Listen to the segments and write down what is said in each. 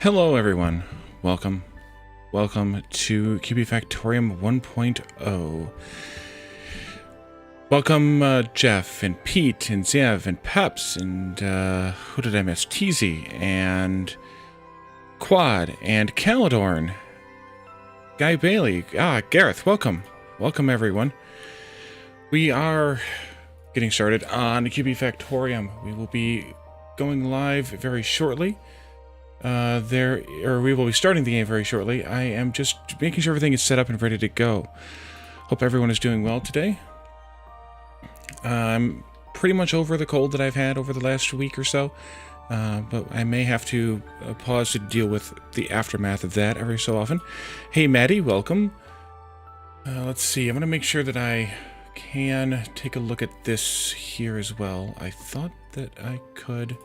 Hello everyone, welcome to Kubifaktorium 1.0. Welcome Jeff and Pete and Zev and Peps and who did I miss? Teasy and Quad and Calidorn, Guy Bailey, Gareth, welcome everyone. We are getting started on Kubifaktorium. We will be going live very shortly. We will be starting the game very shortly. I am just making sure everything is set up and ready to go. Hope everyone is doing well today. I'm pretty much over the cold that I've had over the last week or so, but I may have to pause to deal with the aftermath of that every so often. Hey Maddie, welcome. Let's see, I'm going to make sure that I can take a look at this here as well. I thought that I could...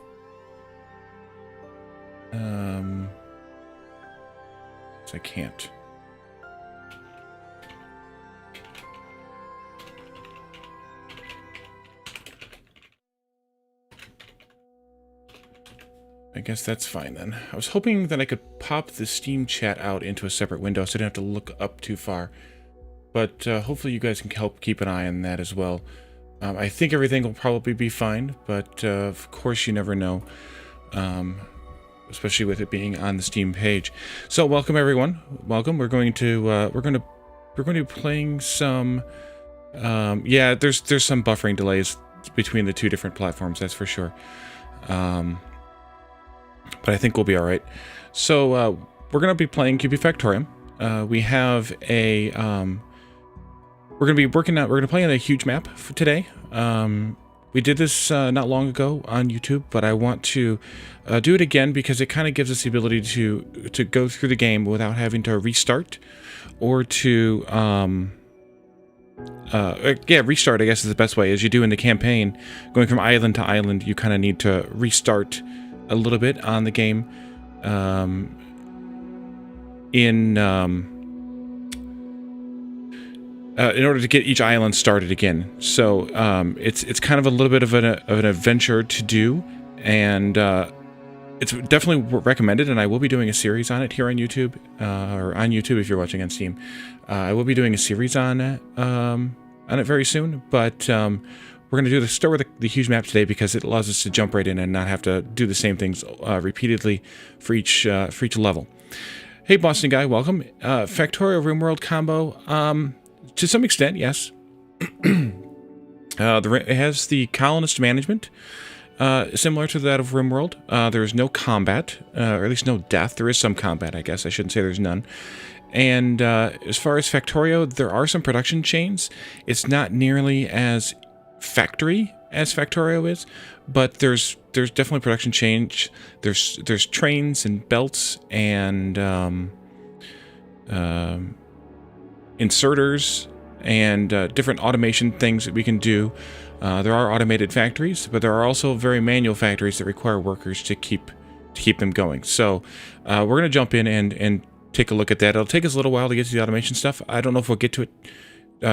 I can't. I guess that's fine then. I was hoping that I could pop the Steam chat out into a separate window so I didn't have to look up too far. But hopefully you guys can help keep an eye on that as well. I think everything will probably be fine, but of course you never know. Especially with it being on the Steam page. So welcome everyone. Welcome. We're going to be playing some yeah, there's some buffering delays between the two different platforms, that's for sure. But I think we'll be all right. So we're going to be playing Kubifaktorium. We have a we're going to play on a huge map for today. We did this not long ago on YouTube, but I want to do it again because it kind of gives us the ability to go through the game without having to restart or to restart, I guess is the best way. As you do in the campaign, going from island to island, you kind of need to restart a little bit on the game in order to get each island started again. So it's kind of a little bit of an adventure to do, and it's definitely recommended, and I will be doing a series on it here on YouTube, or on YouTube if you're watching on Steam. I will be doing a series on it very soon, but we're going to start with the huge map today because it allows us to jump right in and not have to do the same things repeatedly for each level. Hey Boston Guy, welcome. Factorial RimWorld combo. To some extent, yes. It has the colonist management, similar to that of RimWorld. There is no combat, or at least no death. There is some combat, I guess. I shouldn't say there's none. And as far as Factorio, there are some production chains. It's not nearly as factory as Factorio is, but there's definitely production change. There's trains and belts and inserters and different automation things that we can do. There are automated factories, but there are also very manual factories that require workers to keep them going. So we're going to jump in and take a look at that. It'll take us a little while to get to the automation stuff. I don't know if we'll get to it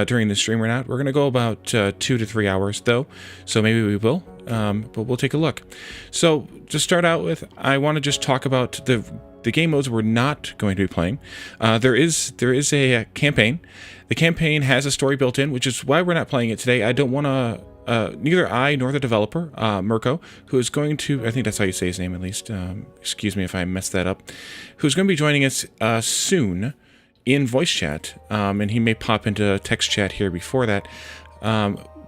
during the stream or not. We're going to go about 2 to 3 hours though, so maybe we will, but we'll take a look. So to start out with, I want to just talk about the game modes we're not going to be playing. There is a campaign. The campaign has a story built in, which is why we're not playing it today. I don't want to, neither I nor the developer, Mirko, who is going to, I think that's how you say his name at least, excuse me if I messed that up, who's going to be joining us soon in voice chat, and he may pop into text chat here before that.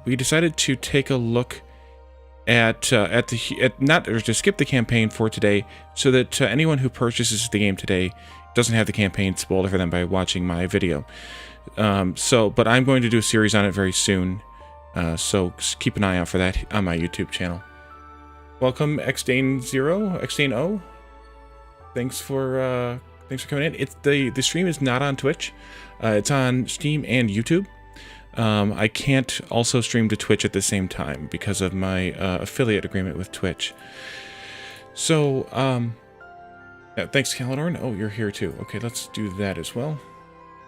We decided to take a look not to skip the campaign for today, so that anyone who purchases the game today doesn't have the campaign spoiled for them by watching my video. But I'm going to do a series on it very soon, so keep an eye out for that on my YouTube channel. Welcome Xdane0, thanks for coming in. The stream is not on Twitch. It's on Steam and YouTube. I can't also stream to Twitch at the same time because of my affiliate agreement with Twitch. So, yeah, thanks, Calidorn. Oh, you're here too. Okay, let's do that as well.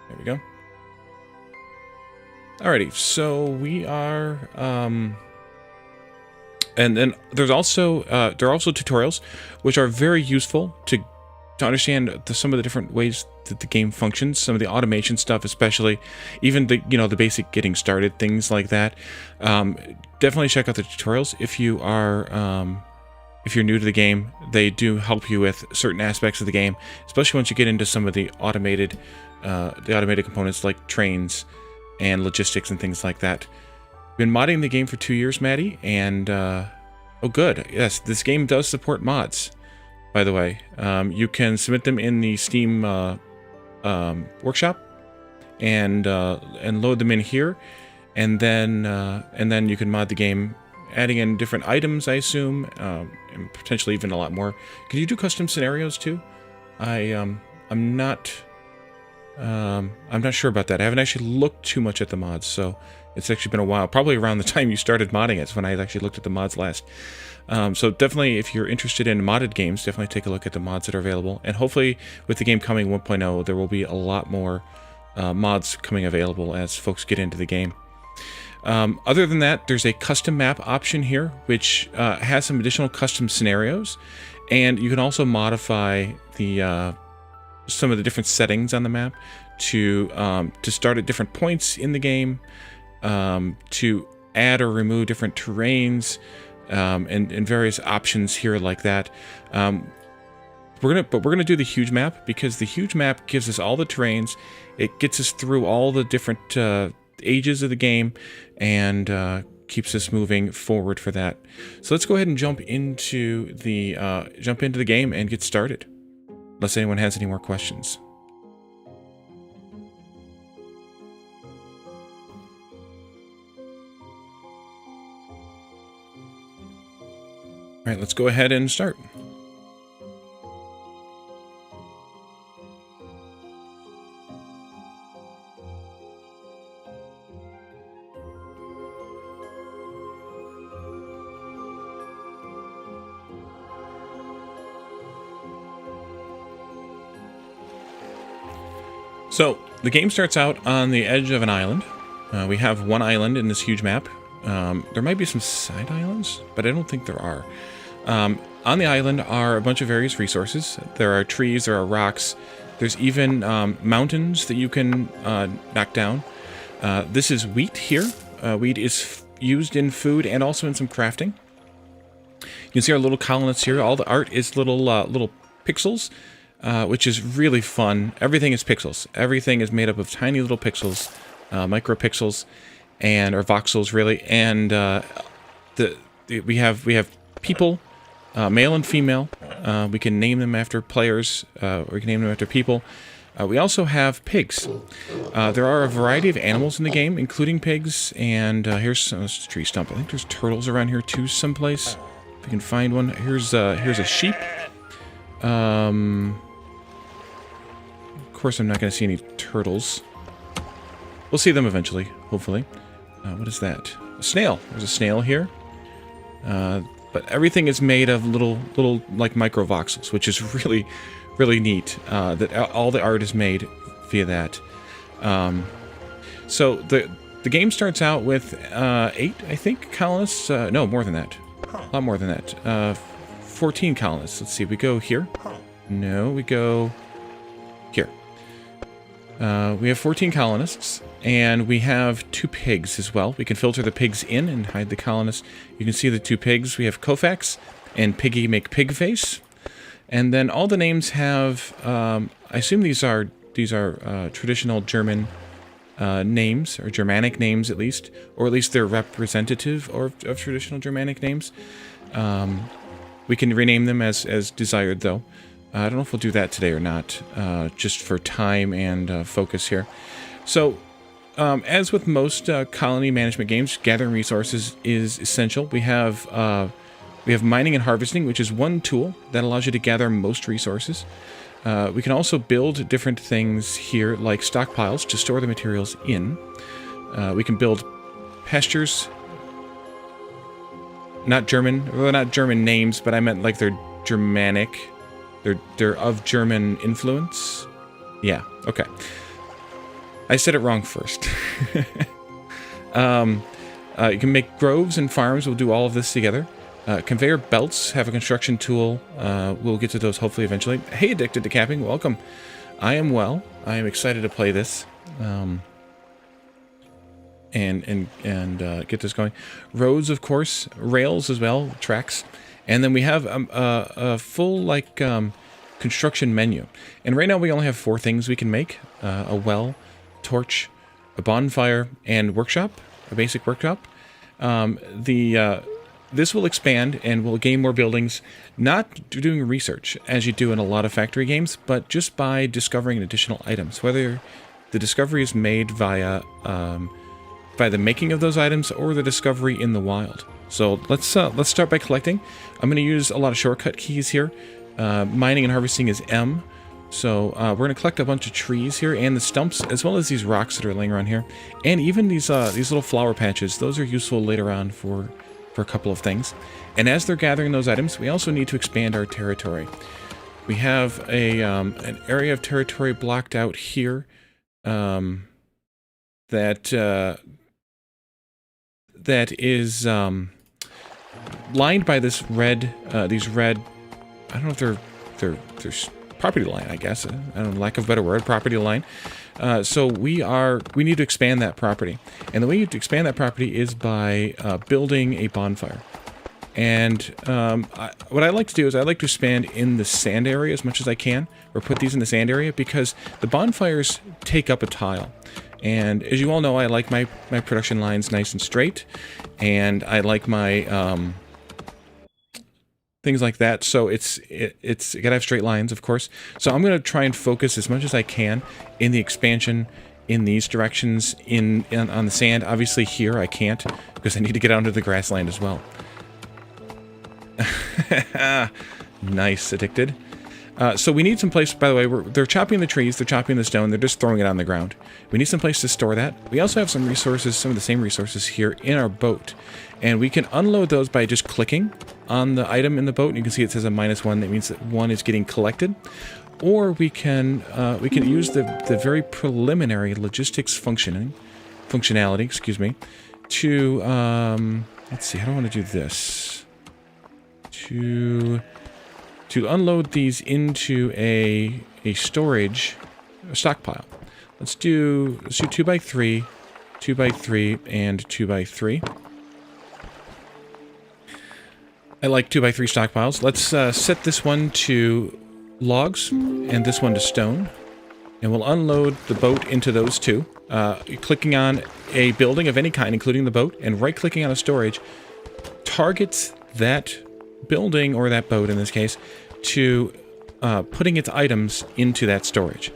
There we go. Alrighty, so we are, and then there's also, there are also tutorials, which are very useful to to understand some of the different ways that the game functions, some of the automation stuff, especially, even the the basic getting started things like that. Definitely check out the tutorials if you're new to the game. They do help you with certain aspects of the game, especially once you get into some of the automated components like trains and logistics and things like that. Been modding the game for 2 years, Maddie, and oh good, yes, this game does support mods, by the way. You can submit them in the Steam workshop and load them in here, and then you can mod the game, adding in different items, I assume, and potentially even a lot more. Can you do custom scenarios too? I'm not sure about that. I haven't actually looked too much at the mods, so it's actually been a while. Probably around the time you started modding it's when I actually looked at the mods last. So definitely, if you're interested in modded games, definitely take a look at the mods that are available. And hopefully, with the game coming 1.0, there will be a lot more mods coming available as folks get into the game. Other than that, there's a custom map option here, which has some additional custom scenarios, and you can also modify the some of the different settings on the map to start at different points in the game, to add or remove different terrains, and various options here like that. We're gonna do the huge map, because the huge map gives us all the terrains. It gets us through all the different ages of the game, and keeps us moving forward for that. So let's go ahead and jump into the game and get started, unless anyone has any more questions. All right, let's go ahead and start. So, the game starts out on the edge of an island. We have one island in this huge map. There might be some side islands, but I don't think there are. On the island are a bunch of various resources. There are trees, there are rocks, there's even mountains that you can knock down. This is wheat here. Wheat is used in food and also in some crafting. You can see our little colonists here. All the art is little pixels. Which is really fun. Everything is pixels. Everything is made up of tiny little pixels, micropixels, or voxels really. And we have people, male and female. We can name them after players, or we can name them after people. We also have pigs. There are a variety of animals in the game, including pigs. And here's a tree stump. I think there's turtles around here too, someplace. If we can find one. Here's a sheep. Of course, I'm not going to see any turtles. We'll see them eventually, hopefully. What is that? A snail. There's a snail here. But everything is made of little like micro voxels, which is really, really neat. That all the art is made via that. So the game starts out with 8, I think, colonists. No, more than that. A lot more than that. 14 colonists. Let's see. We go here. No, we go here. We have 14 colonists, and we have 2 pigs as well. We can filter the pigs in and hide the colonists. You can see the 2 pigs. We have Kofax and Piggy Make Pig Face. And then all the names have, I assume these are traditional German names, or Germanic names at least, or at least they're representative of traditional Germanic names. We can rename them as desired, though. I don't know if we'll do that today or not, just for time and focus here. So, as with most colony management games, gathering resources is essential. We have mining and harvesting, which is one tool that allows you to gather most resources. We can also build different things here, like stockpiles, to store the materials in. We can build pastures. Not German names, but I meant like they're Germanic. They're of German influence. Yeah, okay. I said it wrong first. You can make groves and farms. We'll do all of this together. Conveyor belts have a construction tool. We'll get to those hopefully eventually. Hey, Addicted to Camping, welcome. I am well. I am excited to play this. And get this going. Roads, of course. Rails as well. Tracks. And then we have a full, like, construction menu. And right now we only have 4 things we can make. A well, torch, a bonfire, and workshop. A basic workshop. This will expand and will gain more buildings, not doing research, as you do in a lot of factory games, but just by discovering additional items, whether the discovery is made via by the making of those items or the discovery in the wild. So let's start by collecting. I'm going to use a lot of shortcut keys here. Mining and harvesting is M. So we're going to collect a bunch of trees here and the stumps, as well as these rocks that are laying around here, and even these little flower patches. Those are useful later on for a couple of things. And as they're gathering those items, we also need to expand our territory. We have an area of territory blocked out here that is lined by this red, these red, I don't know if they're property line, I guess. I don't know, lack of a better word, property line. So we need to expand that property. And the way to expand that property is by building a bonfire. And what I like to do is I like to expand in the sand area as much as I can, or put these in the sand area, because the bonfires take up a tile. And as you all know, I like my production lines nice and straight, and I like my things like that. So it's gotta have straight lines, of course. So I'm gonna try and focus as much as I can in the expansion in these directions on the sand. Obviously here I can't, because I need to get onto the grassland as well. Nice, Addicted. So we need some place, by the way, they're chopping the trees, they're chopping the stone, they're just throwing it on the ground. We need some place to store that. We also have some resources, some of the same resources here in our boat. And we can unload those by just clicking on the item in the boat. You can see it says a -1, that means that 1 is getting collected. Or we can use the very preliminary logistics functionality, excuse me, to, let's see, how do I want to do this? To unload these into a storage, a stockpile. Let's do 2x3, 2x3, and 2x3. I like 2x3 stockpiles. Let's set this one to logs and this one to stone. And we'll unload the boat into those two. Clicking on a building of any kind, including the boat, and right-clicking on a storage, targets that building, or that boat in this case, to putting its items into that storage.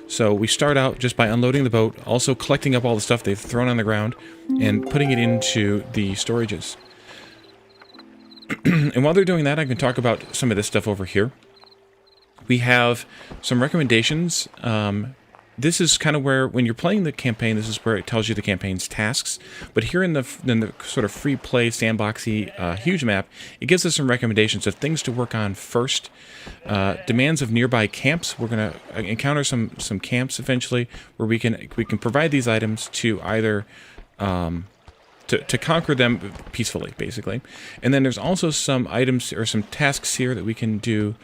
So we start out just by unloading the boat, also collecting up all the stuff they've thrown on the ground, and putting it into the storages. And while they're doing that, I can talk about some of this stuff over here. We have some recommendations. This is kind of where, when you're playing the campaign, this is where it tells you the campaign's tasks. But here in the sort of free play, sandboxy, huge map, it gives us some recommendations of things to work on first. Demands of nearby camps. We're going to encounter some camps eventually where we can provide these items to either to conquer them peacefully, basically. And then there's also some items or some tasks here that we can do.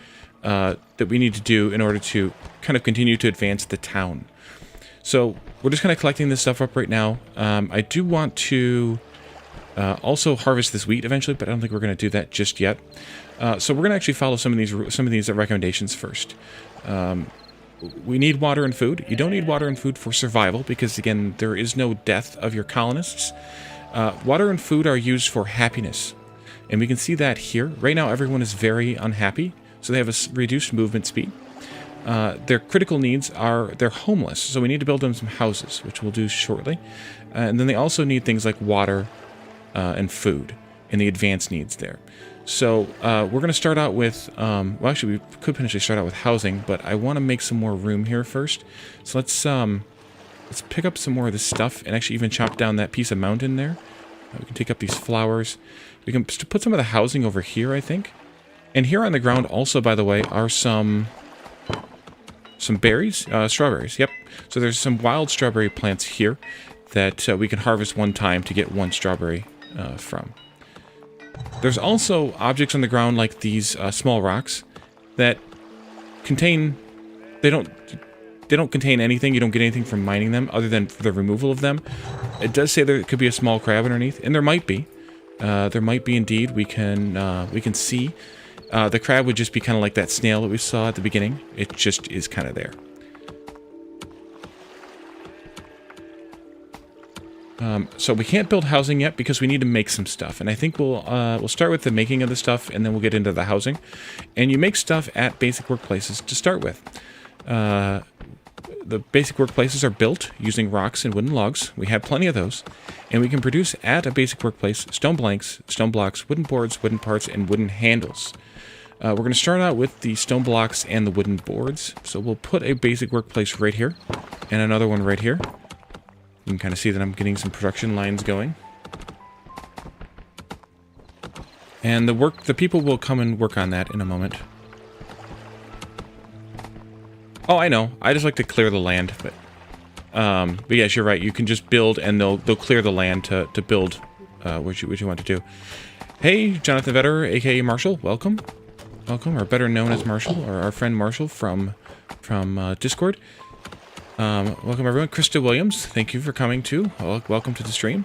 That we need to do in order to kind of continue to advance the town. So we're just kind of collecting this stuff up right now. I do want to also harvest this wheat eventually, but I don't think we're going to do that just yet. So we're going to actually follow some of these recommendations first. We need water and food. You don't need water and food for survival because, again, there is no death of your colonists. Water and food are used for happiness, and we can see that here. Right now, everyone is very unhappy. So they have a reduced movement speed. Their critical needs are, they're homeless, so we need to build them some houses, which we'll do shortly. And then they also need things like water and food, and the advanced needs there. So we're going to start out with, well, actually, we could potentially start out with housing, but I want to make some more room here first. So let's pick up some more of this stuff, and actually even chop down that piece of mountain there. We can take up these flowers. We can put some of the housing over here, I think. And here on the ground also, by the way, are some berries, strawberries, yep. So there's some wild strawberry plants here that we can harvest one time to get one strawberry from. There's also objects on the ground like these small rocks that contain... They don't contain anything. You don't get anything from mining them other than for the removal of them. It does say there could be a small crab underneath, and there might be. There might be indeed. We can see. The crab would just be kind of like that snail that we saw at the beginning. It just is kind of there. So we can't build housing yet because we need to make some stuff. And I think we'll start with the making of the stuff, and then we'll get into the housing. And you make stuff at basic workplaces to start with. The basic workplaces are built using rocks and wooden logs. We have plenty of those. And we can produce at a basic workplace stone blanks, stone blocks, wooden boards, wooden parts, and wooden handles. We're going to start out with the stone blocks and the wooden boards. So we'll put a basic workplace right here and another one right here. You can kind of see that I'm getting some production lines going. And the people will come and work on that in a moment. Oh, I know. I just like to clear the land, but yes, you're right. You can just build, and they'll clear the land to build what you want to do. Hey, Jonathan Vetter, aka Marshall, welcome, or better known as Marshall, or our friend Marshall from Discord. Welcome everyone. Krista Williams, thank you for coming too. Welcome to the stream.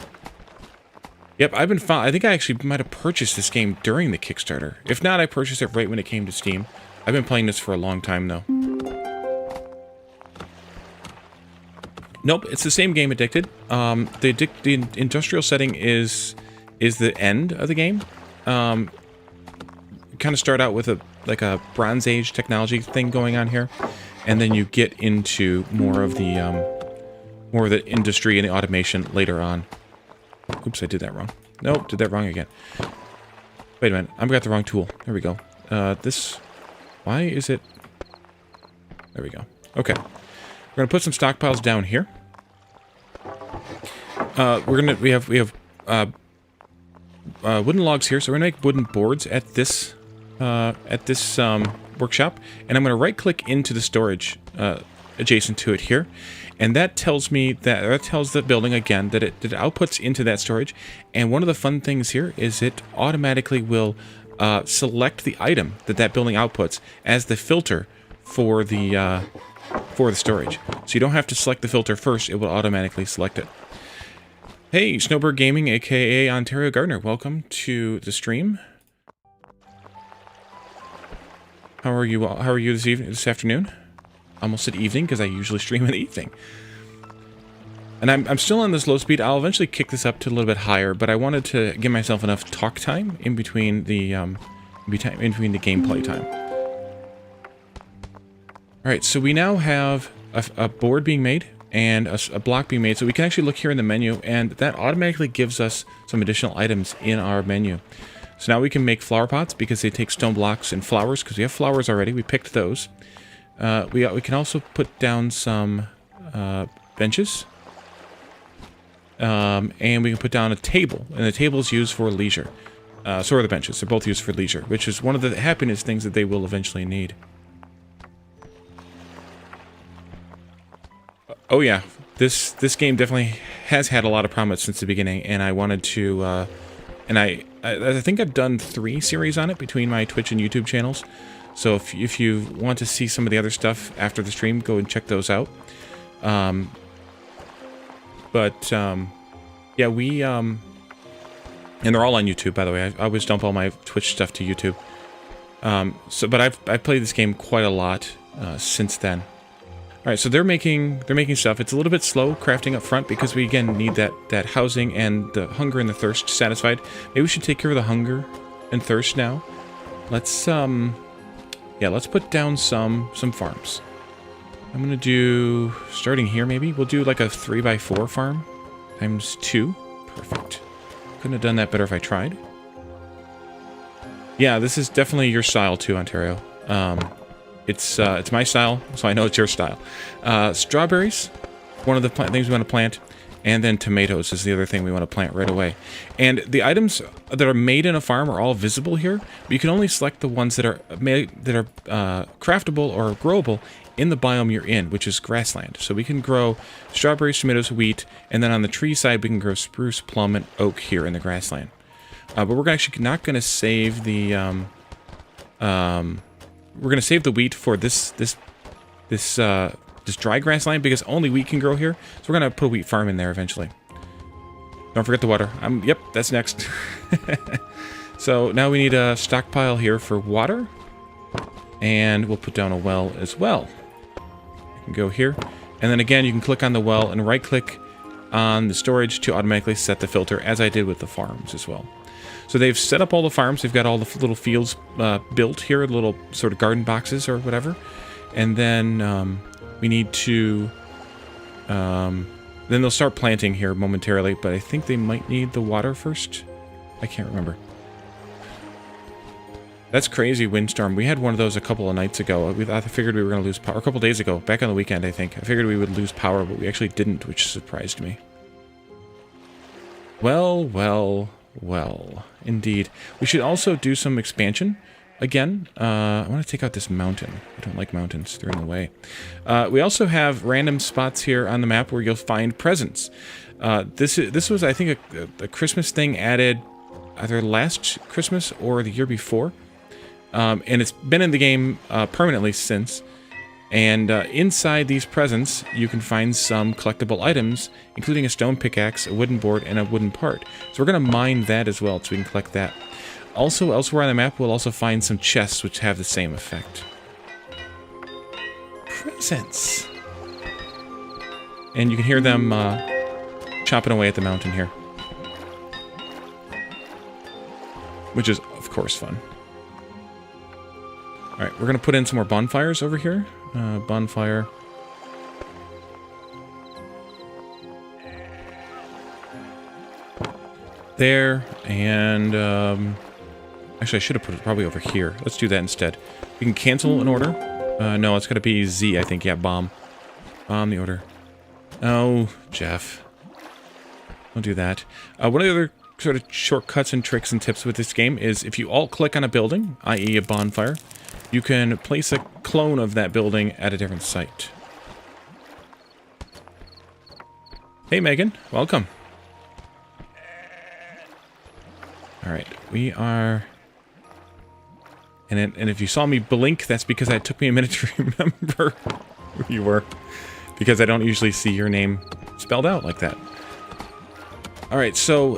Yep, I think I actually might have purchased this game during the Kickstarter. If not, I purchased it right when it came to Steam. I've been playing this for a long time though. Nope, it's the same game, Addicted. The industrial setting is the end of the game. Kind of start out with a Bronze Age technology thing going on here, and then you get into more of the industry and the automation later on. Oops, I did that wrong. Nope, did that wrong again. Wait a minute, I've got the wrong tool. There we go. Why is it? There we go. Okay. We're gonna put some stockpiles down here. We have wooden logs here, so we're gonna make wooden boards at this workshop, and I'm gonna right-click into the storage adjacent to it here, and that tells me that tells the building again that it outputs into that storage. And one of the fun things here is it automatically will select the item that building outputs as the filter for the storage. So you don't have to select the filter first, it will automatically select it. Hey, Snowbird Gaming, aka Ontario Gardner, welcome to the stream. How are you this afternoon? Almost said evening, because I usually stream in the evening. And I'm still on this low speed. I'll eventually kick this up to a little bit higher, but I wanted to give myself enough talk time in between the gameplay time. Alright, so we now have a board being made and a block being made, so we can actually look here in the menu, and that automatically gives us some additional items in our menu. So now we can make flower pots because they take stone blocks and flowers, because we have flowers already. We picked those. We can also put down some benches, and we can put down a table, and the table is used for leisure. So are the benches. They're both used for leisure, which is one of the happiness things that they will eventually need. Oh yeah, this game definitely has had a lot of promise since the beginning, and I wanted to, and I think I've done 3 series on it between my Twitch and YouTube channels. So if you want to see some of the other stuff after the stream, go and check those out. Yeah, and they're all on YouTube, by the way. I always dump all my Twitch stuff to YouTube. But I've played this game quite a lot since then. All right, so they're making stuff. It's a little bit slow crafting up front because we again need that housing and the hunger and the thirst satisfied. Maybe we should take care of the hunger and thirst now. Let's let's put down some farms. I'm gonna do, starting here maybe, we'll do like a 3x4 farm times 2. Perfect. Couldn't have done that better if I tried. Yeah, this is definitely your style too, Ontario. It's my style, so I know it's your style. Strawberries, one of the things we want to plant, and then tomatoes is the other thing we want to plant right away. And the items that are made in a farm are all visible here, but you can only select the ones that are craftable or growable in the biome you're in, which is grassland. So we can grow strawberries, tomatoes, wheat, and then on the tree side we can grow spruce, plum, and oak here in the grassland. But we're actually not going to save the we're going to save the wheat for this dry grass land because only wheat can grow here. So we're going to put a wheat farm in there eventually. Don't forget the water. Yep, that's next. So now we need a stockpile here for water. And we'll put down a well as well. You can go here. And then again, you can click on the well and right-click on the storage to automatically set the filter, as I did with the farms as well. So they've set up all the farms. They've got all the little fields built here, little sort of garden boxes or whatever. And then we need to... then they'll start planting here momentarily, but I think they might need the water first. I can't remember. That's crazy, windstorm. We had one of those a couple of nights ago. I figured we were going to lose power. A couple days ago, back on the weekend, I think. I figured we would lose power, but we actually didn't, which surprised me. Well, well, well. Indeed. We should also do some expansion. Again, I want to take out this mountain. I don't like mountains. They're in the way. We also have random spots here on the map where you'll find presents. This was, I think, a Christmas thing added either last Christmas or the year before. And it's been in the game permanently since. And inside these presents, you can find some collectible items, including a stone pickaxe, a wooden board, and a wooden part. So we're going to mine that as well, so we can collect that. Also, elsewhere on the map, we'll also find some chests which have the same effect. Presents! And you can hear them chopping away at the mountain here. Which is, of course, fun. Alright, we're going to put in some more bonfires over here. Bonfire. There, and actually I should have put it probably over here. Let's do that instead. We can cancel an order. No, it's got to be Z, I think. Yeah, bomb. Bomb the order. Oh, Jeff. Don't do that. One of the other sort of shortcuts and tricks and tips with this game is if you alt-click on a building, i.e. a bonfire, you can place a clone of that building at a different site. Hey, Megan. Welcome. Alright, we are... And if you saw me blink, that's because it took me a minute to remember who you were. Because I don't usually see your name spelled out like that. Alright, so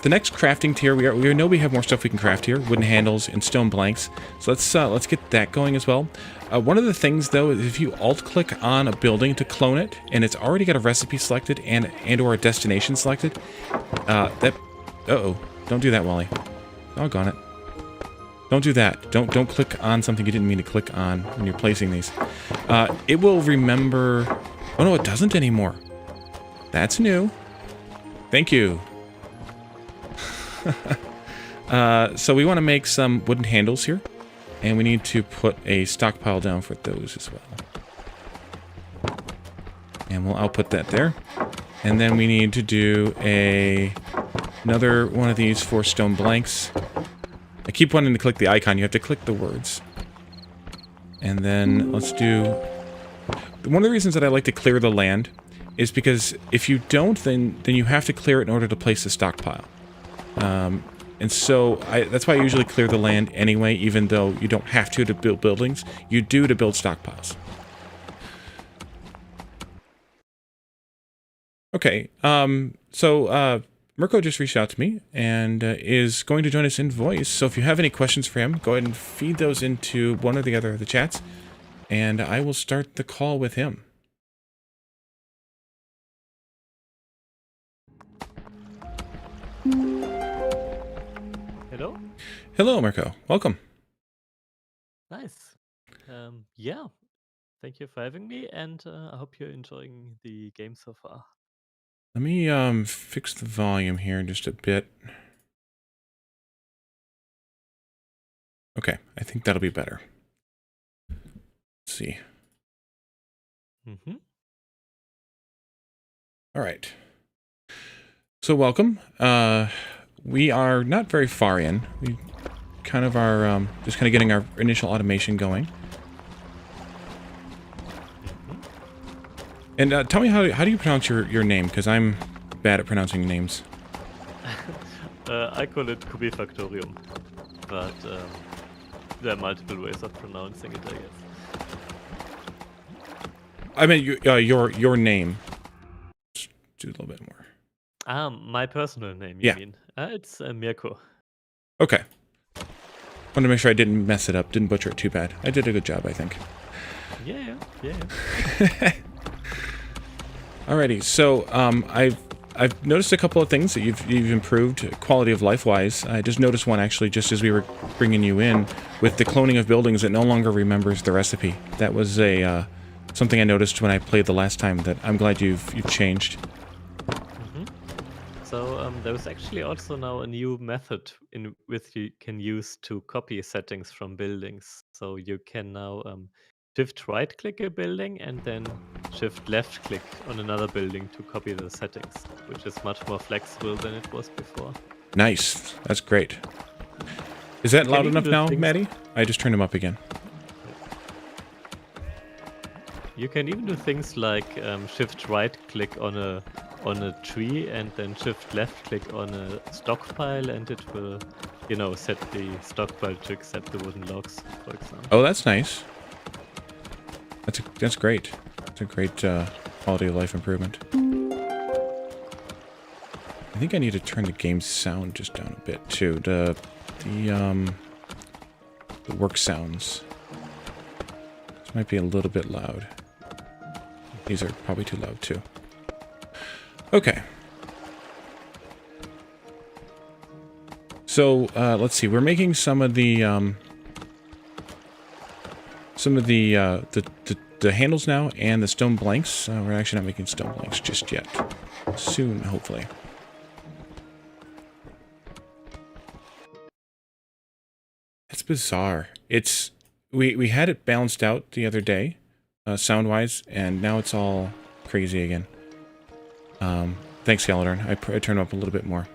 the next crafting tier, we know we have more stuff we can craft here. Wooden handles and stone blanks. So let's get that going as well. One of the things, though, is if you alt-click on a building to clone it, and it's already got a recipe selected and or a destination selected, uh-oh. Don't do that, Wally. Doggone it. Don't do that. Don't click on something you didn't mean to click on when you're placing these. It will remember... Oh, no, it doesn't anymore. That's new. Thank you. So we want to make some wooden handles here. And we need to put a stockpile down for those as well. And we'll output that there. And then we need to do another one of these for stone blanks. I keep wanting to click the icon. You have to click the words. And then let's do... One of the reasons that I like to clear the land is because if you don't, then you have to clear it in order to place the stockpile. And so that's why I usually clear the land anyway, even though you don't have to build buildings. You do to build stockpiles. Okay, so Mirko just reached out to me and is going to join us in voice. So if you have any questions for him, go ahead and feed those into one or the other of the chats, and I will start the call with him. Hello? Hello, Mirko. Welcome. Nice. Yeah, thank you for having me, and I hope you're enjoying the game so far. Let me fix the volume here just a bit. Okay, I think that'll be better. Let's see. Mm-hmm. All right. So welcome. We are not very far in. We kind of are just kind of getting our initial automation going. And tell me how do you pronounce your name? Because I'm bad at pronouncing names. I call it Kubifaktorium, but there are multiple ways of pronouncing it, I guess. I mean, your name. Just do a little bit more. My personal name, you Yeah. mean? It's Mirko. Okay. Wanted to make sure I didn't mess it up, didn't butcher it too bad. I did a good job, I think. Yeah. Alrighty, so I've noticed a couple of things that you've improved quality of life wise. I just noticed one actually just as we were bringing you in with the cloning of buildings. It no longer remembers the recipe. That was a something I noticed when I played the last time that I'm glad you've changed. So there's actually also now a new method in which you can use to copy settings from buildings. So you can now shift right click a building and then shift left click on another building to copy the settings, which is much more flexible than it was before. Nice. That's great. Is that loud enough now, Maddie? I just turned him up again. You can even do things like shift right click on a tree and then shift left click on a stockpile, and it will, set the stockpile to accept the wooden logs, for example. Oh, that's nice. That's great. It's a great quality of life improvement. I think I need to turn the game sound just down a bit too. The work sounds. This might be a little bit loud. These are probably too loud too. Okay. So let's see. We're making some of the handles now and the stone blanks. We're actually not making stone blanks just yet. Soon, hopefully. It's bizarre. We had it balanced out the other day, sound-wise, and now it's all crazy again. Thanks, Galadorn. I turned it up a little bit more.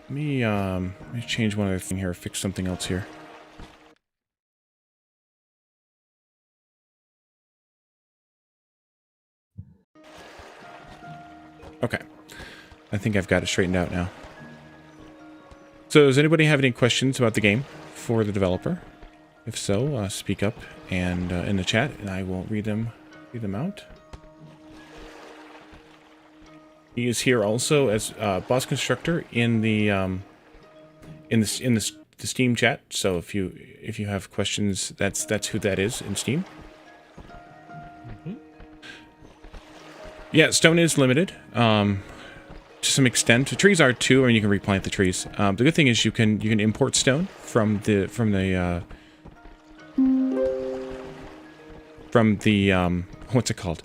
Let me change one other thing here, fix something else here. Okay. I think I've got it straightened out now. So, does anybody have any questions about the game for the developer? If so, speak up and in the chat, and I will read them out. He is here also as boss constructor in the Steam chat. So if you have questions, that's who that is in Steam. Yeah, stone is limited to some extent. The trees are too. I mean, you can replant the trees. The good thing is you can import stone from the what's it called?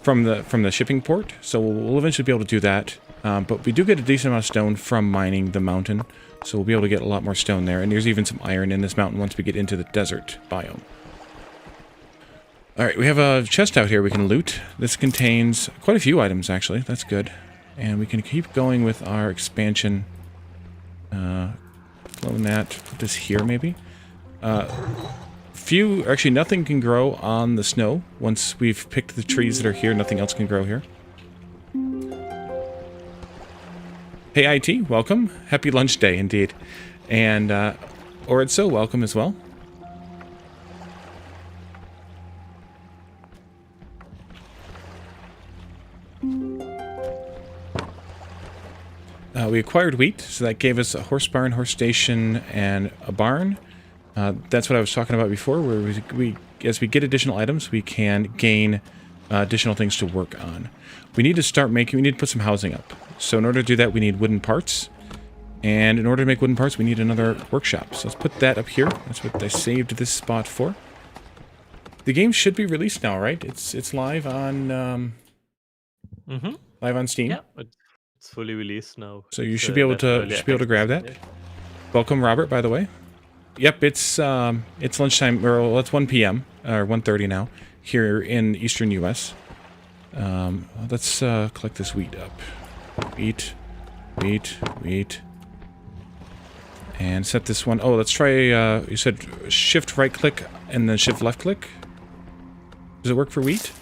From the shipping port. So we'll eventually be able to do that. But we do get a decent amount of stone from mining the mountain. So we'll be able to get a lot more stone there. And there's even some iron in this mountain once we get into the desert biome. Alright, we have a chest out here we can loot. This contains quite a few items, actually. That's good. And we can keep going with our expansion. Clone that. Put this here, maybe. Actually, nothing can grow on the snow. Once we've picked the trees that are here, nothing else can grow here. Hey, IT, welcome. Happy lunch day, indeed. And, Oritso, welcome as well. We acquired wheat, so that gave us a horse barn, horse station, and a barn. That's what I was talking about before, where as we get additional items, we can gain additional things to work on. We need to put some housing up. So in order to do that, we need wooden parts. And in order to make wooden parts, we need another workshop. So let's put that up here. That's what I saved this spot for. The game should be released now, right? It's live on live on Steam. Yeah, it's fully released now. So you should be able to grab that. Welcome, Robert, by the way. Yep, it's lunchtime, or it's 1 p.m. or 1:30 now here in Eastern U.S. Let's collect this wheat up. Wheat, and set this one. Oh, let's try. You said shift right click and then shift left click. Does it work for wheat?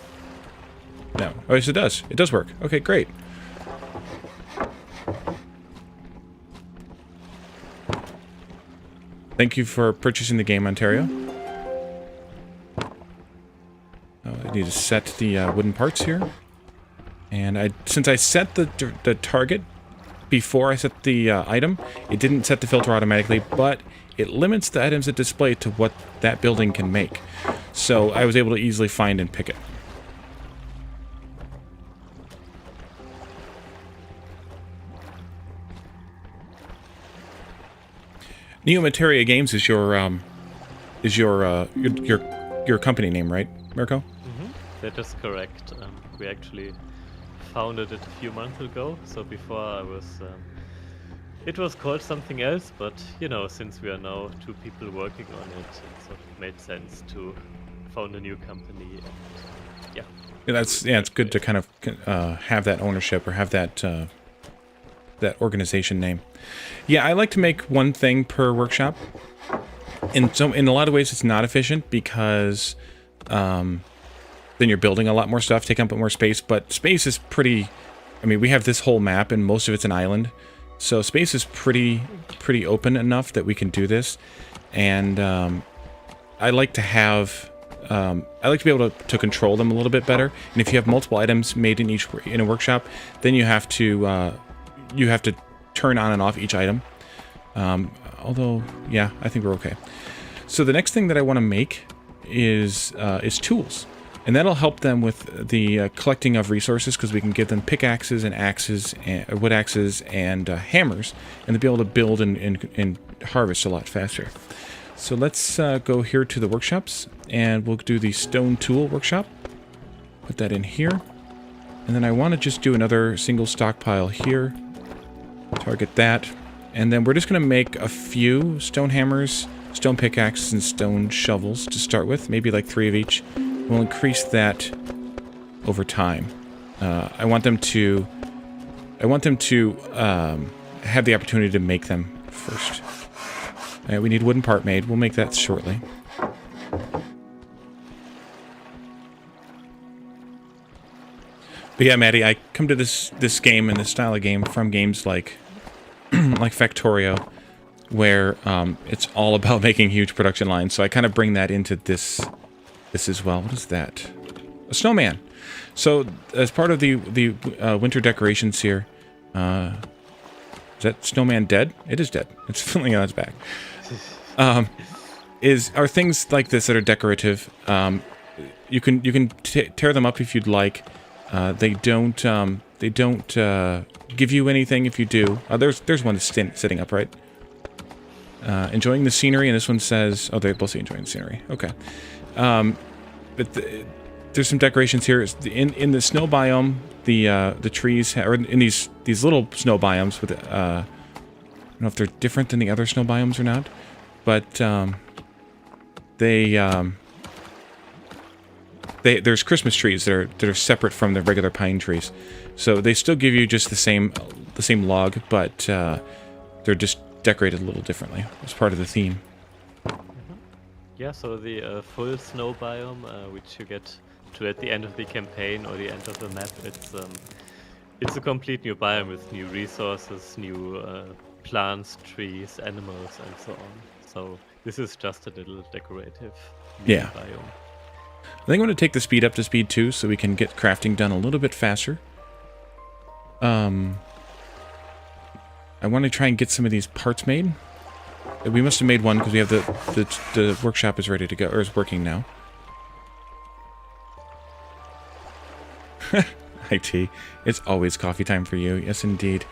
No. Oh, yes, it does. It does work. Okay, great. Thank you for purchasing the game, Ontario. I need to set the wooden parts here. And since I set the target before I set the item, it didn't set the filter automatically, but it limits the items it display to what that building can make. So I was able to easily find and pick it. Neo Materia Games is your company name, right, Mirko? Mm-hmm. That is correct. We actually founded it a few months ago. So before I was, it was called something else. But you know, since we are now 2 people working on it, it sort of made sense to found a new company. And, yeah. It's good to kind of have that ownership or have that that organization name. Yeah, I like to make one thing per workshop. And so in a lot of ways it's not efficient because then you're building a lot more stuff, taking up more space, but space is pretty, I mean, we have this whole map and most of it's an island. So space is pretty open enough that we can do this. And I like to have I like to be able to control them a little bit better. And if you have multiple items made in a workshop, then you have to turn on and off each item. Although, yeah, I think we're okay. So the next thing that I want to make is tools, and that'll help them with the collecting of resources, because we can give them pickaxes and axes, and wood axes and hammers, and they'll be able to build and harvest a lot faster. So let's go here to the workshops, and we'll do the stone tool workshop. Put that in here, and then I want to just do another single stockpile here. Target that, and then we're just going to make a few stone hammers, stone pickaxes, and stone shovels to start with, maybe like 3 of each. We'll increase that over time. I want them to have the opportunity to make them first. We need wooden part made. We'll make that shortly. But yeah, Maddie, I come to this game and this style of game from games like like Factorio, where it's all about making huge production lines. So I kind of bring that into this as well. What is that? A snowman. So as part of the winter decorations here, is that snowman dead? It is dead. It's filling on its back. Are things like this that are decorative? You can tear them up if you'd like. They don't give you anything if you do. There's one that's sitting upright. Enjoying the scenery, and this one says, oh, they're both say enjoying the scenery. Okay. But there's some decorations here. In the snow biome, the trees, or in these little snow biomes with, I don't know if they're different than the other snow biomes or not, but there's Christmas trees that are separate from the regular pine trees, so they still give you just the same log, but they're just decorated a little differently as part of the theme. Yeah, so the full snow biome, which you get to at the end of the campaign or the end of the map, it's a complete new biome with new resources, new plants, trees, animals, and so on. So this is just a little decorative biome. I think I'm going to take the speed up to speed 2 so we can get crafting done a little bit faster. I want to try and get some of these parts made. We must have made one because we have the workshop is ready to go, or is working now. IT, it's always coffee time for you. Yes, indeed.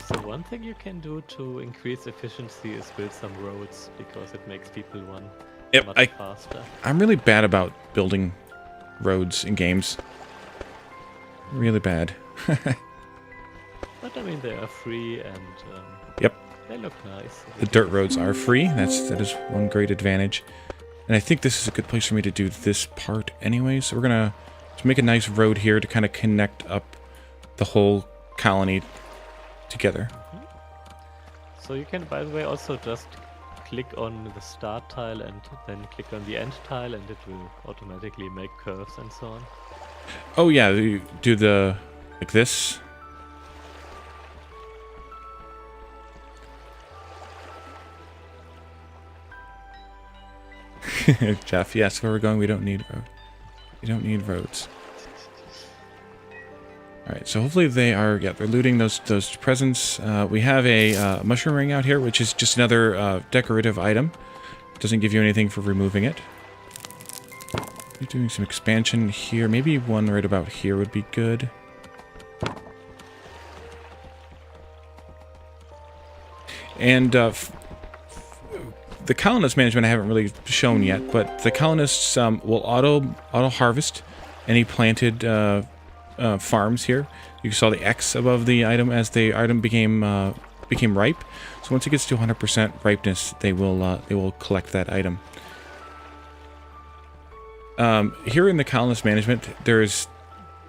So one thing you can do to increase efficiency is build some roads, because it makes people run much faster. I'm really bad about building roads in games. Really bad. But I mean, they are free and yep, they look nice. The dirt roads are free. That is one great advantage. And I think this is a good place for me to do this part anyway. So we're gonna make a nice road here to kind of connect up the whole colony together. So you can, by the way, also just click on the start tile and then click on the end tile, and it will automatically make curves and so on. Oh yeah, you do the like this. Jeff, yes, where we're going, we don't need road. We don't need roads. All right, so hopefully they are. Yeah, they're looting those presents. We have a mushroom ring out here, which is just another decorative item. Doesn't give you anything for removing it. You're doing some expansion here. Maybe one right about here would be good. And the colonist management I haven't really shown yet, but the colonists will auto harvest any planted farms here. You saw the X above the item as the item became ripe. So once it gets to 100% ripeness, they will collect that item. Here in the colonist management, there's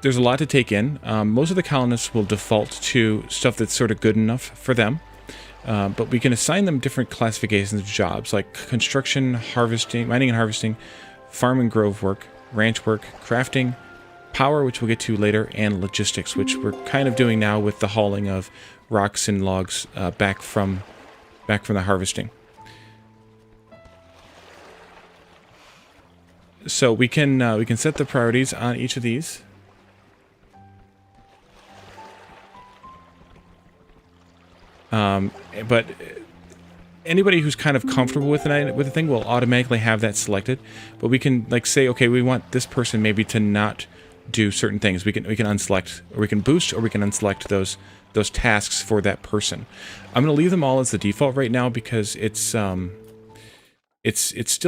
a lot to take in. Most of the colonists will default to stuff that's sort of good enough for them. But we can assign them different classifications of jobs, like construction, harvesting, mining and harvesting, farm and grove work, ranch work, crafting, power, which we'll get to later, and logistics, which we're kind of doing now with the hauling of rocks and logs back from the harvesting. So we can set the priorities on each of these. But anybody who's kind of comfortable with the thing will automatically have that selected. But we can like say, okay, we want this person maybe to not do certain things. We can unselect, or we can boost, or we can unselect those tasks for that person. I'm going to leave them all as the default right now because it's still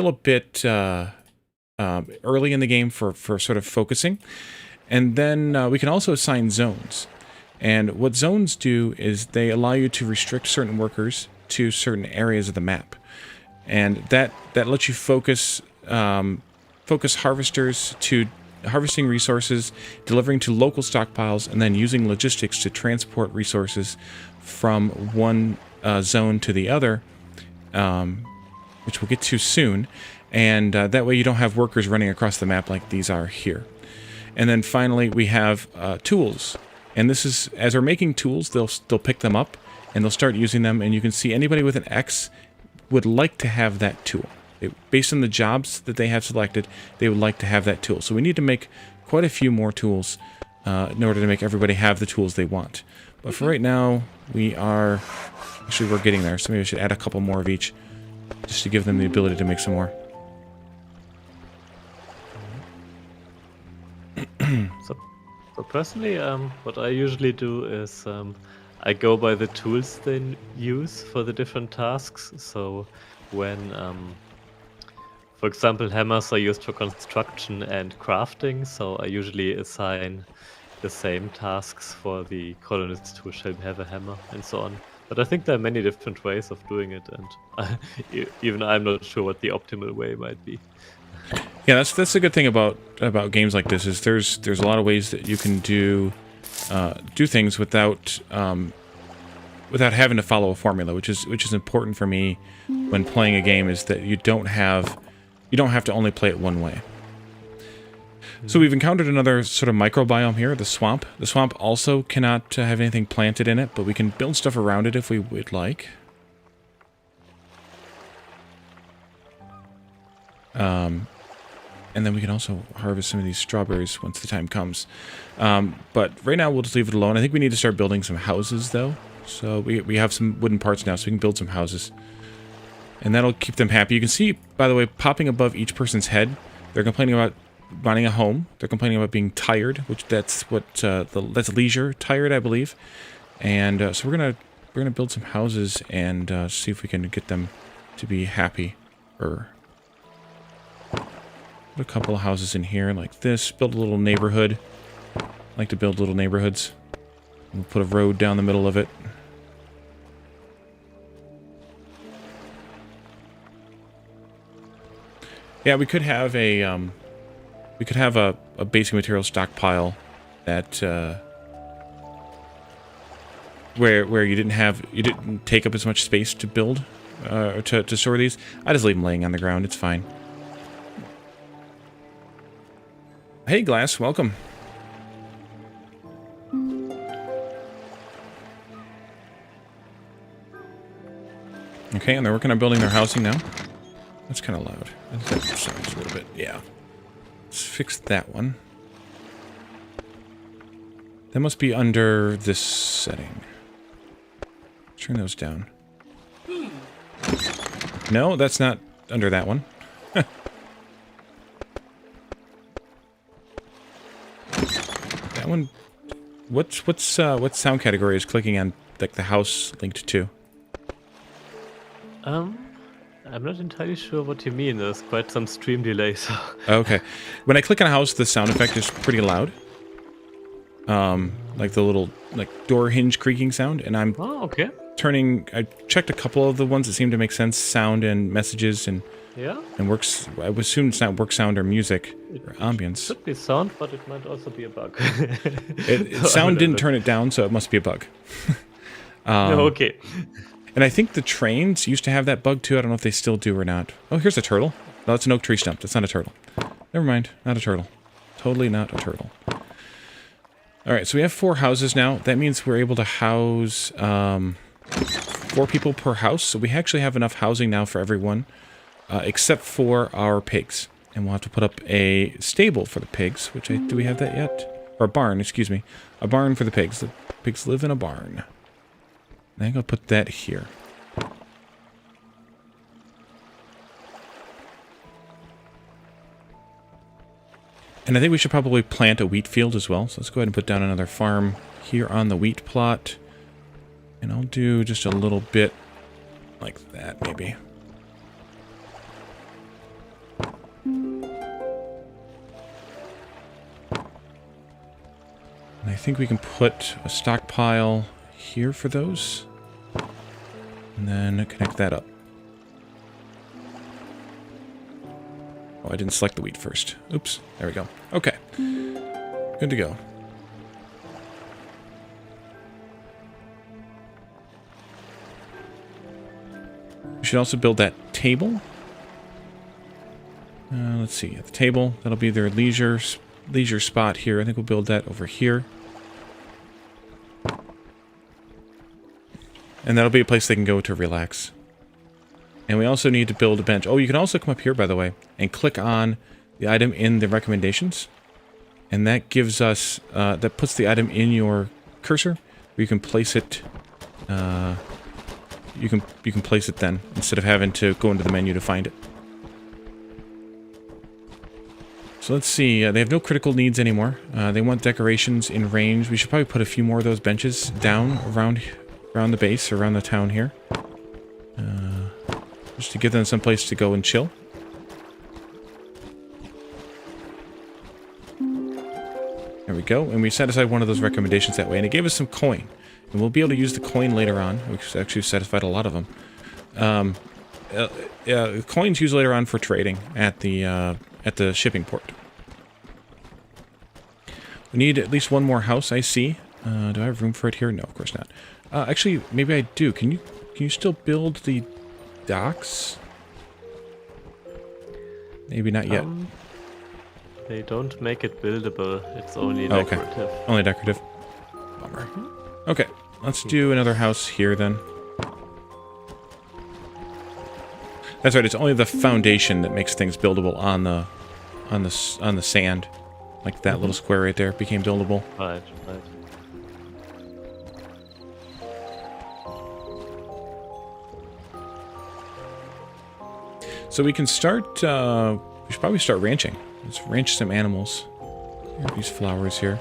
a bit early in the game for sort of focusing. And then we can also assign zones. And what zones do is they allow you to restrict certain workers to certain areas of the map. And that lets you focus harvesters to harvesting resources, delivering to local stockpiles, and then using logistics to transport resources from one zone to the other, which we'll get to soon. And that way you don't have workers running across the map like these are here. And then finally we have tools. And this is, as we're making tools, they'll pick them up and they'll start using them. And you can see anybody with an X would like to have that tool. Based on the jobs that they have selected, they would like to have that tool. So we need to make quite a few more tools in order to make everybody have the tools they want. But for right now, we're getting there. So maybe I should add a couple more of each just to give them the ability to make some more. So personally, what I usually do is I go by the tools they use for the different tasks. So when, for example, hammers are used for construction and crafting, so I usually assign the same tasks for the colonists who shall have a hammer and so on. But I think there are many different ways of doing it, and even I'm not sure what the optimal way might be. Yeah, that's the good thing about games like this is there's a lot of ways that you can do things without having to follow a formula, which is important for me when playing a game, is that you don't have to only play it one way. So we've encountered another sort of microbiome here, the swamp. The swamp also cannot have anything planted in it, but we can build stuff around it if we would like. And then we can also harvest some of these strawberries once the time comes. But right now we'll just leave it alone. I think we need to start building some houses though. So we have some wooden parts now, so we can build some houses. And that'll keep them happy. You can see, by the way, popping above each person's head, they're complaining about wanting a home. They're complaining about being tired, which that's leisure tired, I believe. And so we're gonna build some houses and see if we can get them to be happy. Put a couple of houses in here like this. Build a little neighborhood. I like to build little neighborhoods. We'll put a road down the middle of it. Yeah, we could have a basic material stockpile that where you didn't take up as much space to build to store these. I just leave them laying on the ground. It's fine. Hey, Glass, welcome. Okay, and they're working on building their housing now. That's kind of loud. That sounds a little bit, yeah. Let's fix that one. That must be under this setting. Turn those down. No, that's not under that one. That one. What sound category is clicking on like the house linked to? I'm not entirely sure what you mean. There's quite some stream delay, so... Okay. When I click on a house, the sound effect is pretty loud. Like the little, like, door hinge creaking sound, and I'm okay. I checked a couple of the ones that seem to make sense, sound and messages, and works. I would assume it's not work sound or music or ambience. It should be sound, but it might also be a bug. Sound didn't turn it down, so it must be a bug. Okay. And I think the trains used to have that bug too. I don't know if they still do or not. Oh, here's a turtle. No, that's an oak tree stump. That's not a turtle. Never mind. Not a turtle. Totally not a turtle. Alright, so we have 4 houses now. That means we're able to house 4 people per house. So we actually have enough housing now for everyone, except for our pigs. And we'll have to put up a stable for the pigs, which do we have that yet? Or a barn, excuse me. A barn for the pigs. The pigs live in a barn. I think I'll put that here. And I think we should probably plant a wheat field as well. So let's go ahead and put down another farm here on the wheat plot. And I'll do just a little bit like that, maybe. And I think we can put a stockpile here for those. And then connect that up. Oh, I didn't select the wheat first. Oops. There we go. Okay. Good to go. We should also build that table. Let's see. At the table, that'll be their leisure spot here. I think we'll build that over here. And that'll be a place they can go to relax. And we also need to build a bench. Oh, you can also come up here, by the way, and click on the item in the recommendations. And that gives us, that puts the item in your cursor, where you can place it, you can place it then, instead of having to go into the menu to find it. So let's see, they have no critical needs anymore. They want decorations in range. We should probably put a few more of those benches down around the base, around the town here. Just to give them some place to go and chill. There we go. And we set aside one of those recommendations that way. And it gave us some coin. And we'll be able to use the coin later on. We've actually satisfied a lot of them. Coins used later on for trading at the shipping port. We need at least one more house, I see. Do I have room for it here? No, of course not. Actually, maybe I do. Can you still build the docks? Maybe not yet. They don't make it buildable. It's only decorative. Okay. Only decorative. Bummer. Okay, let's do another house here then. That's right. It's only the foundation that makes things buildable on the sand, like that little square right there became buildable. Right. So we can start. We should probably start ranching. Let's ranch some animals. Here are these flowers here.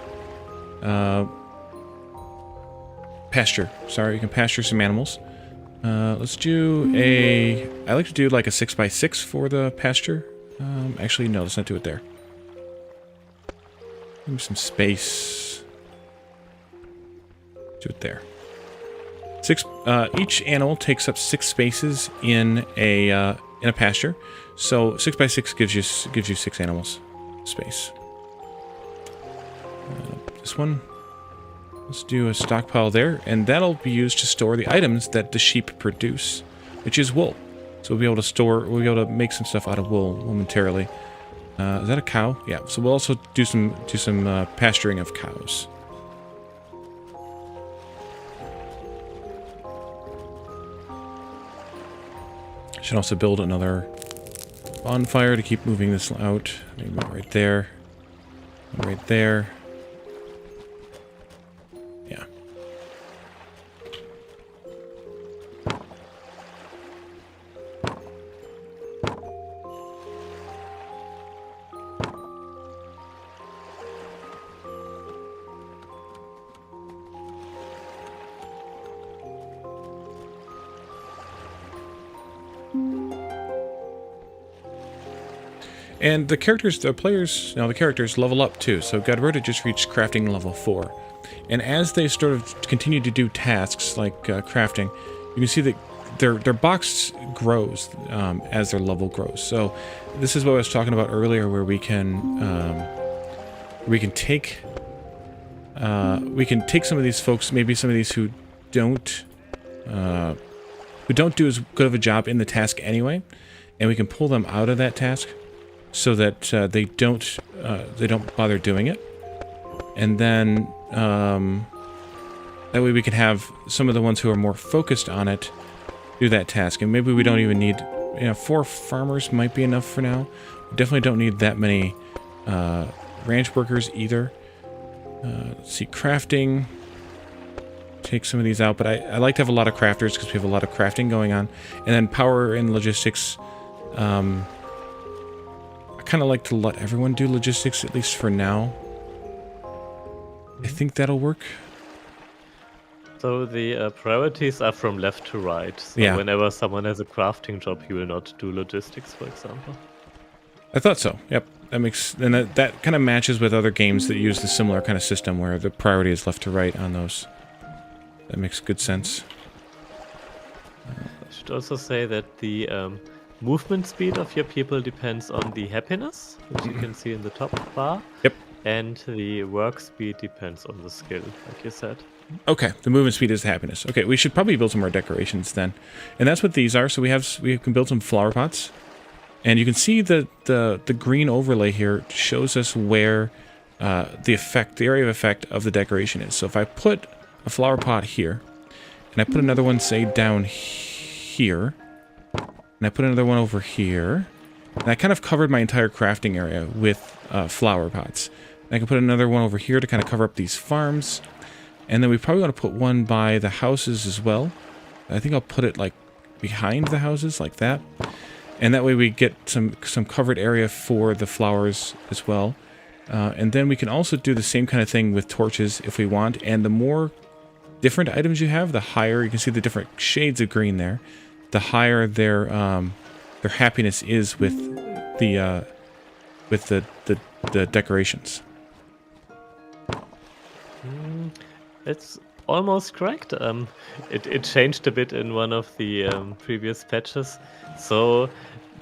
Pasture. Sorry, you can pasture some animals. Let's do I like to do like a 6x6 for the pasture. Actually, no, let's not do it there. Give me some space. Do it there. Each animal takes up 6 spaces in a pasture. So 6x6 gives you 6 animals space. This one. Let's do a stockpile there, and that'll be used to store the items that the sheep produce. which is wool. So we'll be able to make some stuff out of wool momentarily. Is that a cow? Yeah. So we'll also do some pasturing of cows. Should also build another bonfire to keep moving this out. Maybe right there. Right there. Yeah. And the characters level up too. So Godrota just reached crafting level 4. And as they sort of continue to do tasks like crafting, you can see that their box grows as their level grows. So this is what I was talking about earlier, where we can take some of these folks, maybe some of these who don't do as good of a job in the task anyway, and we can pull them out of that task, so that they don't bother doing it, and then that way we can have some of the ones who are more focused on it do that task. And maybe we don't even need 4 farmers might be enough for now. We definitely don't need that many ranch workers either. Let's see, crafting. Take some of these out, but I like to have a lot of crafters because we have a lot of crafting going on, and then power and logistics. I kind of like to let everyone do logistics, at least for now. I think that'll work. So the priorities are from left to right. So yeah. Whenever someone has a crafting job, he will not do logistics, for example. I thought so. Yep. That kind of matches with other games that use the similar kind of system where the priority is left to right on those. That makes good sense. I should also say that the movement speed of your people depends on the happiness, which you can see in the top bar. Yep. And the work speed depends on the skill, like you said. Okay, the movement speed is the happiness. Okay, we should probably build some more decorations then. And that's what these are. So we can build some flower pots. And you can see the green overlay here shows us where the area of effect of the decoration is. So if I put a flower pot here, and I put another one, say, down here, and I put another one over here, and I kind of covered my entire crafting area with flower pots. And I can put another one over here to kind of cover up these farms. And then we probably want to put one by the houses as well. I think I'll put it like behind the houses, like that. And that way we get some covered area for the flowers as well. And then we can also do the same kind of thing with torches if we want. And the more different items you have, the higher, you can see the different shades of green there, the higher their happiness is with the decorations. It's almost correct. It changed a bit in one of the previous patches. So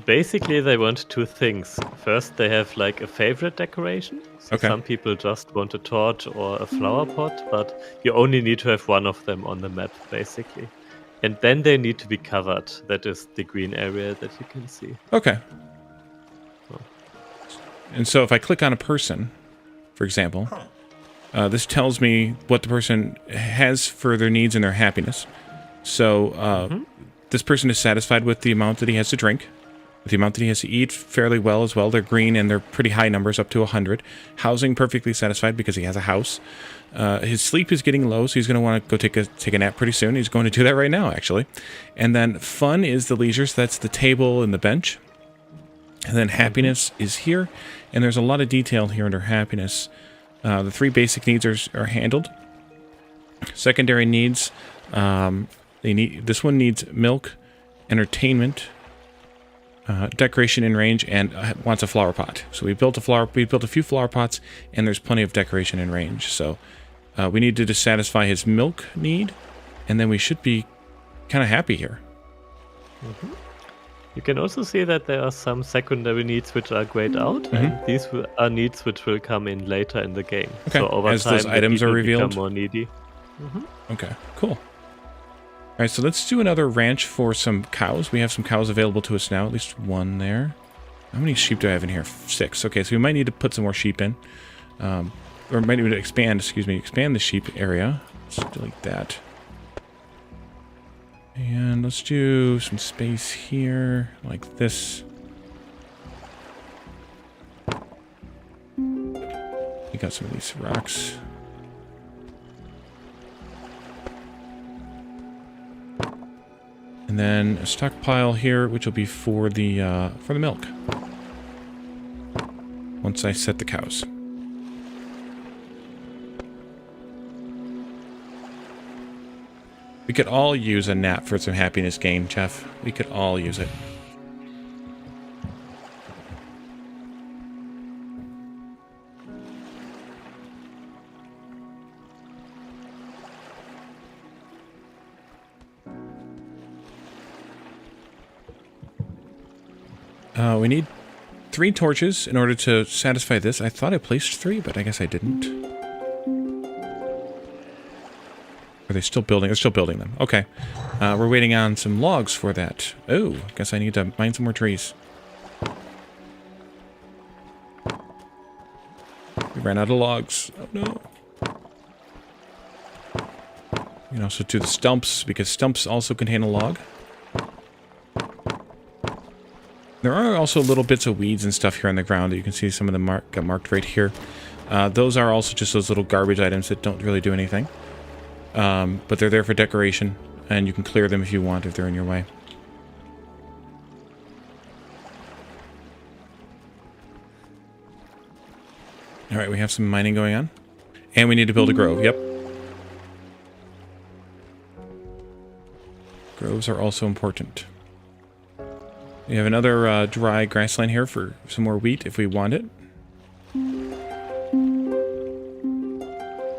basically they want 2 things. First, they have like a favorite decoration. So okay. Some people just want a torch or a flower pot, but you only need to have one of them on the map, basically. And then they need to be covered. That is the green area that you can see. Okay. And so if I click on a person, for example, this tells me what the person has for their needs and their happiness. So this person is satisfied with the amount that he has to drink, with the amount that he has to eat fairly well as well. They're green and they're pretty high numbers, up to 100. Housing, perfectly satisfied because he has a house. His sleep is getting low, so he's going to want to go take a nap pretty soon. He's going to do that right now, actually. And then fun is the leisure, so that's the table and the bench. And then happiness is here, and there's a lot of detail here under happiness. The 3 basic needs are handled. Secondary needs, this one needs milk, entertainment, decoration in range, and wants a flower pot. So we built a few flower pots, and there's plenty of decoration in range. So we need to just satisfy his milk need, and then we should be kind of happy here. You can also see that there are some secondary needs which are grayed out, and these are needs which will come in later in the game. Okay, so over as time, those items are revealed? become more needy. Okay, cool. right, so let's do another ranch for some cows. We have some cows available to us now, at least one there. How many sheep do I have in here? 6. Okay, so we might need to put some more sheep in. Or might need to expand the sheep area. Let's delete that. And let's do some space here, like this. We got some of these rocks. And then a stockpile here, which will be for the milk. Once I set the cows. We could all use a nap for some happiness gain, Jeff. We could all use it. We need 3 torches in order to satisfy this. I thought I placed 3, but I guess I didn't. Are they still building? They're still building them. Okay. We're waiting on some logs for that. Oh, guess I need to mine some more trees. We ran out of logs. Oh no. You can also do the stumps, because stumps also contain a log. There are also little bits of weeds and stuff here on the ground that you can see. Some of them got marked right here. Those are also just those little garbage items that don't really do anything. But they're there for decoration, and you can clear them if you want, if they're in your way. Alright, we have some mining going on. And we need to build a grove, yep. Groves are also important. We have another dry grassland here for some more wheat if we want it.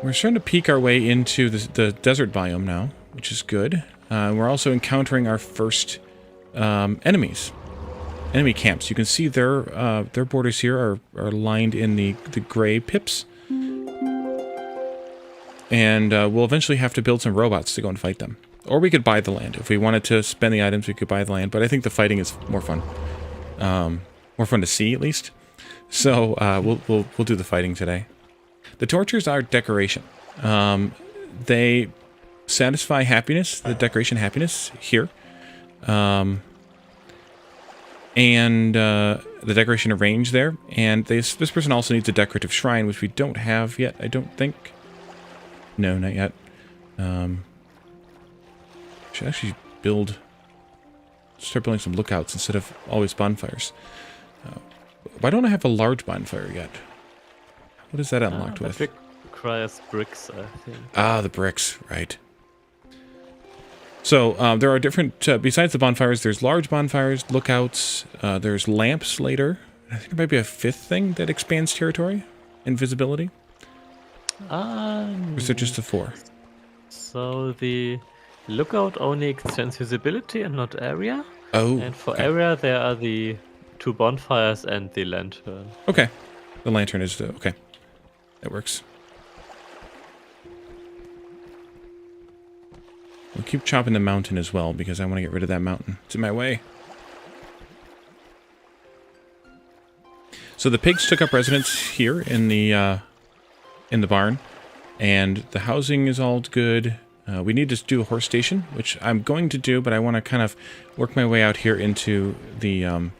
We're starting to peek our way into the desert biome now, which is good. We're also encountering our first enemies. Enemy camps. You can see their borders here are lined in the gray pips. And we'll eventually have to build some robots to go and fight them. Or we could buy the land. If we wanted to spend the items, we could buy the land. But I think the fighting is more fun. More fun to see, at least. So we'll do the fighting today. The torches are decoration. They satisfy happiness, the decoration happiness here. And the decoration arranged there. And this person also needs a decorative shrine, which we don't have yet, I don't think. No, not yet. Should actually start building some lookouts instead of always bonfires. Why don't I have a large bonfire yet? What is that unlocked with? It requires bricks, I think. Ah, the bricks, right. So, there are different, besides the bonfires, there's large bonfires, lookouts, there's lamps later. I think there might be a 5th thing that expands territory, invisibility. Or is it just the 4? So the lookout only extends visibility and not area. Oh, and for okay. area, there are the 2 bonfires and the lantern. Okay. The lantern is okay. That works. We'll keep chopping the mountain as well, because I want to get rid of that mountain. It's in my way. So the pigs took up residence here in the barn, and the housing is all good. We need to do a horse station, which I'm going to do, but I want to kind of work my way out here into the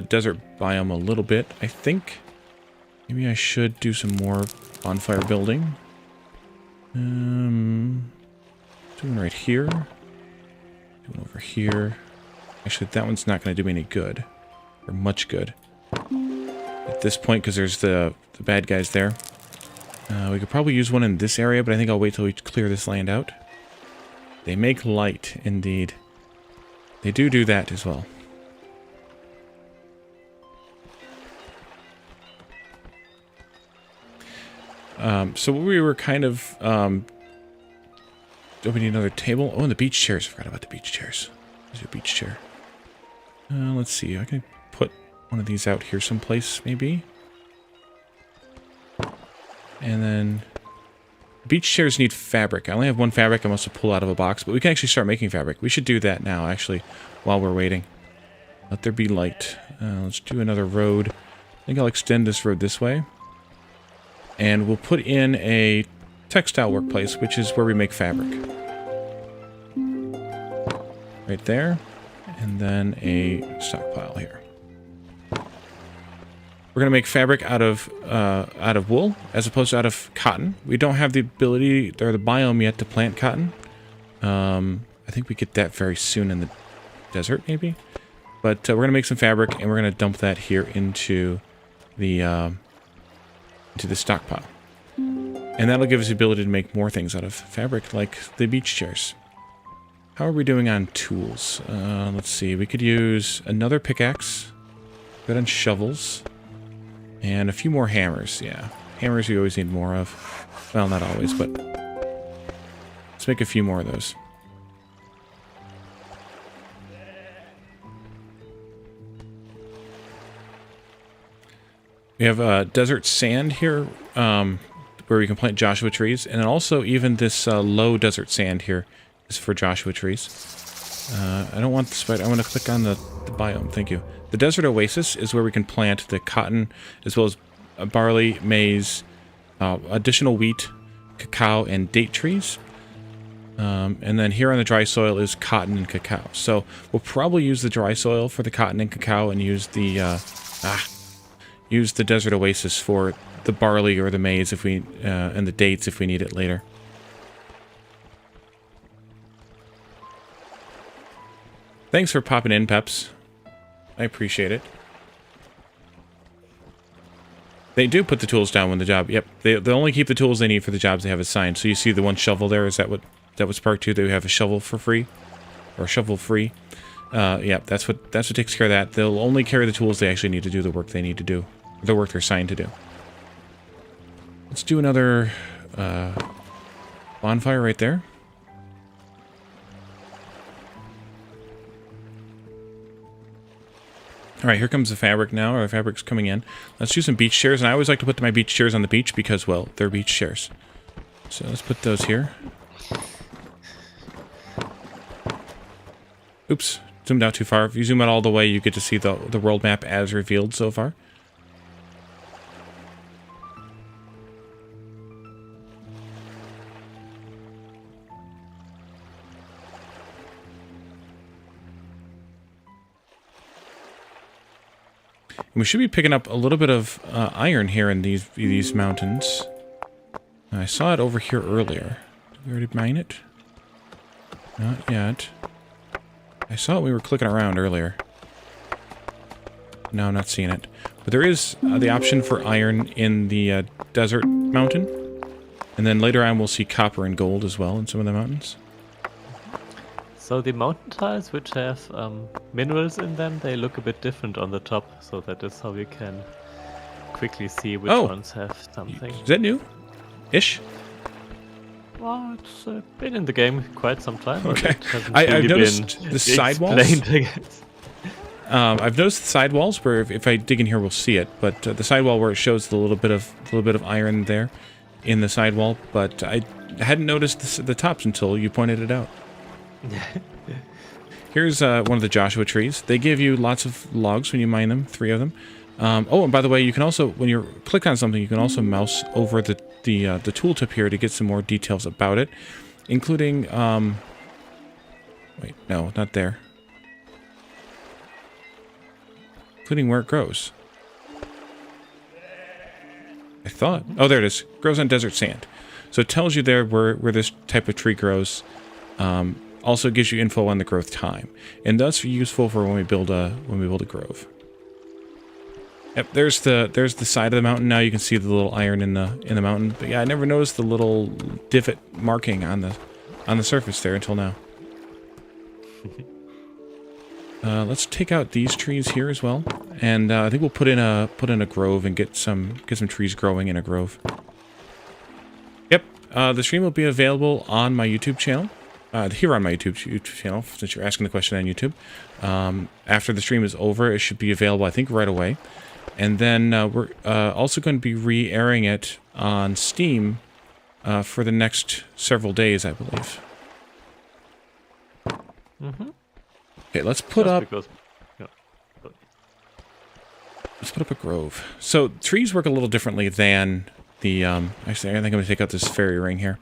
desert biome a little bit. I think maybe I should do some more bonfire building. Do one right here. Do one over here. Actually, that one's not going to do me any good, or much good at this point, because there's the bad guys there. We could probably use one in this area, but I think I'll wait till we clear this land out. They make light, indeed. They do that as well. So we were kind of... do we need another table? Oh, and the beach chairs. I forgot about the beach chairs. There's a beach chair. Let's see. I can put one of these out here someplace, maybe. And then Beach chairs need fabric. I only have one fabric I must have pulled out of a box, but we can actually start making fabric. We should do that now, actually, while we're waiting. Let there be light. Let's do another road. I think I'll extend this road this way. And we'll put in a textile workplace, which is where we make fabric. Right there. And then a stockpile here. We're going to make fabric out of wool as opposed to out of cotton. We don't have the ability or the biome yet to plant cotton. I think we get that very soon in the desert, maybe. But we're going to make some fabric, and we're going to dump that here into the stockpile. And that'll give us the ability to make more things out of fabric, like the beach chairs. How are we doing on tools? Let's see. We could use another pickaxe. Good on shovels. And a few more hammers, yeah. Hammers we always need more of. Well, not always, but let's make a few more of those. We have desert sand here, where we can plant Joshua trees. And then also even this low desert sand here is for Joshua trees. I don't want the spider. I want to click on the biome. Thank you. The desert oasis is where we can plant the cotton as well as barley, maize, additional wheat, cacao, and date trees. And then here on the dry soil is cotton and cacao. So we'll probably use the dry soil for the cotton and cacao and use the desert oasis for the barley or the maize if we and the dates if we need it later. Thanks for popping in, Peps. I appreciate it. They do put the tools down when the job... Yep, they only keep the tools they need for the jobs they have assigned. So you see the one shovel there? Is that what Spark 2? They have a shovel for free? Or shovel free? Yeah, that's what takes care of that. They'll only carry the tools they actually need to do the work they need to do. The work they're assigned to do. Let's do another bonfire right there. Alright, here comes the fabric now. Our fabric's coming in. Let's do some beach chairs. And I always like to put my beach chairs on the beach because, well, they're beach chairs. So let's put those here. Oops, zoomed out too far. If you zoom out all the way, you get to see the world map as revealed so far. We should be picking up a little bit of iron here in these mountains. I saw it over here earlier. Did we already mine it? Not yet. I saw it when we were clicking around earlier. No, I'm not seeing it. But there is the option for iron in the desert mountain. And then later on we'll see copper and gold as well in some of the mountains. So the mountain tiles which have minerals in them, they look a bit different on the top. So that is how we can quickly see which ones have something. Is that new? Ish? Well, it's been in the game quite some time. Okay. It hasn't I've really noticed been the sidewalls. explained, I guess. I've noticed the sidewalls where if I dig in here we'll see it, but the sidewall where it shows the little bit of iron there in the sidewall, but I hadn't noticed the tops until you pointed it out. Here's one of the Joshua trees. They give you lots of logs when you mine them, 3 of them. Oh, and by the way, you can also, when you click on something, you can also mouse over the tooltip here to get some more details about it, including, wait, no, not there. Including where it grows. I thought, oh, there it is. Grows on desert sand. So it tells you there where this type of tree grows. Also gives you info on the growth time, and that's useful for when we build a grove. Yep, there's the side of the mountain. Now you can see the little iron in the mountain. But yeah, I never noticed the little divot marking on the surface there until now. Let's take out these trees here as well, and I think we'll put in a grove and get some trees growing in a grove. Yep, the stream will be available on my YouTube channel. Here on my YouTube channel, since you're asking the question on YouTube. After the stream is over, it should be available, I think, right away. And then we're also going to be re-airing it on Steam for the next several days, I believe. Mm-hmm. Okay, let's put up... Yeah. Let's put up a grove. So trees work a little differently than the... actually, I think I'm going to take out this fairy ring here.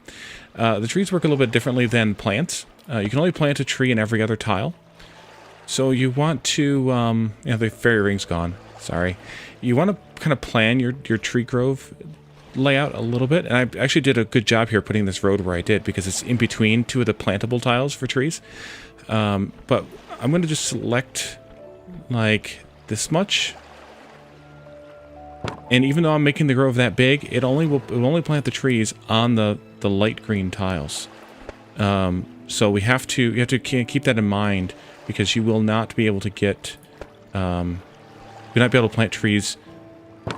The trees work a little bit differently than plants. You can only plant a tree in every other tile. So you want to... the fairy ring's gone. Sorry. You want to kind of plan your tree grove layout a little bit. And I actually did a good job here putting this road where I did, because it's in between two of the plantable tiles for trees. But I'm going to just select like this much. And even though I'm making the grove that big, it will only plant the trees on the light green tiles. So you have to keep that in mind, because you will not be able to get you'll not be able to plant trees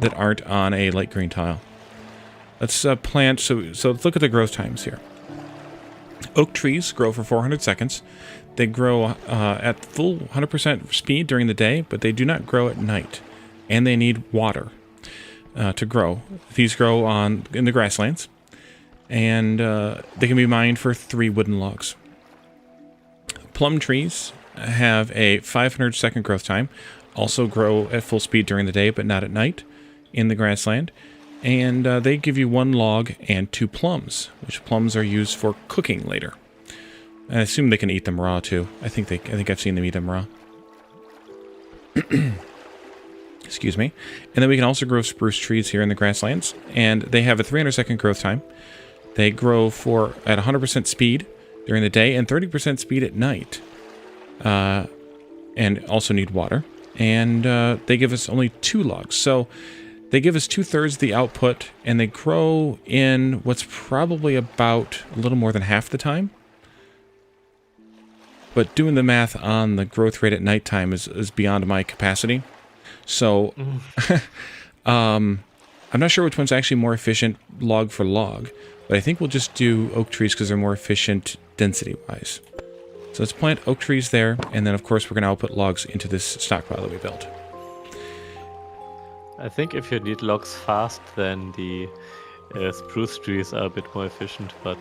that aren't on a light green tile. Let's plant. So let's look at the growth times here. Oak trees grow for 400 seconds. They grow at full 100% speed during the day, but they do not grow at night, and they need water to grow. These grow in the grasslands, and they can be mined for 3 wooden logs. Plum trees have a 500-second growth time, also grow at full speed during the day, but not at night in the grassland. And they give you 1 log and 2 plums, which plums are used for cooking later. I assume they can eat them raw too. I think I've seen them eat them raw. Excuse me. And then we can also grow spruce trees here in the grasslands, and they have a 300-second growth time. They grow at 100% speed during the day and 30% speed at night, and also need water. And they give us only 2 logs, so they give us 2/3 the output, and they grow in what's probably about a little more than half the time. But doing the math on the growth rate at nighttime is beyond my capacity. So I'm not sure which one's actually more efficient log for log, but I think we'll just do oak trees because they're more efficient density-wise. So let's plant oak trees there, and then of course we're going to output logs into this stockpile that we built. I think if you need logs fast, then the spruce trees are a bit more efficient, but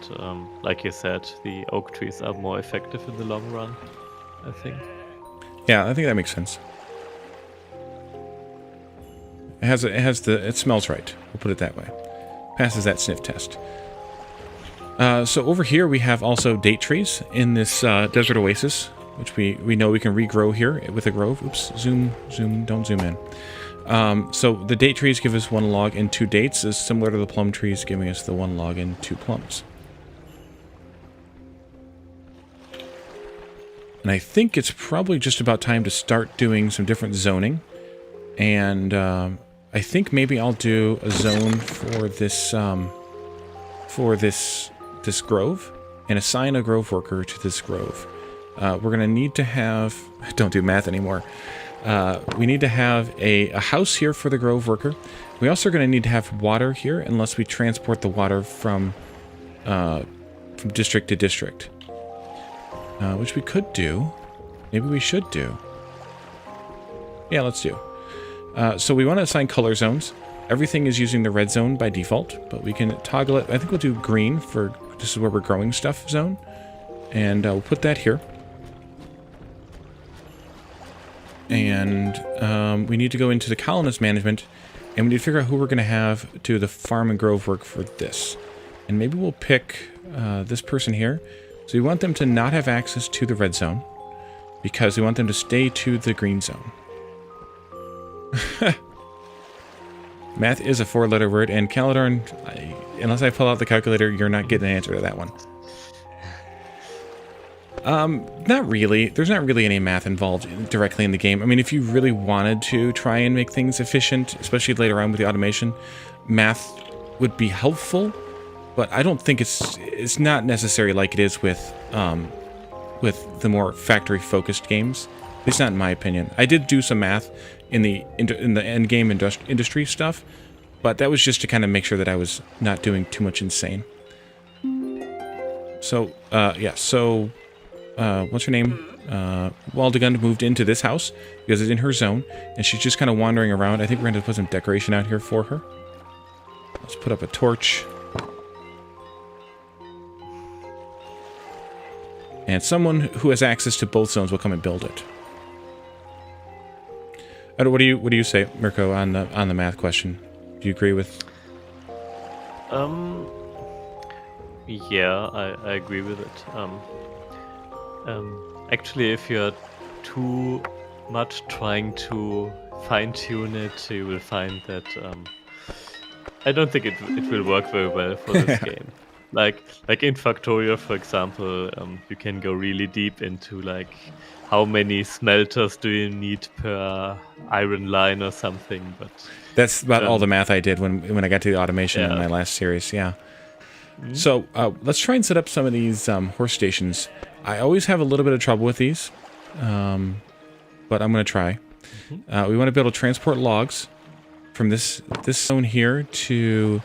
like you said, the oak trees are more effective in the long run, I think. Yeah, I think that makes sense. It smells right. We'll put it that way. Passes that sniff test. So over here we have also date trees in this desert oasis, which we know we can regrow here with a grove. Oops, zoom, don't zoom in. So the date trees give us 1 log and 2 dates, is similar to the plum trees giving us the 1 log and 2 plums. And I think it's probably just about time to start doing some different zoning. And I think maybe I'll do a zone for this grove, and assign a grove worker to this grove. We're going to need to have... Don't do math anymore. We need to have a house here for the grove worker. We also are going to need to have water here, unless we transport the water from district to district. Which we could do. Maybe we should do. Yeah, let's do. So we want to assign color zones. Everything is using the red zone by default, but we can toggle it. I think we'll do green for this is where we're growing stuff zone. And we'll put that here. And we need to go into the colonist management, and we need to figure out who we're going to have do the farm and grove work for this. And maybe we'll pick this person here. So we want them to not have access to the red zone, because we want them to stay to the green zone. Math is a 4-letter word, and Caledorn, unless I pull out the calculator, you're not getting an answer to that one. Not really. There's not really any math involved directly in the game. I mean, if you really wanted to try and make things efficient, especially later on with the automation, math would be helpful, but I don't think it's not necessary like it is with the more factory-focused games. At least not in my opinion. I did do some math in the end game industry stuff, but that was just to kind of make sure that I was not doing too much insane. So, yeah, so... what's her name? Waldegund moved into this house because it's in her zone, and she's just kind of wandering around. I think we're going to put some decoration out here for her. Let's put up a torch. And someone who has access to both zones will come and build it. What do you say, Mirko, on the math question? Do you agree with? Yeah, I agree with it. Actually, if you're too much trying to fine-tune it, you will find that I don't think it will work very well for this game. Like in Factorio, for example, you can go really deep into like how many smelters do you need per iron line or something. But that's about all the math I did when I got to the automation in my last series. Yeah. So let's try and set up some of these horse stations. I always have a little bit of trouble with these, but I'm going to try. We want to be able to transport logs from this zone here to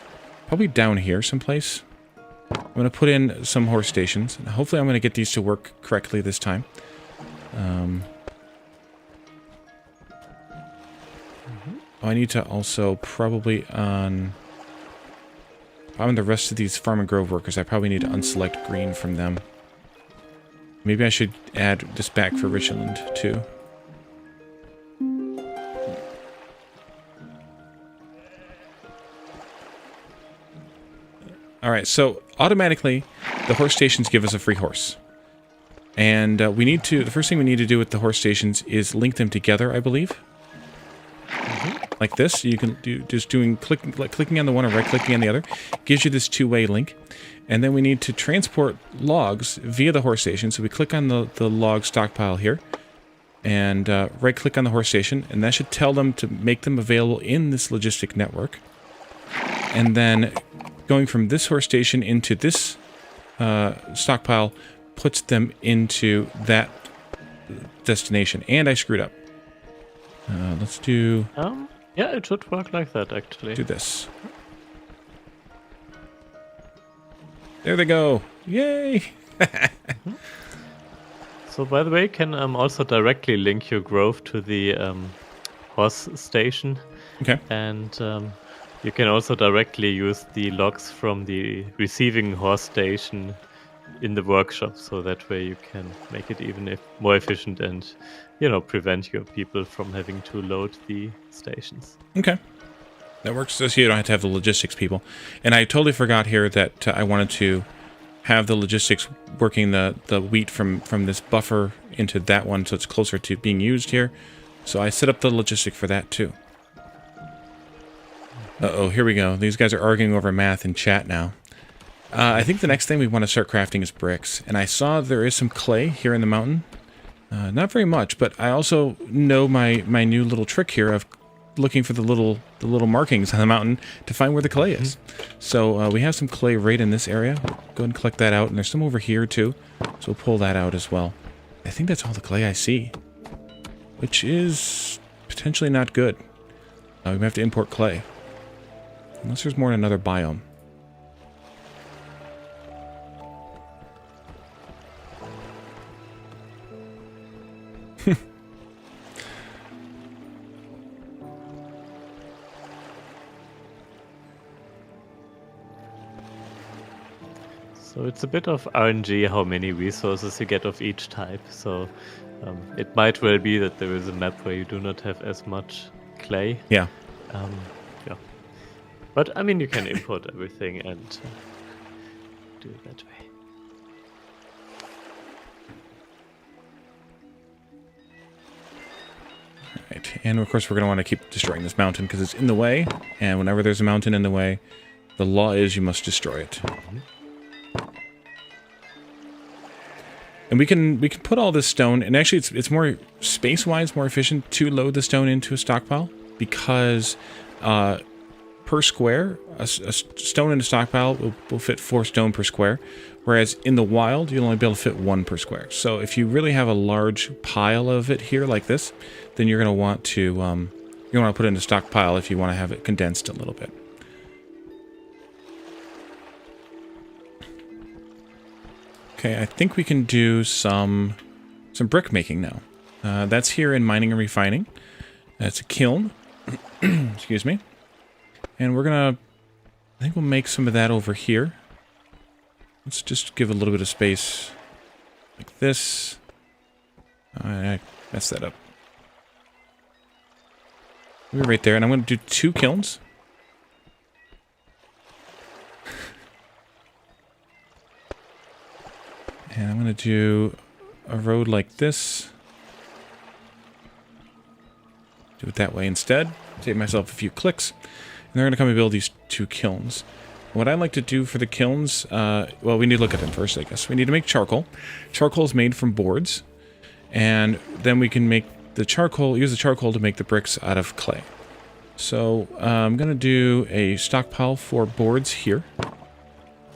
probably down here someplace. I'm going to put in some horse stations. And hopefully I'm going to get these to work correctly this time. I need to also probably on the rest of these farm and grove workers, I probably need to unselect green from them. Maybe I should add this back for Richland too. Alright, so automatically the horse stations give us a free horse. And the first thing we need to do with the horse stations is link them together, I believe. Like this. You can do just clicking on the one or right-clicking on the other. Gives you this two-way link. And then we need to transport logs via the horse station. So we click on the log stockpile here. And right-click on the horse station. And that should tell them to make them available in this logistic network. And then going from this horse station into this stockpile puts them into that destination. And I screwed up. Let's do... yeah, it should work like that, actually. Do this. There they go. Yay! So, by the way, you can also directly link your grove to the horse station. Okay. And you can also directly use the logs from the receiving horse station in the workshop, so that way you can make it even more efficient and, prevent your people from having to load the stations. Okay. That works, so you don't have to have the logistics people. And I totally forgot here that I wanted to have the logistics working the wheat from this buffer into that one, so it's closer to being used here. So I set up the logistic for that too. Uh-oh, here we go. These guys are arguing over math in chat now. I think the next thing we want to start crafting is bricks. And I saw there is some clay here in the mountain. Not very much, but I also know my new little trick here of looking for the little markings on the mountain to find where the clay is. So we have some clay right in this area. Go ahead and collect that out. And there's some over here too. So we'll pull that out as well. I think that's all the clay I see. Which is potentially not good. We have to import clay. Unless there's more in another biome. So it's a bit of RNG how many resources you get of each type. So it might well be that there is a map where you do not have as much clay. Yeah. Yeah. But I mean, you can import everything and do it that way. Right. And of course we're going to want to keep destroying this mountain because it's in the way. And whenever there's a mountain in the way, the law is you must destroy it. And we can put all this stone, and actually it's more space-wise more efficient to load the stone into a stockpile because per square, a stone in a stockpile will fit 4 stone per square, whereas in the wild you'll only be able to fit 1 per square. So if you really have a large pile of it here like this, then you're going to want to put it in a stockpile if you want to have it condensed a little bit. Okay, I think we can do some brick making now. That's here in mining and refining. That's a kiln. Excuse me. And we're gonna, I think we'll make some of that over here. Let's just give a little bit of space like this. I messed that up. We're right there, and I'm going to do 2 kilns. And I'm going to do a road like this. Do it that way instead. Save myself a few clicks. And they're going to come and build these 2 kilns. What I like to do for the kilns, well, we need to look at them first, I guess. We need to make charcoal. Charcoal is made from boards. And then we can make the charcoal, use the charcoal to make the bricks out of clay. So I'm going to do a stockpile for boards here.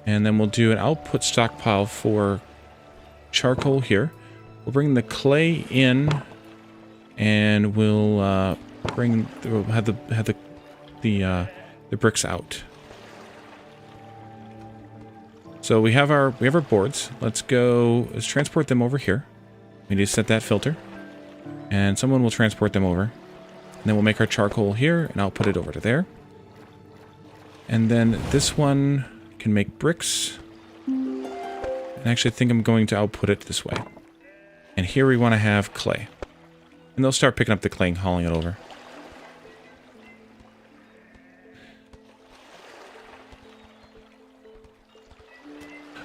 And then we'll do an output stockpile for charcoal here. We'll bring the clay in, and we'll have the bricks out. So we have our boards. Let's transport them over here. We need to set that filter, and someone will transport them over. And then we'll make our charcoal here, and I'll put it over to there. And then this one can make bricks. And actually, I think I'm going to output it this way. And here we want to have clay. And they'll start picking up the clay and hauling it over.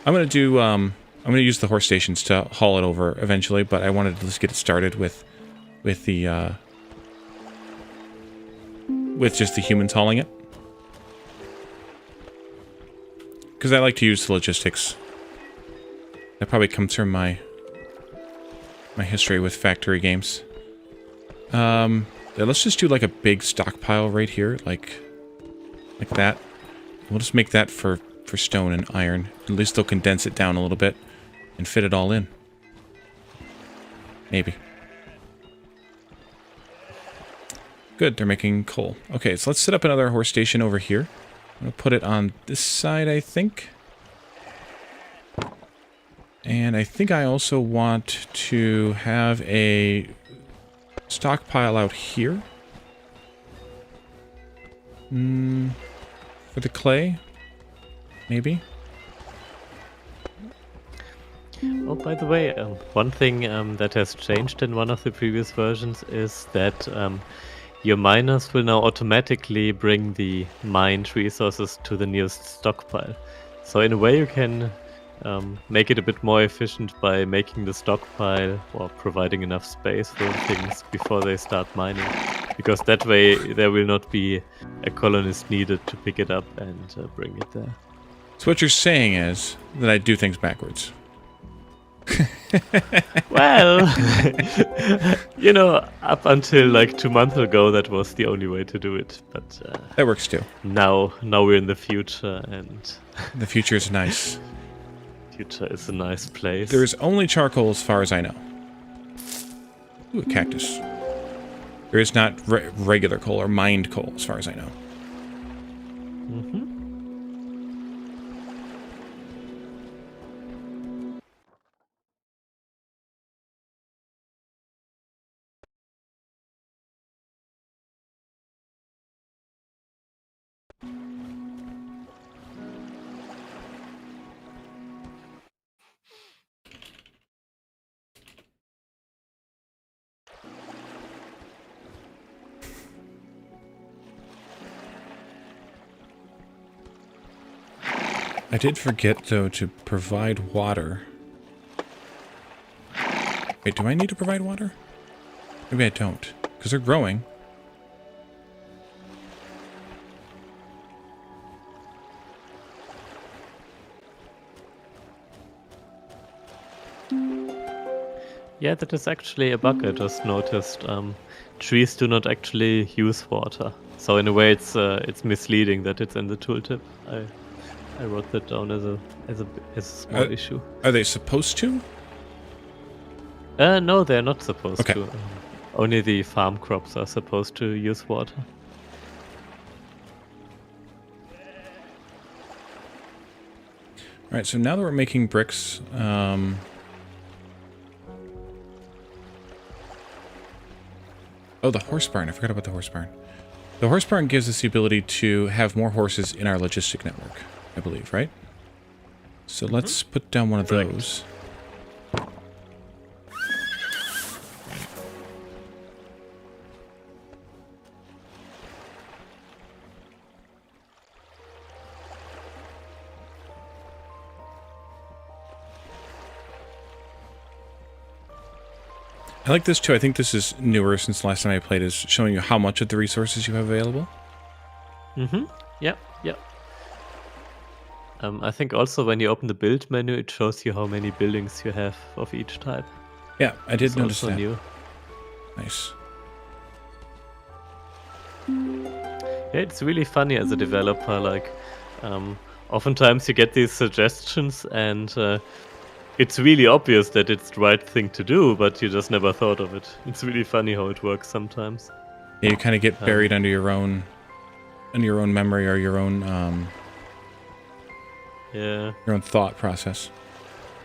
I'm going to do, I'm going to use the horse stations to haul it over eventually, but I wanted to just get it started with just the humans hauling it. Because I like to use the logistics. That probably comes from my history with factory games. Yeah, let's just do like a big stockpile right here, like that. We'll just make that for stone and iron. At least they'll condense it down a little bit and fit it all in. Maybe. Good, they're making coal. Okay, so let's set up another horse station over here. I'm going to put it on this side, I think. And I think I also want to have a stockpile out here. For the clay. Maybe. Oh, by the way, one thing that has changed in one of the previous versions is that your miners will now automatically bring the mined resources to the nearest stockpile. So in a way you can make it a bit more efficient by making the stockpile or providing enough space for things before they start mining. Because that way there will not be a colonist needed to pick it up and bring it there. So what you're saying is that I do things backwards. Well, you know, up until like 2 months ago, that was the only way to do it. But that works too. Now we're in the future, and the future is nice. Future is a nice place. There is only charcoal as far as I know. Ooh, a cactus. There is not regular coal or mined coal as far as I know. Mm-hmm. I did forget, though, to provide water. Wait, do I need to provide water? Maybe I don't, because they're growing. Yeah, that is actually a bug I just noticed. Trees do not actually use water, so in a way it's misleading that it's in the tooltip. I wrote that down as a small issue. Are they supposed to? No, they're not supposed Okay. to. Only the farm crops are supposed to use water. All right, so now that we're making bricks, oh, the horse barn. I forgot about the horse barn. The horse barn gives us the ability to have more horses in our logistic network, I believe, right? So let's put down one of Correct. those. I like this too. I think this is newer since the last time I played, is showing you how much of the resources you have available. Mm-hmm. Yep, yep. I think also when you open the build menu, it shows you how many buildings you have of each type. Yeah, I did It's notice also that. new. Nice. Yeah, it's really funny as a developer. Like, oftentimes you get these suggestions, and it's really obvious that it's the right thing to do, but you just never thought of it. It's really funny how it works sometimes. Yeah, you kind of get buried under your own memory or your own thought process.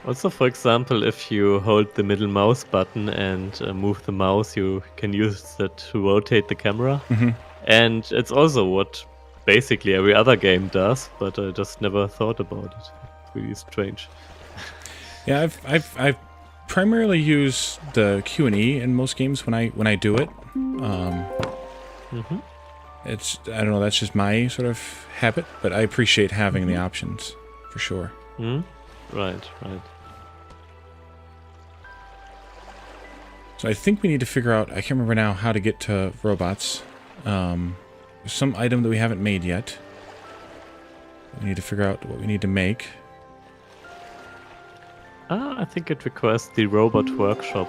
Also, for example, if you hold the middle mouse button and move the mouse, you can use that to rotate the camera. Mm-hmm. And it's also what basically every other game does, but I just never thought about it. It's really strange. Yeah, I've primarily used the Q&E in most games when I do it. Mm-hmm. It's, I don't know, that's just my sort of habit, but I appreciate having the options for sure. Mm-hmm. Right. So I think we need to figure out, I can't remember now how to get to robots. There's some item that we haven't made yet. We need to figure out what we need to make. I think it requires the robot workshop,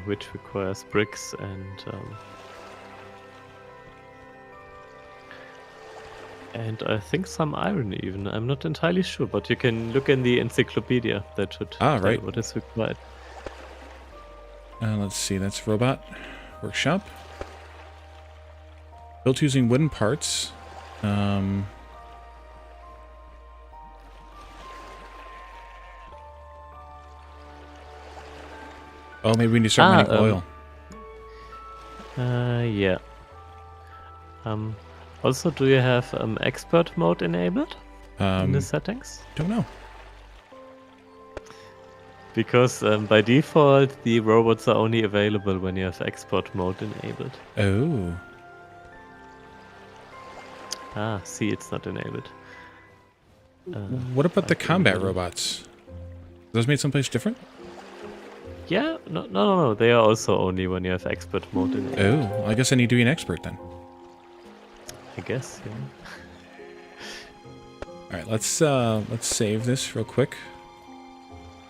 which requires bricks and I think some iron even. I'm not entirely sure, but you can look in the encyclopedia. That should tell right. what is required. Let's see, that's robot workshop. Built using wooden parts. Oh, maybe we need to start mining oil. Yeah. Also, do you have expert mode enabled in the settings? Don't know. Because by default, the robots are only available when you have export mode enabled. Oh. See, it's not enabled. What about the combat robots? Are those made someplace different? Yeah, no. They are also only when you have expert mode enabled. Oh, well, I guess I need to be an expert then. I guess, yeah. All right, let's save this real quick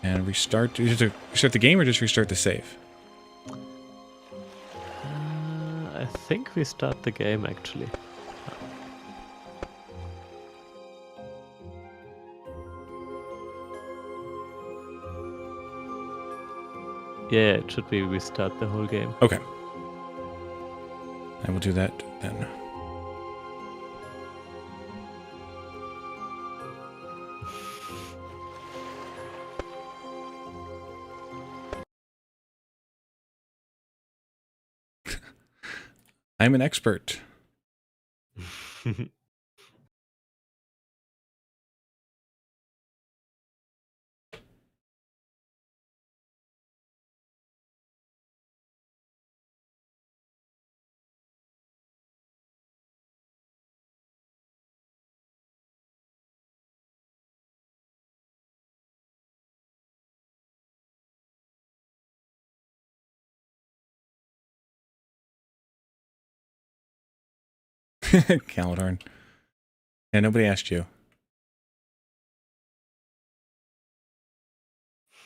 and restart. Do you just restart the game or just restart the save? I think we start the game actually. Yeah, it should be restart the whole game. Okay. I will do that then. I'm an expert. Caladorn. Yeah, nobody asked you.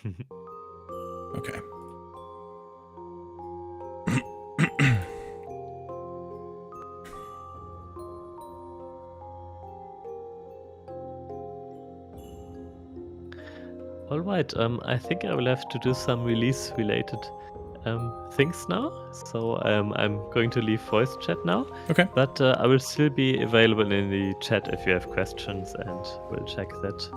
Okay. All right. I think I will have to do some release-related things now. So I'm going to leave voice chat now. Okay. But I will still be available in the chat if you have questions, and we'll check that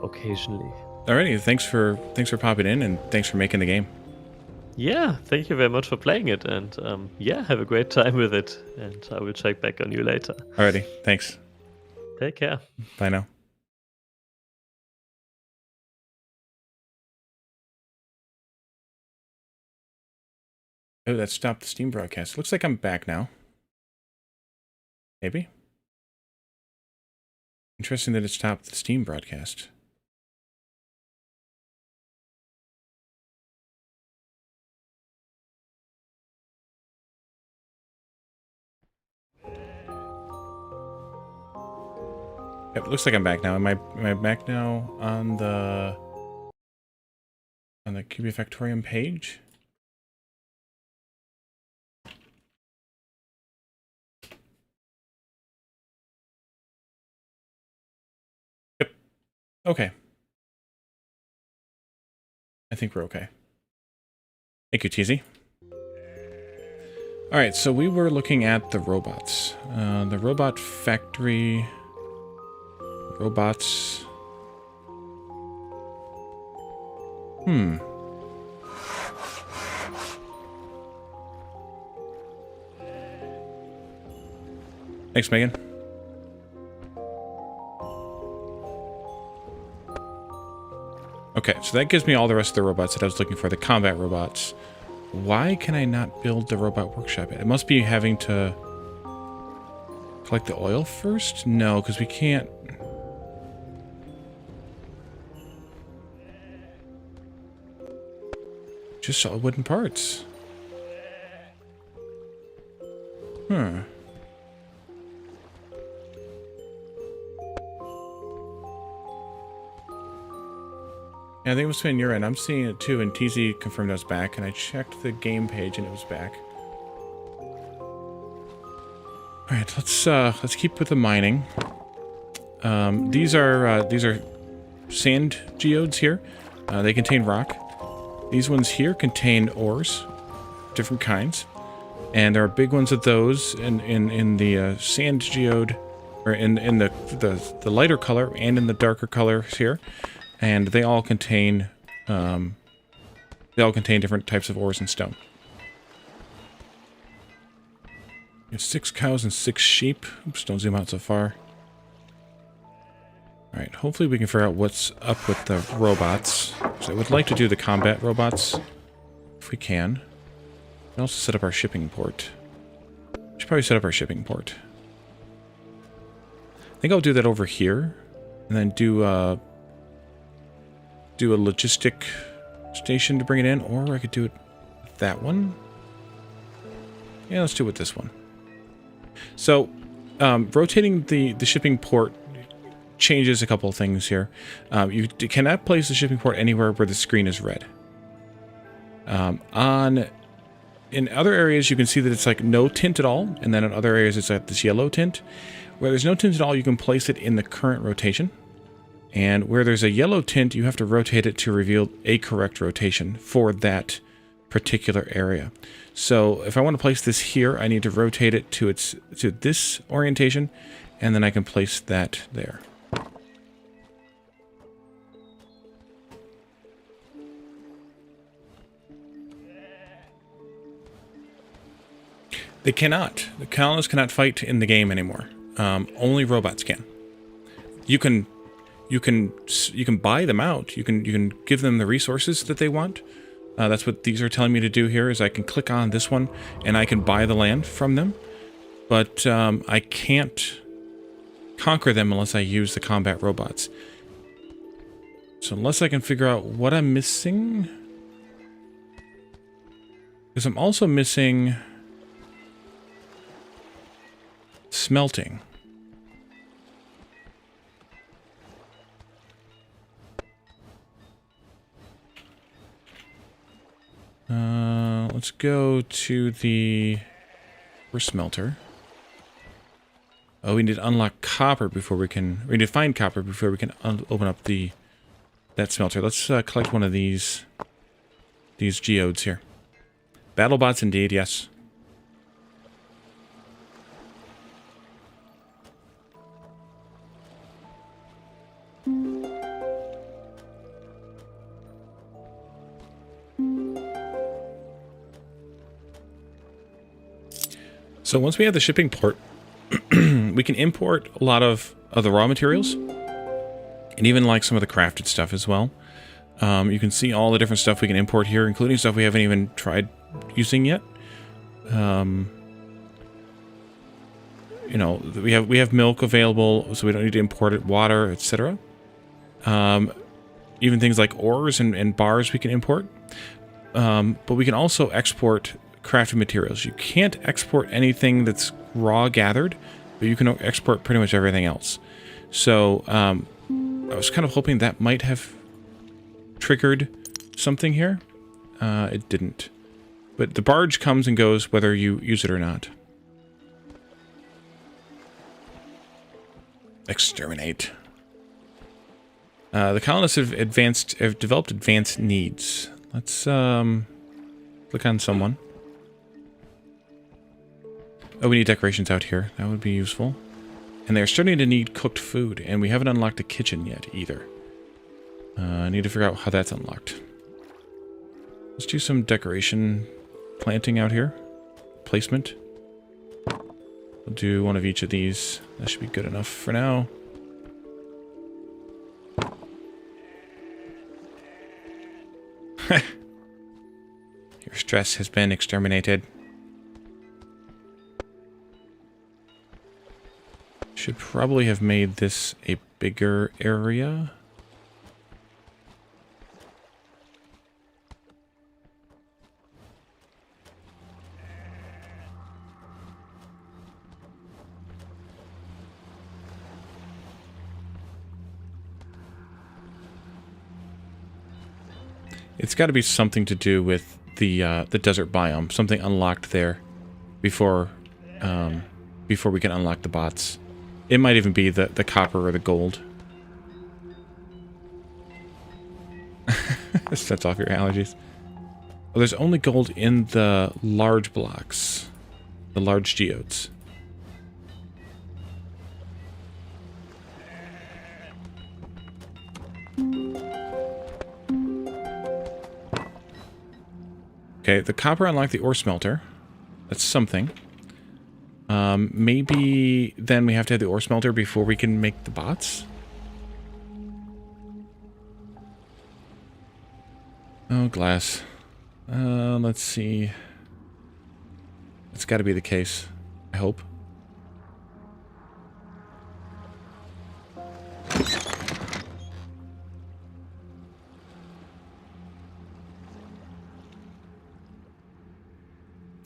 occasionally. Alrighty. Thanks for popping in, and thanks for making the game. Yeah, thank you very much for playing it, and yeah, have a great time with it. And I will check back on you later. Alrighty. Thanks. Take care. Bye now. Oh, that stopped the Steam broadcast. Looks like I'm back now. Maybe? Interesting that it stopped the Steam broadcast. It looks like I'm back now. Am I back now on the Kubifaktorium page? Yep. Okay. I think we're okay. Thank you, TZ. All right, so we were looking at the robots. The robot factory. Robots. Thanks, Megan. Okay, so that gives me all the rest of the robots that I was looking for, the combat robots. Why can I not build the robot workshop? It must be having to collect the oil first? No, because we can't. Just all wooden parts. Yeah, I think it was in your end. I'm seeing it too, and TZ confirmed I was back, and I checked the game page and it was back. Alright, let's keep with the mining. These are sand geodes here. They contain rock. These ones here contain ores, different kinds. And there are big ones of those in the sand geode, or in the lighter color and in the darker colors here. And they all contain different types of ores and stone. You have 6 cows and 6 sheep. Oops, don't zoom out so far. Alright, hopefully we can figure out what's up with the robots. So I would like to do the combat robots, if we can. We can also set up our shipping port. Should probably set up our shipping port. I think I'll do that over here, and then do a logistic station to bring it in, or I could do it with that one. Yeah, let's do it with this one. So, rotating the shipping port changes a couple of things here. You cannot place the shipping port anywhere where the screen is red. In other areas, you can see that it's like no tint at all, and then in other areas, it's like this yellow tint. Where there's no tint at all, you can place it in the current rotation. And where there's a yellow tint, you have to rotate it to reveal a correct rotation for that particular area. So if I want to place this here, I need to rotate it to this orientation, and then I can place that there. They cannot. The colonists cannot fight in the game anymore. Only robots can. You can buy them out. You can give them the resources that they want. That's what these are telling me to do here. Is I can click on this one and I can buy the land from them, but I can't conquer them unless I use the combat robots. So unless I can figure out what I'm missing, because I'm also missing smelting. Let's go to the smelter. Oh, we need to unlock copper before we can. We need to find copper before we can open up that smelter. Let's collect one of these geodes here. BattleBots, indeed, yes. So once we have the shipping port, we can import a lot of the raw materials, and even like some of the crafted stuff as well. You can see all the different stuff we can import here, including stuff we haven't even tried using yet. You know, we have milk available, so we don't need to import it, water, etc. Even things like ores and bars we can import. But we can also export crafted materials. You can't export anything that's raw gathered, but you can export pretty much everything else. So I was kind of hoping that might have triggered something here. It didn't. But the barge comes and goes whether you use it or not. Exterminate. The colonists have developed advanced needs. Let's click on someone. Oh, we need decorations out here. That would be useful. And they're starting to need cooked food, and we haven't unlocked the kitchen yet either. I need to figure out how that's unlocked. Let's do some decoration planting out here. Placement. We'll do one of each of these. That should be good enough for now. Your stress has been exterminated. Should probably have made this a bigger area. It's got to be something to do with the desert biome, something unlocked there before we can unlock the bots. It might even be the copper or the gold. Sets off your allergies. Oh, there's only gold in the large blocks, the large geodes. Okay, the copper unlocked the ore smelter. That's something. Maybe then we have to have the ore smelter before we can make the bots? Oh, glass. Let's see. It's got to be the case, I hope.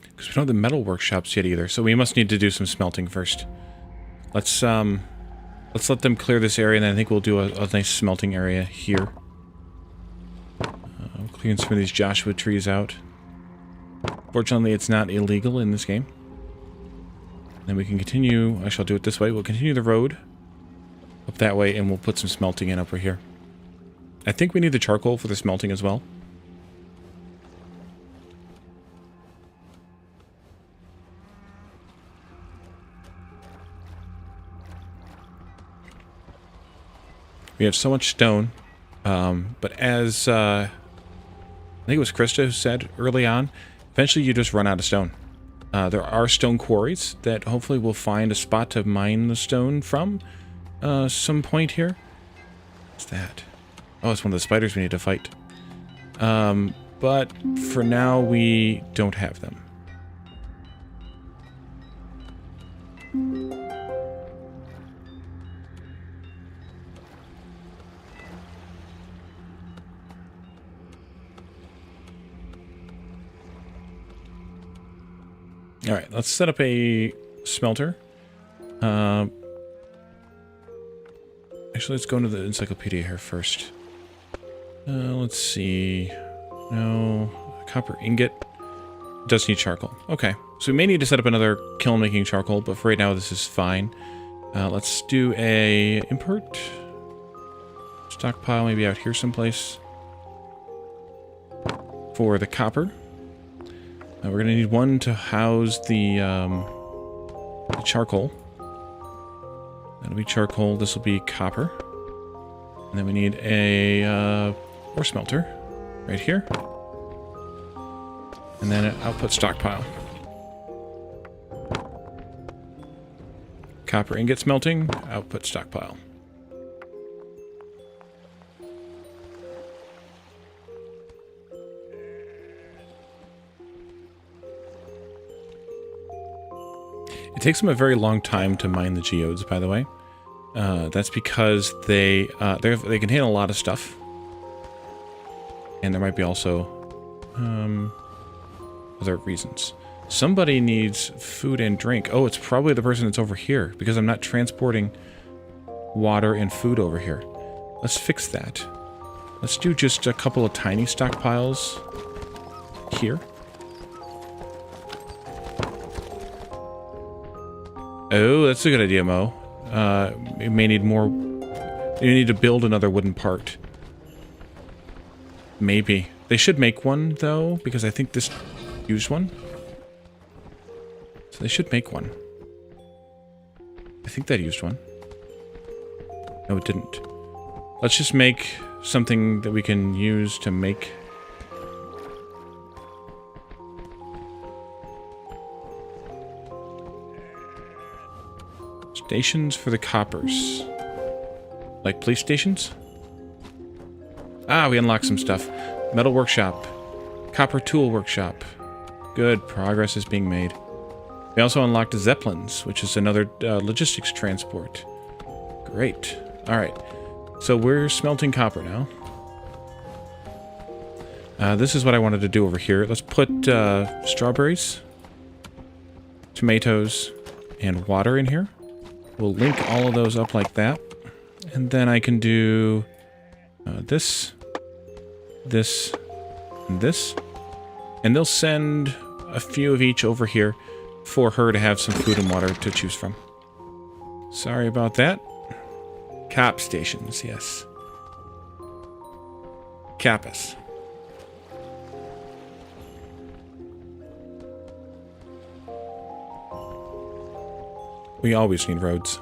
Because we don't have the metal workshops yet either, so we must need to do some smelting first. Let's let them clear this area, and then I think we'll do a nice smelting area here. Clearing some of these Joshua trees out. Fortunately, it's not illegal in this game. Then we can continue. I shall do it this way. We'll continue the road up that way, and we'll put some smelting in over here. I think we need the charcoal for the smelting as well. We have so much stone, but as I think it was Krista who said early on, eventually you just run out of stone. There are stone quarries that hopefully we'll find a spot to mine the stone from some point here. What's that? Oh, it's one of the spiders we need to fight. But for now, we don't have them. Alright, let's set up a smelter. Actually, let's go into the encyclopedia here first. Let's see. No, copper ingot. Does need charcoal. Okay, so we may need to set up another kiln making charcoal, but for right now this is fine. Let's do a import. Stockpile maybe out here someplace. For the copper. We're going to need one to house the charcoal. That'll be charcoal. This will be copper. And then we need a ore smelter right here. And then an output stockpile. Copper ingot smelting, output stockpile. It takes them a very long time to mine the geodes, by the way. That's because they can handle a lot of stuff. And there might be also other reasons. Somebody needs food and drink. Oh, it's probably the person that's over here, because I'm not transporting water and food over here. Let's fix that. Let's do just a couple of tiny stockpiles here. Oh, that's a good idea, Mo. We may need more. You need to build another wooden part. Maybe. They should make one, though, because I think this used one. So they should make one. I think that used one. No, it didn't. Let's just make something that we can use to make... Stations for the coppers. Like police stations? Ah, we unlocked some stuff. Metal workshop. Copper tool workshop. Good, progress is being made. We also unlocked Zeppelins, which is another logistics transport. Great. Alright. So we're smelting copper now. This is what I wanted to do over here. Let's put strawberries, tomatoes, and water in here. We'll link all of those up like that. And then I can do this, this, and this. And they'll send a few of each over here for her to have some food and water to choose from. Sorry about that. Cop stations, yes. Kappas. We always need roads.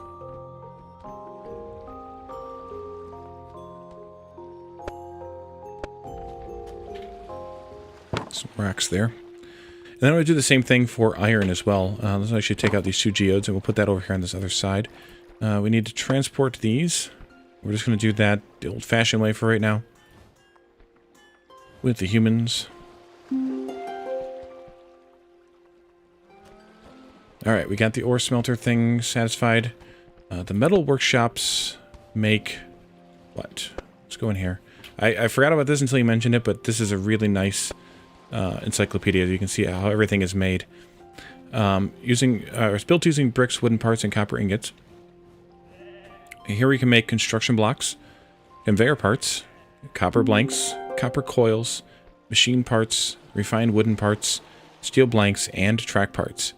Some racks there. And then I'm going to do the same thing for iron as well. Let's actually take out these two geodes and we'll put that over here on this other side. We need to transport these. We're just going to do that the old-fashioned way for right now. With the humans. Alright, we got the ore smelter thing satisfied. The metal workshops make... what? Let's go in here. I forgot about this until you mentioned it, but this is a really nice encyclopedia. You can see how everything is made. It's built using bricks, wooden parts, and copper ingots. Here we can make construction blocks, conveyor parts, copper blanks, copper coils, machine parts, refined wooden parts, steel blanks, and track parts.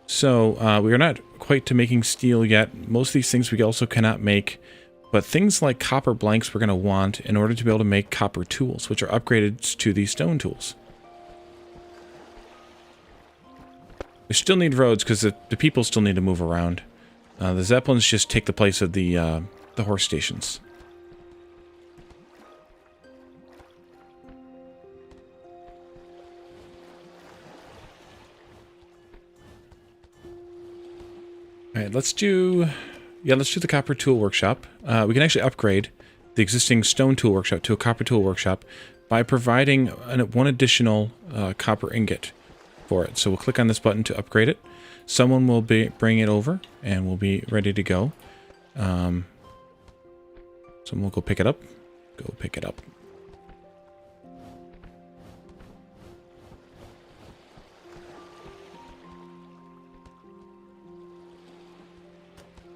So we are not quite to making steel yet. Most of these things we also cannot make, but things like copper blanks we're going to want in order to be able to make copper tools, which are upgraded to these stone tools. We still need roads because the people still need to move around. The Zeppelins just take the place of the horse stations. Alright, let's do the copper tool workshop. We can actually upgrade the existing stone tool workshop to a copper tool workshop by providing one additional copper ingot for it. So we'll click on this button to upgrade it. Someone will bring it over and we'll be ready to go. Someone will go pick it up. Go pick it up.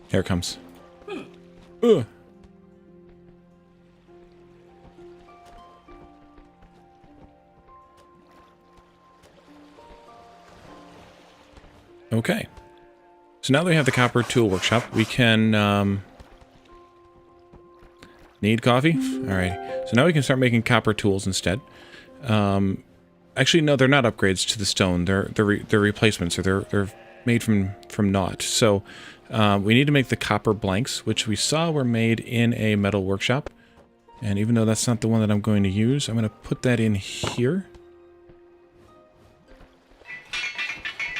Here it comes. Ugh. Okay. So now that we have the copper tool workshop, we can... Need coffee? Alright. So now we can start making copper tools instead. Actually, no, they're not upgrades to the stone. They're replacements, or they're made from naught. So we need to make the copper blanks, which we saw were made in a metal workshop. And even though that's not the one that I'm going to use, I'm going to put that in here.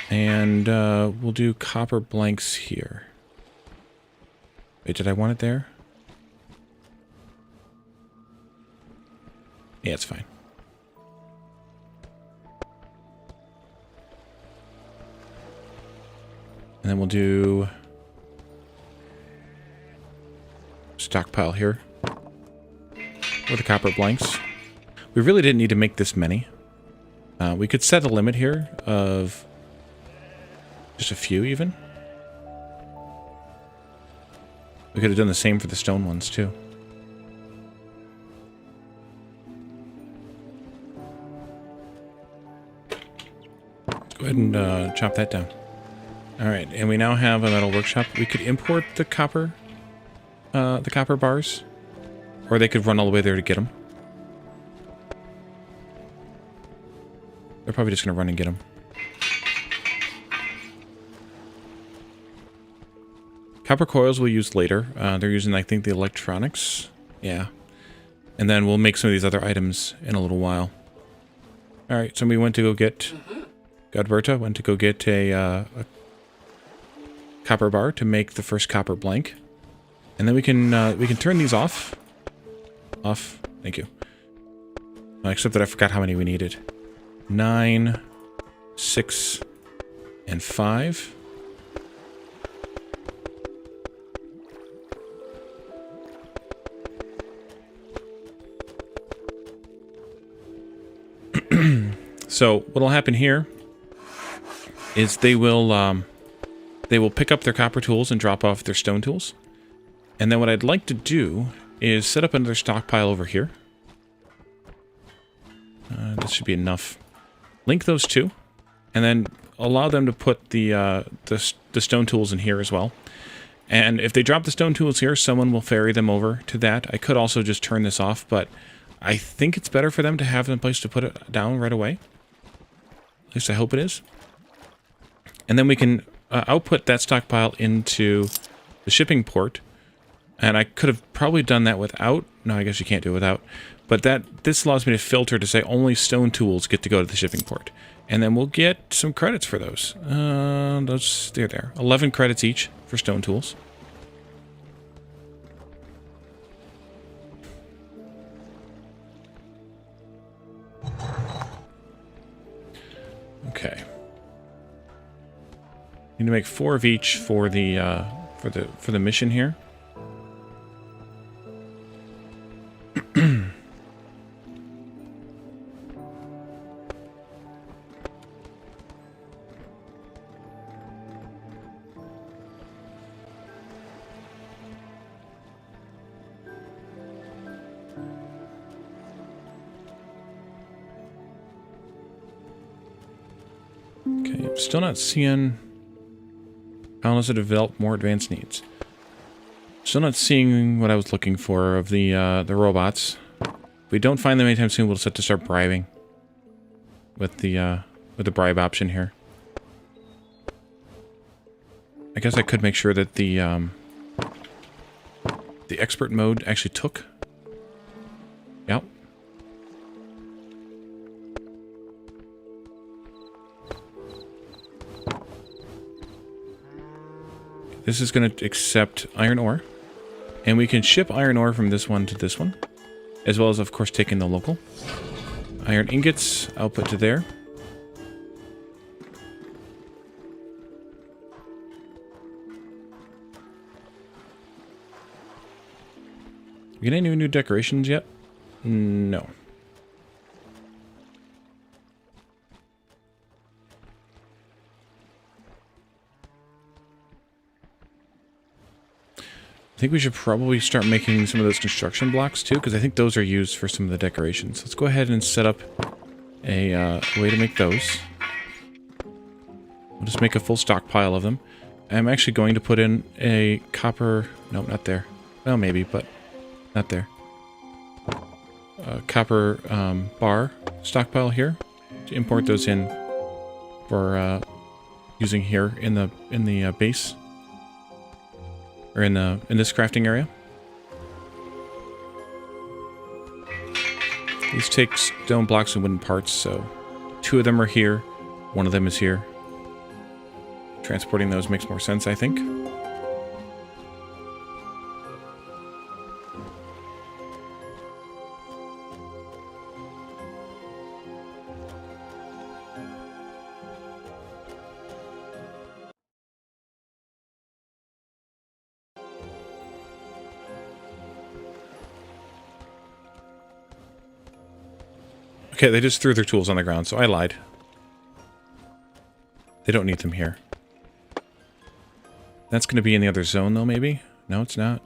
And we'll do copper blanks here. Wait, did I want it there? Yeah, it's fine. And then we'll do stockpile here with the copper blanks. We really didn't need to make this many. We could set a limit here of just a few even. We could have done the same for the stone ones, too. Go ahead and chop that down. Alright, and we now have a metal workshop. We could import the copper bars. Or they could run all the way there to get them. They're probably just going to run and get them. Copper coils we'll use later. They're using, I think, the electronics. Yeah. And then we'll make some of these other items in a little while. Alright, somebody went to go get... Godberta went to go get a copper bar to make the first copper blank. And then we can turn these off. Off. Thank you. Except that I forgot how many we needed. 9, 6, and 5. So what'll happen here is they will pick up their copper tools and drop off their stone tools. And then what I'd like to do is set up another stockpile over here. This should be enough. Link those two, and then allow them to put the stone tools in here as well. And if they drop the stone tools here, someone will ferry them over to that. I could also just turn this off, but I think it's better for them to have a place to put it down right away. At least I hope it is. And then we can output that stockpile into the shipping port. And I could have probably done that without. No, I guess you can't do it without. But this allows me to filter to say only stone tools get to go to the shipping port. And then we'll get some credits for those. They're there. 11 credits each for stone tools. Okay. Need to make 4 of each for the mission here. Okay, I'm still not seeing colonists that develop more advanced needs. Still not seeing what I was looking for of the robots. If we don't find them anytime soon, we'll just have to start bribing with the bribe option here. I guess I could make sure that the expert mode actually took. Yep. This is going to accept iron ore. And we can ship iron ore from this one to this one. As well as, of course, taking the local. Iron ingots, output to there. You get any new decorations yet? No. I think we should probably start making some of those construction blocks too, because I think those are used for some of the decorations. Let's go ahead and set up a way to make those. We'll just make a full stockpile of them. I'm actually going to put in a copper... No, not there. Well, maybe, but not there. A copper bar stockpile here to import those in for using here in the base. Or in this crafting area. These take stone blocks and wooden parts, so 2 of them are here, 1 of them is here. Transporting those makes more sense, I think. Okay, they just threw their tools on the ground, so I lied. They don't need them here. That's going to be in the other zone, though, maybe? No, it's not.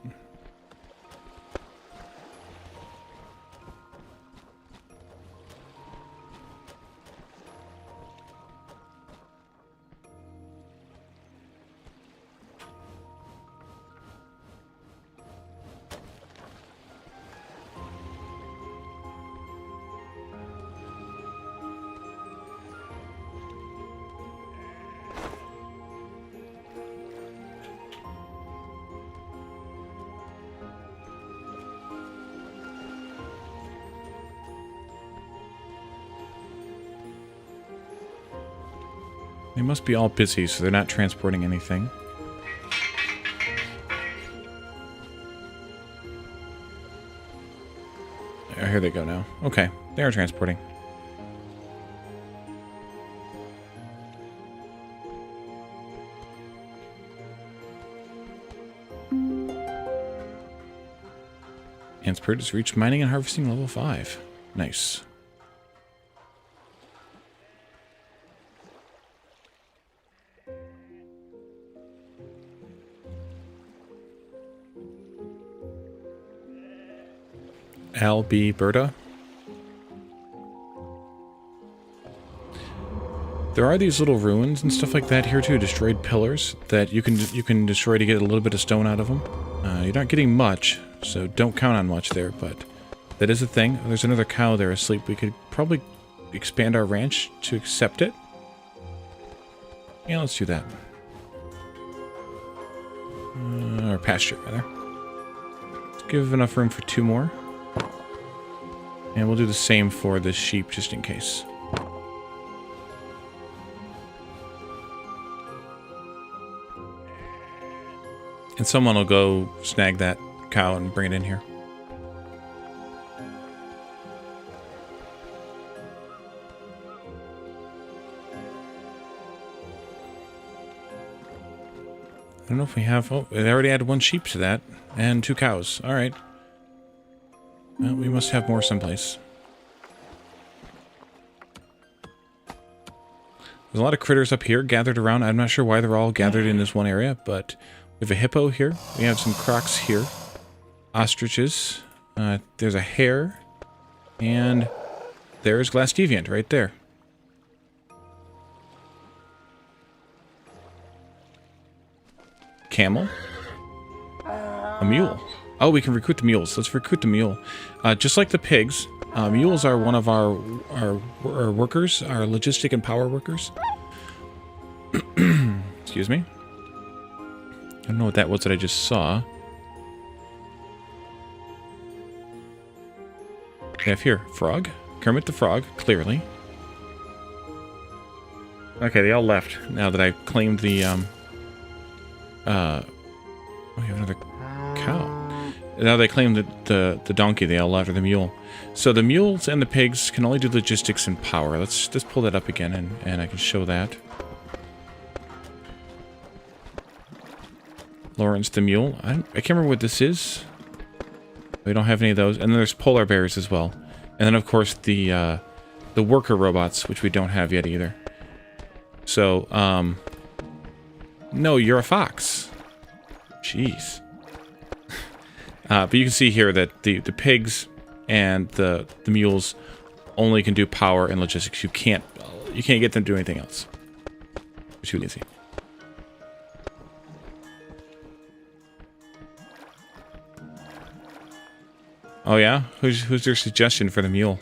They must be all busy, so they're not transporting anything. Oh, here they go now. Okay, they are transporting. Anspert has reached mining and harvesting level 5. Nice. Alberta. There are these little ruins and stuff like that here too, destroyed pillars that you can destroy to get a little bit of stone out of them. You're not getting much, so don't count on much there, but that is a thing. There's another cow there asleep. We could probably expand our ranch to accept it. Yeah, let's do that. Or pasture, rather. Let's give enough room for 2 more. And we'll do the same for the sheep, just in case. And someone will go snag that cow and bring it in here. I don't know if we have... Oh, they already added 1 sheep to that. And 2 cows. Alright. Well, we must have more someplace. There's a lot of critters up here gathered around. I'm not sure why they're all gathered in this one area, but we have a hippo here. We have some crocs here. Ostriches. There's a hare. And there's glass deviant right there. Camel. A mule. Oh, we can recruit the mules. Let's recruit the mule. Just like the pigs, mules are one of our workers, our logistic and power workers. Excuse me. I don't know what that was that I just saw. We have here, frog. Kermit the Frog, clearly. Okay, they all left now that I claimed the, oh, we have another cow. Now they claim the donkey, they all left, or the mule. So the mules and the pigs can only do logistics and power. Let's just pull that up again, and I can show that. Lawrence the mule. I can't remember what this is. We don't have any of those. And then there's polar bears as well. And then, of course, the worker robots, which we don't have yet either. So, no, you're a fox. Jeez. But you can see here that the pigs and the mules only can do power and logistics. You can't get them to do anything else. It's too easy. Oh yeah? Who's their suggestion for the mule?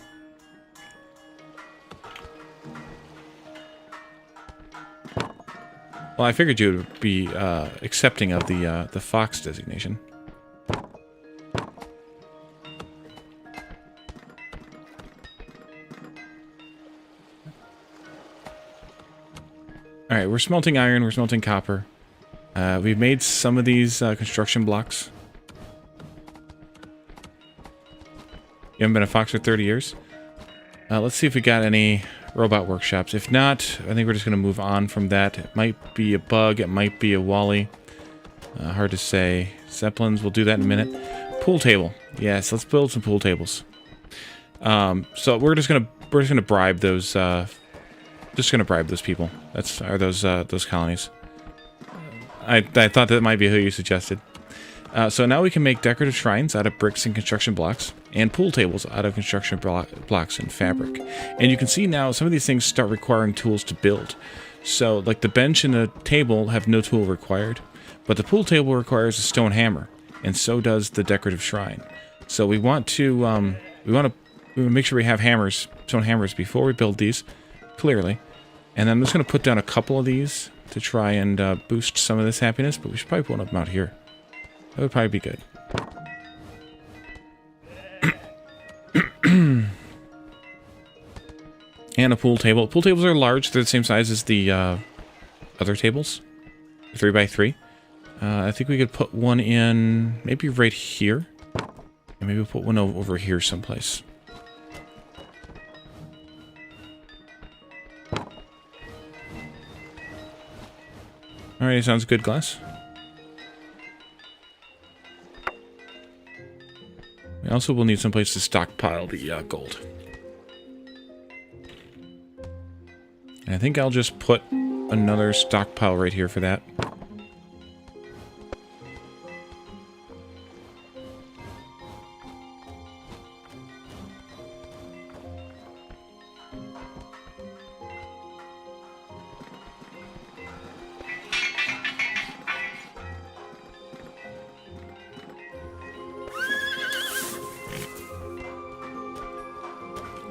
Well, I figured you would be accepting of the fox designation. Alright, we're smelting iron, we're smelting copper. We've made some of these construction blocks. You haven't been a fox for 30 years? Let's see if we got any robot workshops. If not, I think we're just going to move on from that. It might be a bug, it might be a Wally. Hard to say. Zeppelins, we'll do that in a minute. Pool table. Yes, let's build some pool tables. So we're just gonna bribe those bribe those people. Those colonies. I thought that might be who you suggested. So now we can make decorative shrines out of bricks and construction blocks, and pool tables out of construction blocks and fabric. And you can see now some of these things start requiring tools to build. So like the bench and the table have no tool required, but the pool table requires a stone hammer, and so does the decorative shrine. So we want to make sure we have hammers, stone hammers, before we build these, clearly. And then I'm just going to put down a couple of these to try and boost some of this happiness, but we should probably put one of them out here. That would probably be good. And a pool table. Pool tables are large. They're the same size as the other tables. 3x3. I think we could put one in maybe right here. And maybe we'll put one over here someplace. Alright, sounds good, Glass. We also will need someplace to stockpile the gold. And I think I'll just put another stockpile right here for that.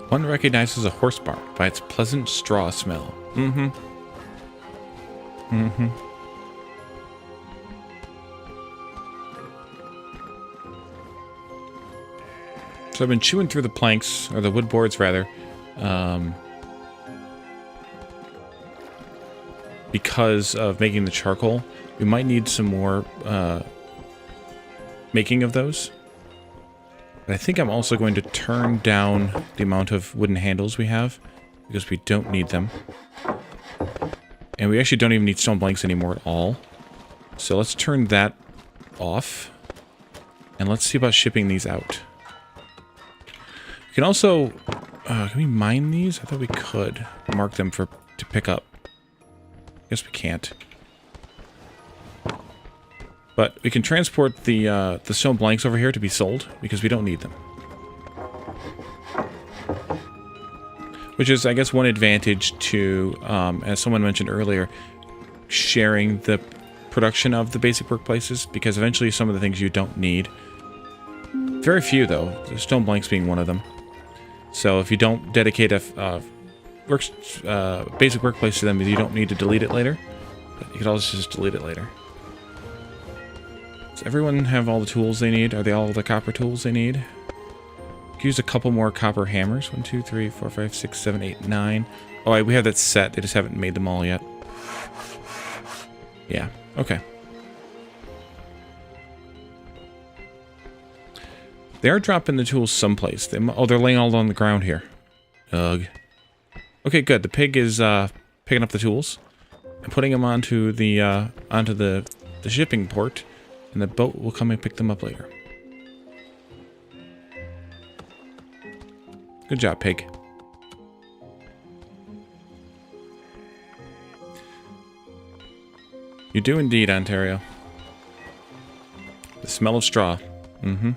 One recognizes a horse barn by its pleasant straw smell. Mm-hmm. Mm-hmm. So I've been chewing through the planks, or the wood boards rather, because of making the charcoal. We might need some more making of those. But I think I'm also going to turn down the amount of wooden handles we have, because we don't need them. And we actually don't even need stone blanks anymore at all. So let's turn that off. And let's see about shipping these out. We can also... can we mine these? I thought we could mark them to pick up. Guess we can't. But we can transport the stone blanks over here to be sold, because we don't need them. Which is, I guess, one advantage to, as someone mentioned earlier, sharing the production of the basic workplaces, because eventually some of the things you don't need. Very few, though, the stone blanks being one of them. So if you don't dedicate a basic workplace to them, you don't need to delete it later. But you could also just delete it later. Does everyone have all the tools they need? Are they all the copper tools they need? Could use a couple more copper hammers. 1, 2, 3, 4, 5, 6, 7, 8, 9. Oh, we have that set. They just haven't made them all yet. Yeah, okay. They are dropping the tools someplace. They're laying all on the ground here. Ugh. Okay, good. The pig is picking up the tools and putting them onto the shipping port. And the boat will come and pick them up later. Good job, pig. You do indeed, Ontario. The smell of straw. Mm-hmm.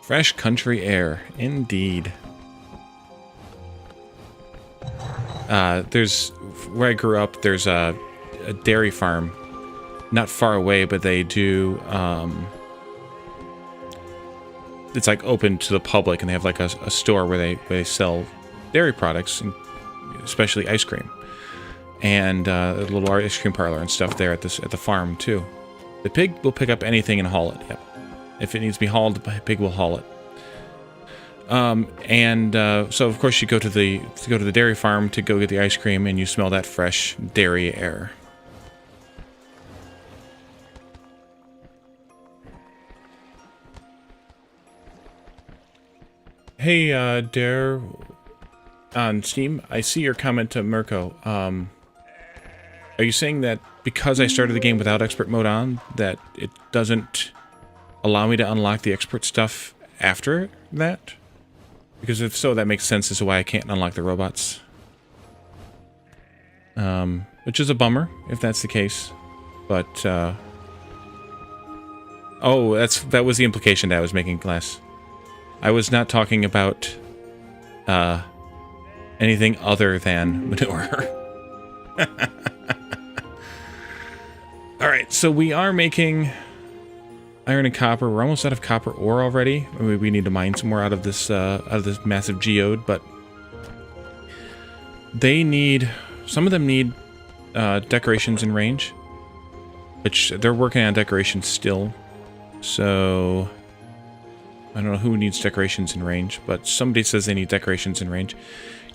Fresh country air. Indeed. There's... Where I grew up, there's a dairy farm not far away, but they do it's like open to the public, and they have like a store where they sell dairy products, and especially ice cream, and a little ice cream parlor and stuff there at the farm too. The pig will pick up anything and haul it. Yep. If it needs to be hauled, the pig will haul it. So of course you go to the dairy farm to go get the ice cream, and you smell that fresh dairy air. Hey, Dare, on Steam, I see your comment to Mirko. Are you saying that because I started the game without expert mode on, that it doesn't allow me to unlock the expert stuff after that? Because if so, that makes sense as to why I can't unlock the robots. Which is a bummer, if that's the case. but oh, that was the implication that I was making, Glass. I was not talking about anything other than manure. All right, so we are making iron and copper. We're almost out of copper ore already. Maybe we need to mine some more out of this massive geode, but they need, some of them need decorations in range, which they're working on decorations still. So I don't know who needs decorations in range, but somebody says they need decorations in range.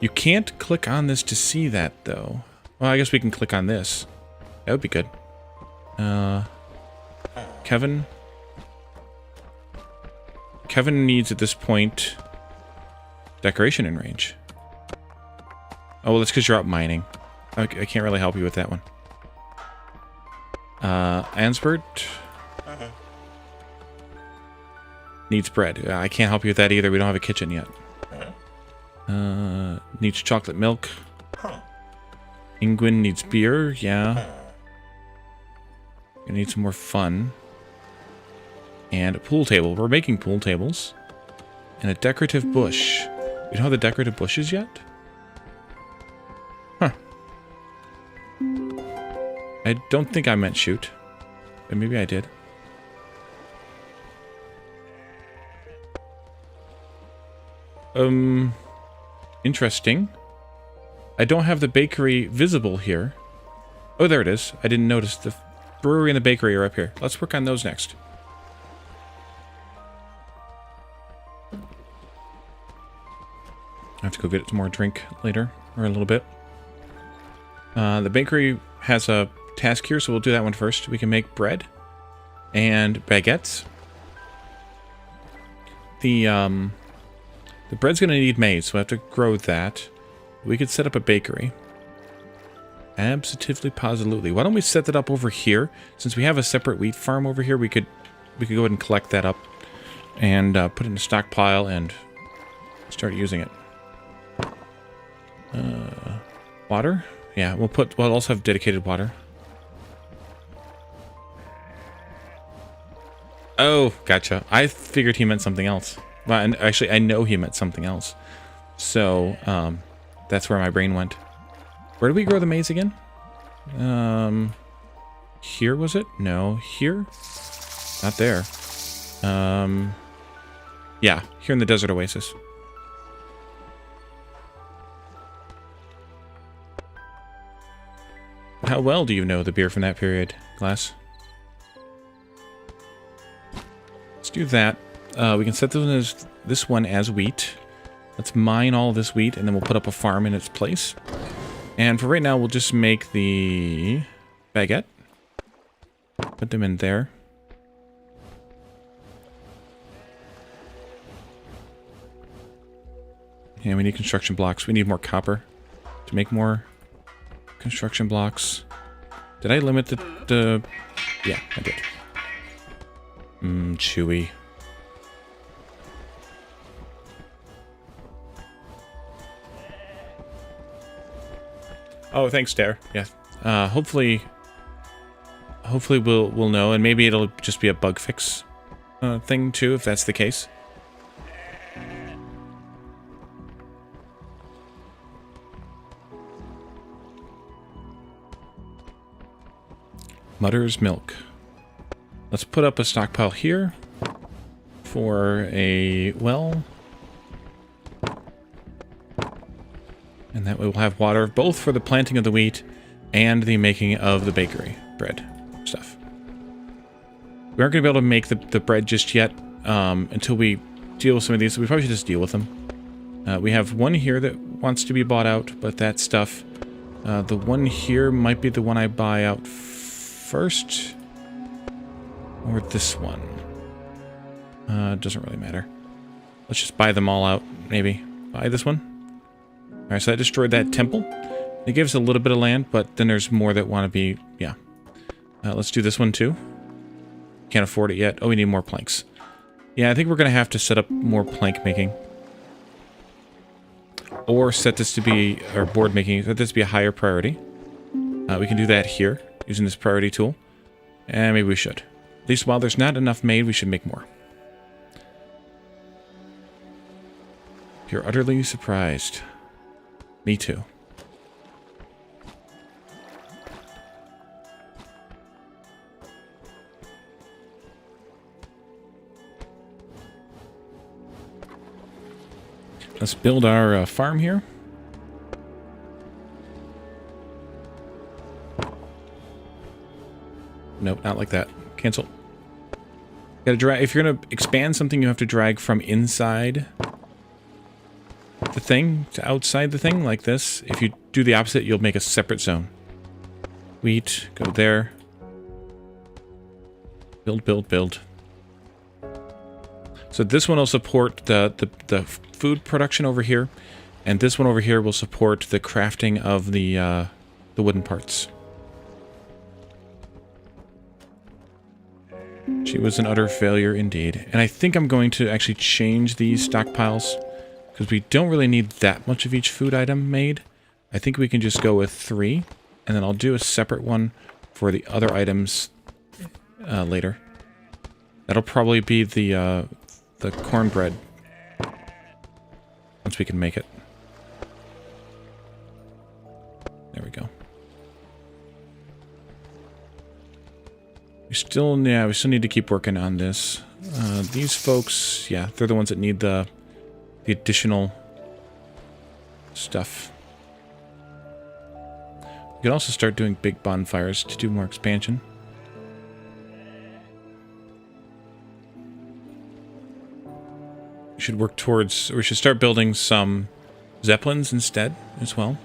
You can't click on this to see that, though. Well, I guess we can click on this. That would be good. Kevin needs, at this point, decoration in range. Oh, well, that's because you're out mining. I can't really help you with that one. Ansbert needs bread. I can't help you with that either. We don't have a kitchen yet. Needs chocolate milk. Ingwin needs beer. Yeah. Gonna need some more fun. And a pool table. We're making pool tables. And a decorative bush. We don't have the decorative bushes yet? Huh. I don't think I meant shoot. But maybe I did. Interesting. I don't have the bakery visible here. Oh, there it is. I didn't notice. The brewery and the bakery are up here. Let's work on those next. I have to go get some more drink later, or a little bit. The bakery has a task here, so we'll do that one first. We can make bread and baguettes. The bread's going to need maize, so I have to grow that. We could set up a bakery. Absolutely. Why don't we set that up over here? Since we have a separate wheat farm over here, we could go ahead and collect that up and put it in a stockpile and start using it. Water? Yeah, we'll also have dedicated water. Oh, gotcha. I figured he meant something else. Well, and actually, I know he meant something else. So, that's where my brain went. Where did we grow the maize again? Here was it? No, here? Not there. Yeah, here in the desert oasis. How well do you know the beer from that period, Glass? Let's do that. We can set this one as wheat. Let's mine all this wheat, and then we'll put up a farm in its place. And for right now, we'll just make the baguette. Put them in there. Yeah, we need construction blocks. We need more copper to make more construction blocks. Did I limit the... Yeah, I did. Chewy. Oh, thanks, Dare. Yeah. Hopefully we'll know, and maybe it'll just be a bug fix thing too, if that's the case. Mutter's milk. Let's put up a stockpile here for a well. And that way we'll have water both for the planting of the wheat and the making of the bakery bread stuff. We aren't going to be able to make the bread just yet until we deal with some of these. So we probably should just deal with them. We have one here that wants to be bought out, but that stuff... the one here might be the one I buy out first. Or this one. Doesn't really matter. Let's just buy them all out, maybe. Buy this one. Alright, so I destroyed that temple. It gave us a little bit of land, but then there's more that want to be... Yeah. Let's do this one, too. Can't afford it yet. Oh, we need more planks. Yeah, I think we're going to have to set up more plank making. Or set this to be... Or board making. Set this to be a higher priority. We can do that here, using this priority tool. And maybe we should. At least while there's not enough made, we should make more. You're utterly surprised. Me too. Let's build our farm here. Nope, not like that. Cancel. Gotta drag. If you're gonna expand something, you have to drag from inside the thing to outside the thing, like this. If you do the opposite, you'll make a separate zone. Wheat, go there. Build, build, build. So this one will support the food production over here, and this one over here will support the crafting of the wooden parts. She was an utter failure indeed. And I think I'm going to actually change these stockpiles, because we don't really need that much of each food item made. I think we can just go with 3, and then I'll do a separate one for the other items later. That'll probably be the cornbread, once we can make it. There we go. We still need to keep working on this. These folks, yeah, they're the ones that need the additional stuff. We can also start doing big bonfires to do more expansion. We should work towards, we should start building some zeppelins instead as well.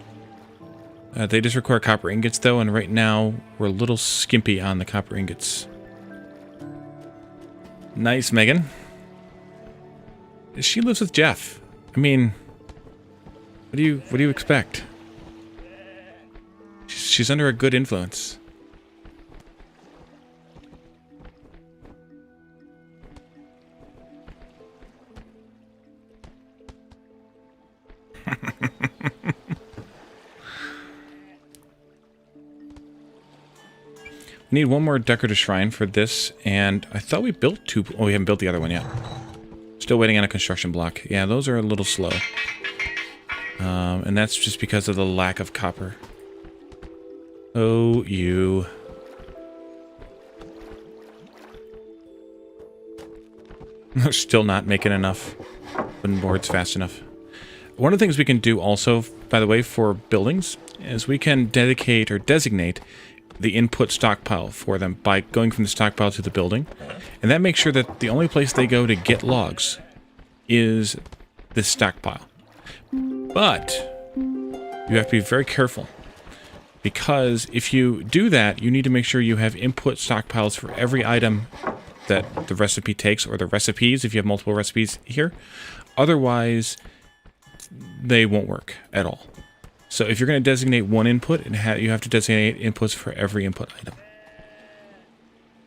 They just require copper ingots though, and right now we're a little skimpy on the copper ingots. Nice, Megan. She lives with Jeff. I mean, what do you expect? She's under a good influence. We need one more decorative shrine for this, and I thought we built 2. Oh, we haven't built the other one yet. Still waiting on a construction block. Yeah, those are a little slow. And that's just because of the lack of copper. Oh, you. We're still not making enough wooden boards fast enough. One of the things we can do also, by the way, for buildings, is we can dedicate or designate the input stockpile for them by going from the stockpile to the building. And that makes sure that the only place they go to get logs is this stockpile. But you have to be very careful, because if you do that, you need to make sure you have input stockpiles for every item that the recipe takes, or the recipes if you have multiple recipes here. Otherwise, they won't work at all. So if you're going to designate one input, you have to designate inputs for every input item.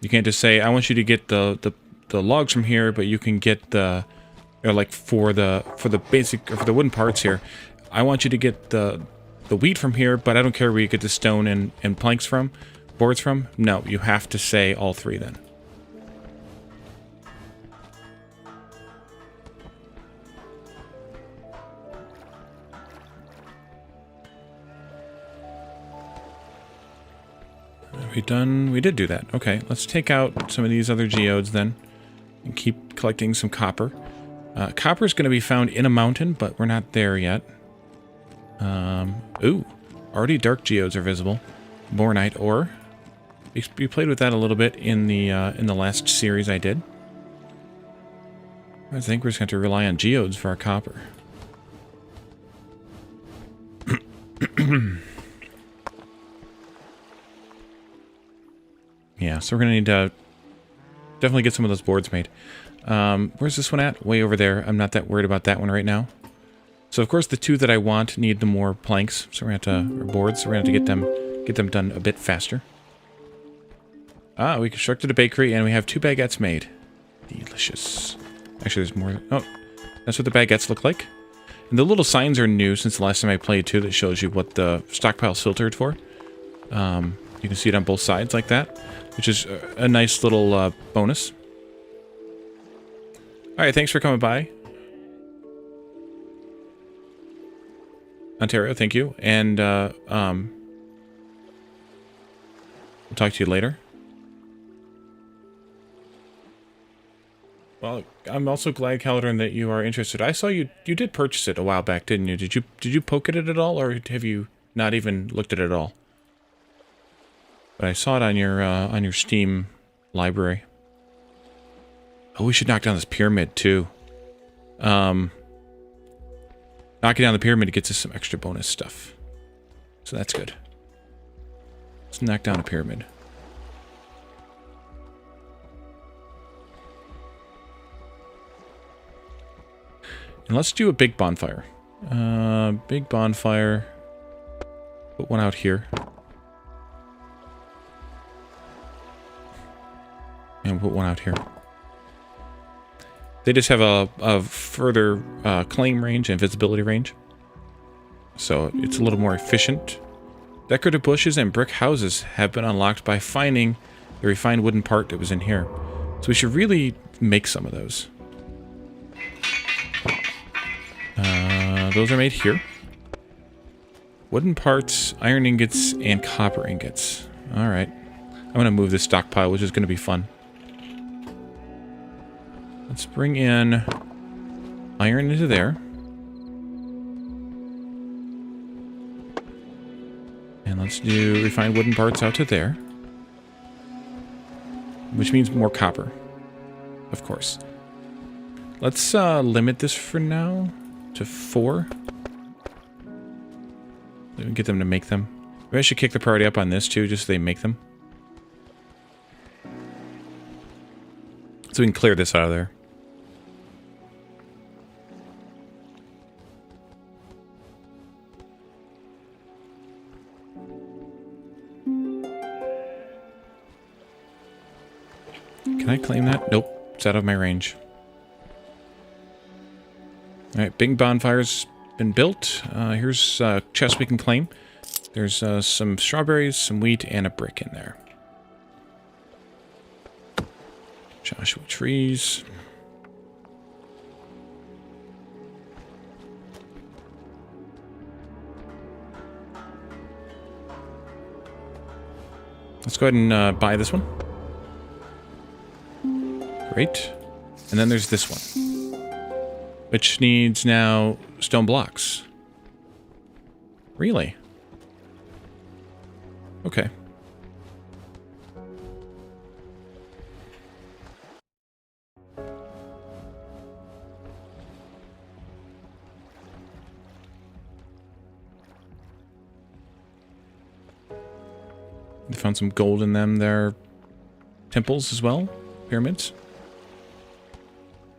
You can't just say, I want you to get the logs from here, but you can get the, or like for the basic, or for the wooden parts here, I want you to get the wheat from here, but I don't care where you get the stone and planks from, boards from. No, you have to say all 3 then. Are we done? We did do that. Okay, let's take out some of these other geodes then and keep collecting some copper. Copper is going to be found in a mountain, but we're not there yet. Ooh, already dark geodes are visible. Bornite ore. We played with that a little bit in the last series I did. I think we're just going to have to rely on geodes for our copper. Yeah, so we're going to need to definitely get some of those boards made. Where's this one at? Way over there. I'm not that worried about that one right now. So, of course, the 2 that I want need the more planks. So we're going to have to, or boards, so we're going to have to get them done a bit faster. Ah, we constructed a bakery, and we have 2 baguettes made. Delicious. Actually, there's more. Oh, that's what the baguettes look like. And the little signs are new since the last time I played, too, that shows you what the stockpile's filtered for. You can see it on both sides like that, which is a nice little bonus. All right, thanks for coming by. Ontario, thank you. And we'll talk to you later. Well, I'm also glad, Calderon, that you are interested. I saw you did purchase it a while back, didn't you? Did you poke at it at all, or have you not even looked at it at all? But I saw it on your Steam library. Oh, we should knock down this pyramid too. Knocking down the pyramid gets us some extra bonus stuff. So that's good. Let's knock down a pyramid. And let's do a big bonfire. Big bonfire. Put one out here. And put one out here. They just have a further claim range and visibility range. So it's a little more efficient. Decorative bushes and brick houses have been unlocked by finding the refined wooden part that was in here. So we should really make some of those. Those are made here. Wooden parts, iron ingots, and copper ingots. Alright. I'm going to move this stockpile, which is going to be fun. Let's bring in iron into there. And let's do refined wooden parts out to there. Which means more copper. Of course. Let's limit this for now to 4. We can get them to make them. Maybe I should kick the priority up on this too, just so they make them. So we can clear this out of there. Can I claim that? Nope. It's out of my range. Alright, big bonfire's been built. Here's a chest we can claim. There's some strawberries, some wheat, and a brick in there. Joshua trees. Let's go ahead and buy this one. Great. And then there's this one, which needs now stone blocks. Really? Okay. They found some gold in them. They're temples as well. Pyramids.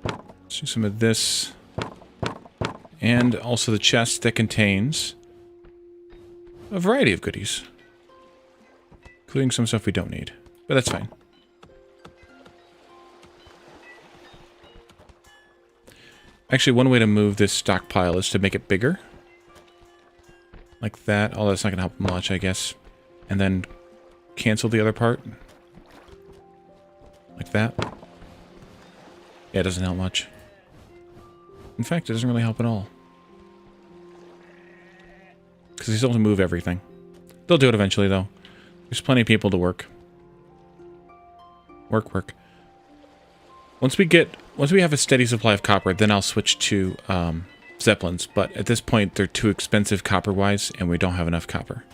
Let's do some of this. And also the chest that contains a variety of goodies. Including some stuff we don't need. But that's fine. Actually, one way to move this stockpile is to make it bigger. Like that. Although that's not going to help much, I guess. And then cancel the other part. Like that. Yeah, it doesn't help much. In fact, it doesn't really help at all. Because they still have to move everything. They'll do it eventually, though. There's plenty of people to work. Work. Once we have a steady supply of copper, then I'll switch to Zeppelins. But at this point, they're too expensive copper-wise, and we don't have enough copper.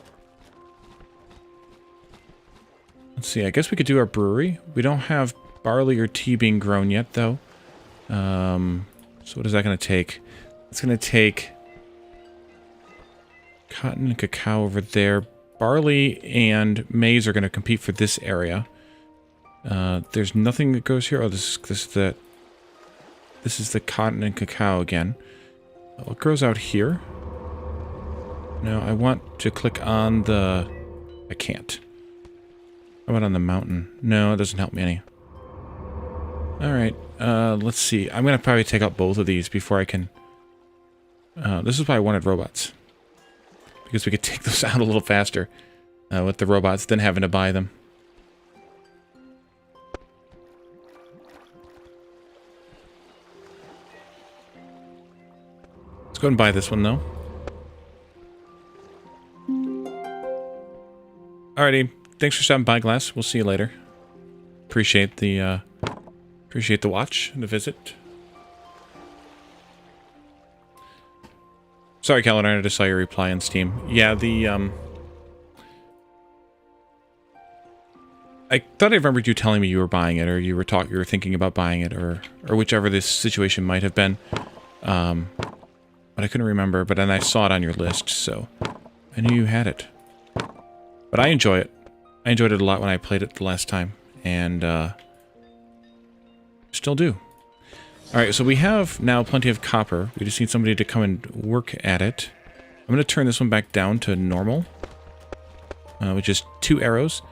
Let's see, I guess we could do our brewery. We don't have barley or tea being grown yet, though. So what is that going to take? It's going to take cotton and cacao over there. Barley and maize are going to compete for this area. There's nothing that goes here. Oh, this is the cotton and cacao again. What grows out here? No, I want to click on the... I can't. How about on the mountain? No, it doesn't help me any. Alright, let's see. I'm going to probably take out both of these before I can... this is why I wanted robots. Because we could take those out a little faster. with the robots than having to buy them. Let's go and buy this one, though. Alrighty, thanks for stopping by, Glass. We'll see you later. Appreciate the watch and the visit. Sorry, Caledon, I just saw your reply on Steam. Yeah, I thought I remembered you telling me you were buying it, or you were thinking about buying it, or whichever this situation might have been. But I couldn't remember. But then I saw it on your list, so I knew you had it. But I enjoy it. I enjoyed it a lot when I played it the last time, and still do. All right, so we have now plenty of copper. We just need somebody to come and work at it. I'm going to turn this one back down to normal, which is 2 arrows.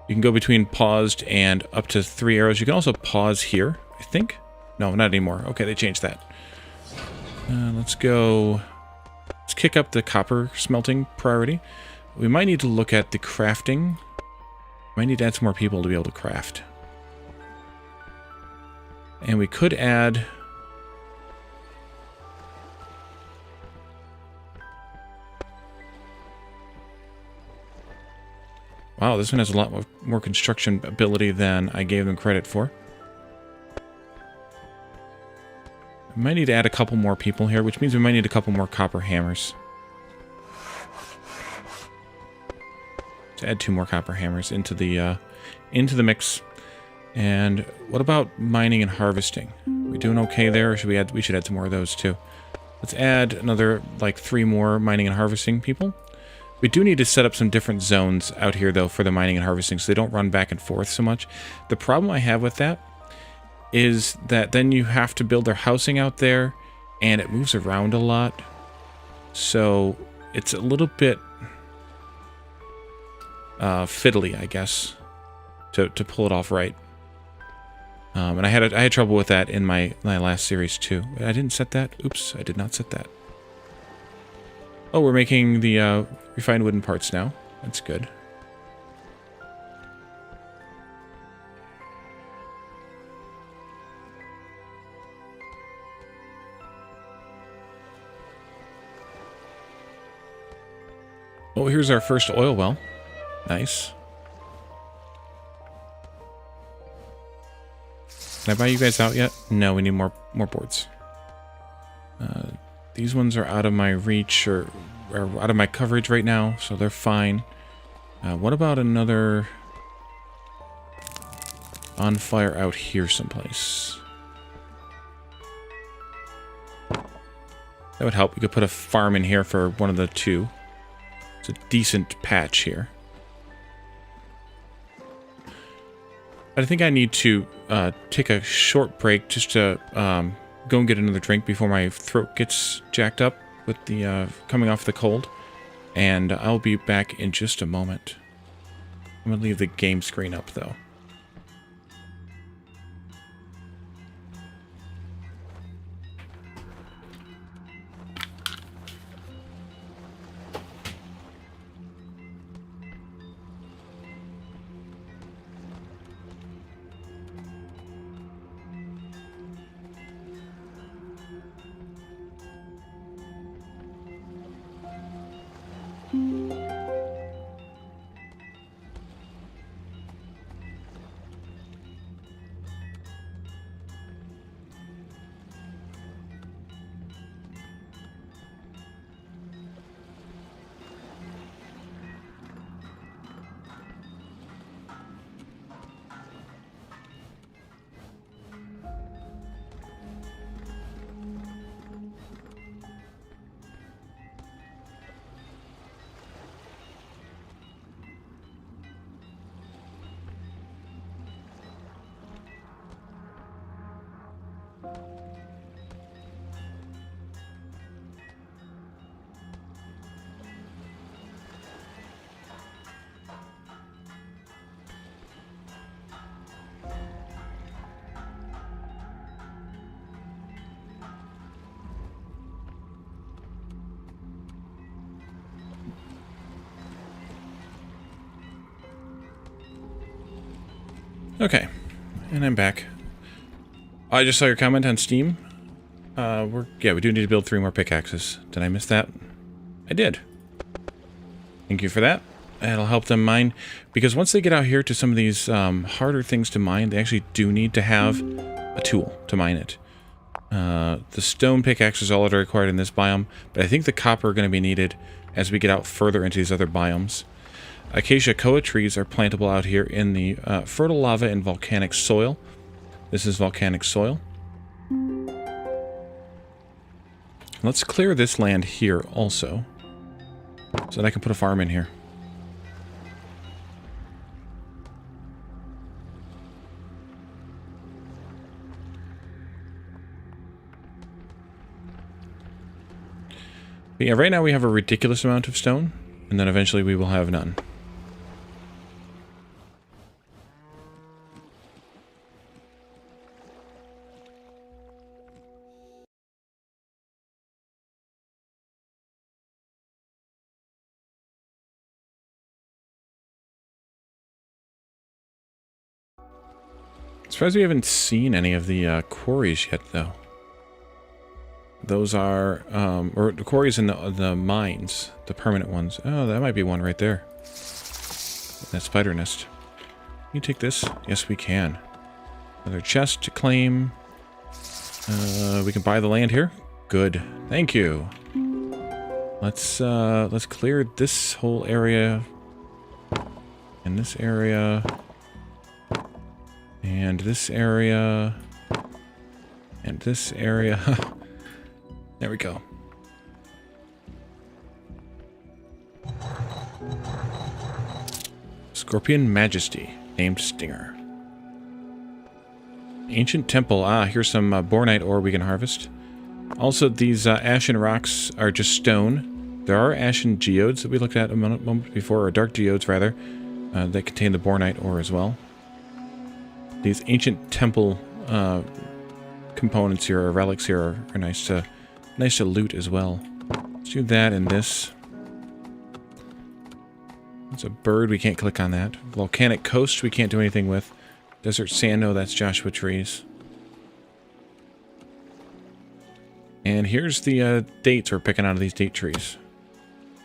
You can go between paused and up to 3 arrows. You can also pause here, I think. No, not anymore. Okay, they changed that. Let's go. Let's kick up the copper smelting priority. We might need to look at the crafting. Might need to add some more people to be able to craft. And we could add... Wow, this one has a lot more construction ability than I gave them credit for. We might need to add a couple more people here, which means we might need a couple more copper hammers. To add 2 more copper hammers into the mix. And what about mining and harvesting? We doing okay there, or should we add? We should add some more of those too. Let's add another like 3 more mining and harvesting people. We do need to set up some different zones out here though for the mining and harvesting, so they don't run back and forth so much. The problem I have with that is that then you have to build their housing out there, and it moves around a lot. So it's a little bit fiddly, I guess, to pull it off right. And I had trouble with that in my last series too. I didn't set that. Oops, I did not set that. Oh, we're making the refined wooden parts now. That's good. Oh, here's our first oil well. Nice. Can I buy you guys out yet? No, we need more boards. These ones are out of my reach or out of my coverage right now, so they're fine. What about another bonfire out here someplace? That would help. We could put a farm in here for one of the 2. It's a decent patch here. I think I need to take a short break just to go and get another drink before my throat gets jacked up with the coming off the cold. And I'll be back in just a moment. I'm going to leave the game screen up, though. Okay, and I'm back. I just saw your comment on Steam. Yeah, we do need to build 3 more pickaxes. Did I miss that? I did. Thank you for that. That'll help them mine, because once they get out here to some of these harder things to mine, they actually do need to have a tool to mine it. The stone pickaxe is all that are required in this biome, but I think the copper are going to be needed as we get out further into these other biomes. Acacia koa trees are plantable out here in the fertile lava and volcanic soil. This is volcanic soil. Let's clear this land here also, so that I can put a farm in here. But yeah, right now we have a ridiculous amount of stone, and then eventually we will have none. I'm surprised we haven't seen any of the quarries yet, though. Those are, or the quarries in the mines, the permanent ones. Oh, that might be one right there. That spider nest. Can you take this? Yes, we can. Another chest to claim. We can buy the land here. Good. Thank you. Let's clear this whole area. And this area. And this area. And this area. There we go. Scorpion Majesty, named Stinger. Ancient Temple. Ah, here's some bornite ore we can harvest. Also, these ashen rocks are just stone. There are ashen geodes that we looked at a moment before, or dark geodes rather, that contain the bornite ore as well. These ancient temple components here, or relics here, are nice to loot as well. Let's do that and this. It's a bird, we can't click on that. Volcanic coast, we can't do anything with. Desert sand, no, that's Joshua trees. And here's the dates we're picking out of these date trees.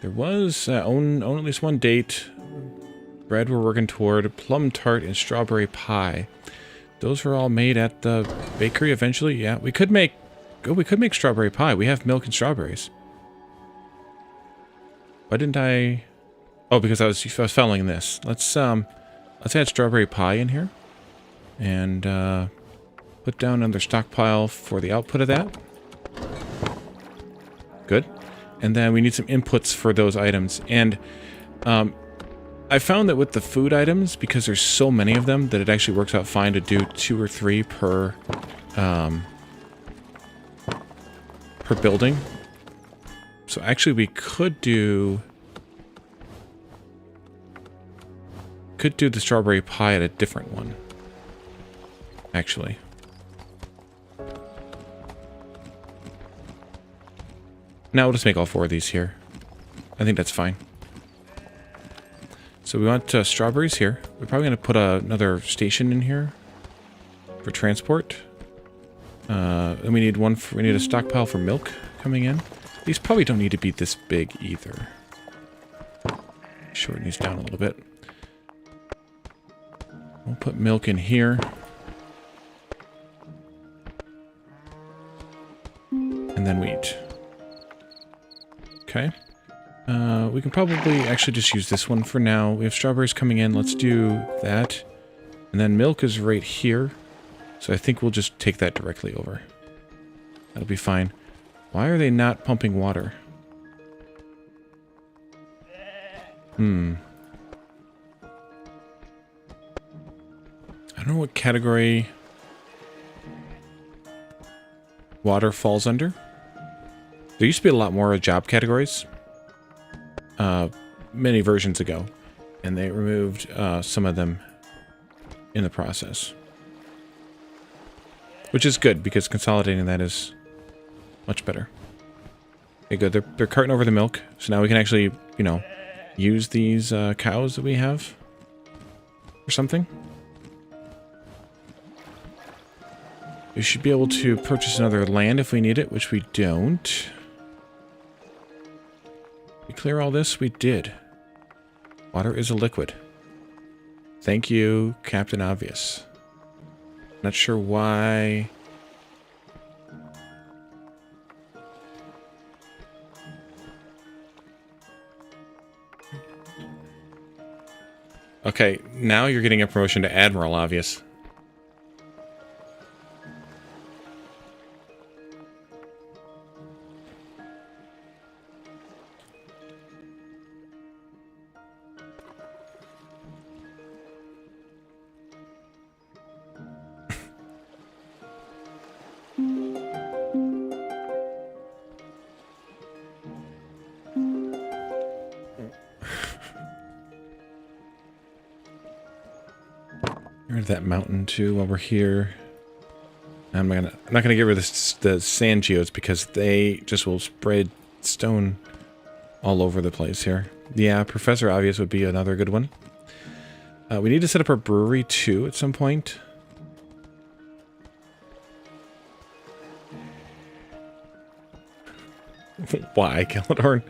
There was, own at least one date. Bread we're working toward, plum tart and strawberry pie. Those were all made at the bakery eventually. Yeah, we could make strawberry pie. We have milk and strawberries. Why didn't I? Oh, because I was following this. Let's add strawberry pie in here, and put down another stockpile for the output of that. Good. And then we need some inputs for those items. And I found that with the food items, because there's so many of them, that it actually works out fine to do 2 or 3 per building. So actually we could do the strawberry pie at a different one. Actually. Now we'll just make all 4 of these here. I think that's fine. So we want strawberries here. We're probably going to put another station in here for transport. And we need a stockpile for milk coming in. These probably don't need to be this big either. Shorten these down a little bit. We'll put milk in here. And then wheat. Okay. We can probably actually just use this one for now. We have strawberries coming in. Let's do that. And then milk is right here. So I think we'll just take that directly over. That'll be fine. Why are they not pumping water? I don't know what category water falls under. There used to be a lot more job categories many versions ago, and they removed some of them in the process. Which is good, because consolidating that is much better. Okay, good. They're carting over the milk, so now we can actually, you know, use these cows that we have or something. We should be able to purchase another land if we need it, which we don't. We clear all this? We did. Water is a liquid. Thank you, Captain Obvious. Not sure why. Okay, now you're getting a promotion to Admiral Obvious. Rid of that mountain too while we're here. I'm not gonna get rid of the sand geodes because they just will spread stone all over the place here. Yeah, Professor Obvious would be another good one. We need to set up our brewery too at some point. Why, Caledorn?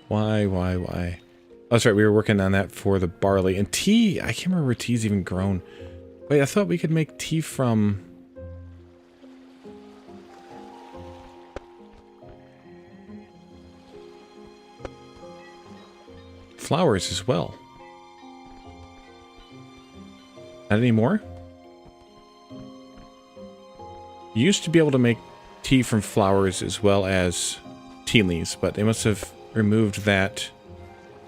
Why? Oh, that's right, we were working on that for the barley. And tea, I can't remember where tea's even grown. Wait, I thought we could make tea from... flowers as well. Not anymore? You used to be able to make tea from flowers as well as tea leaves, but they must have removed that.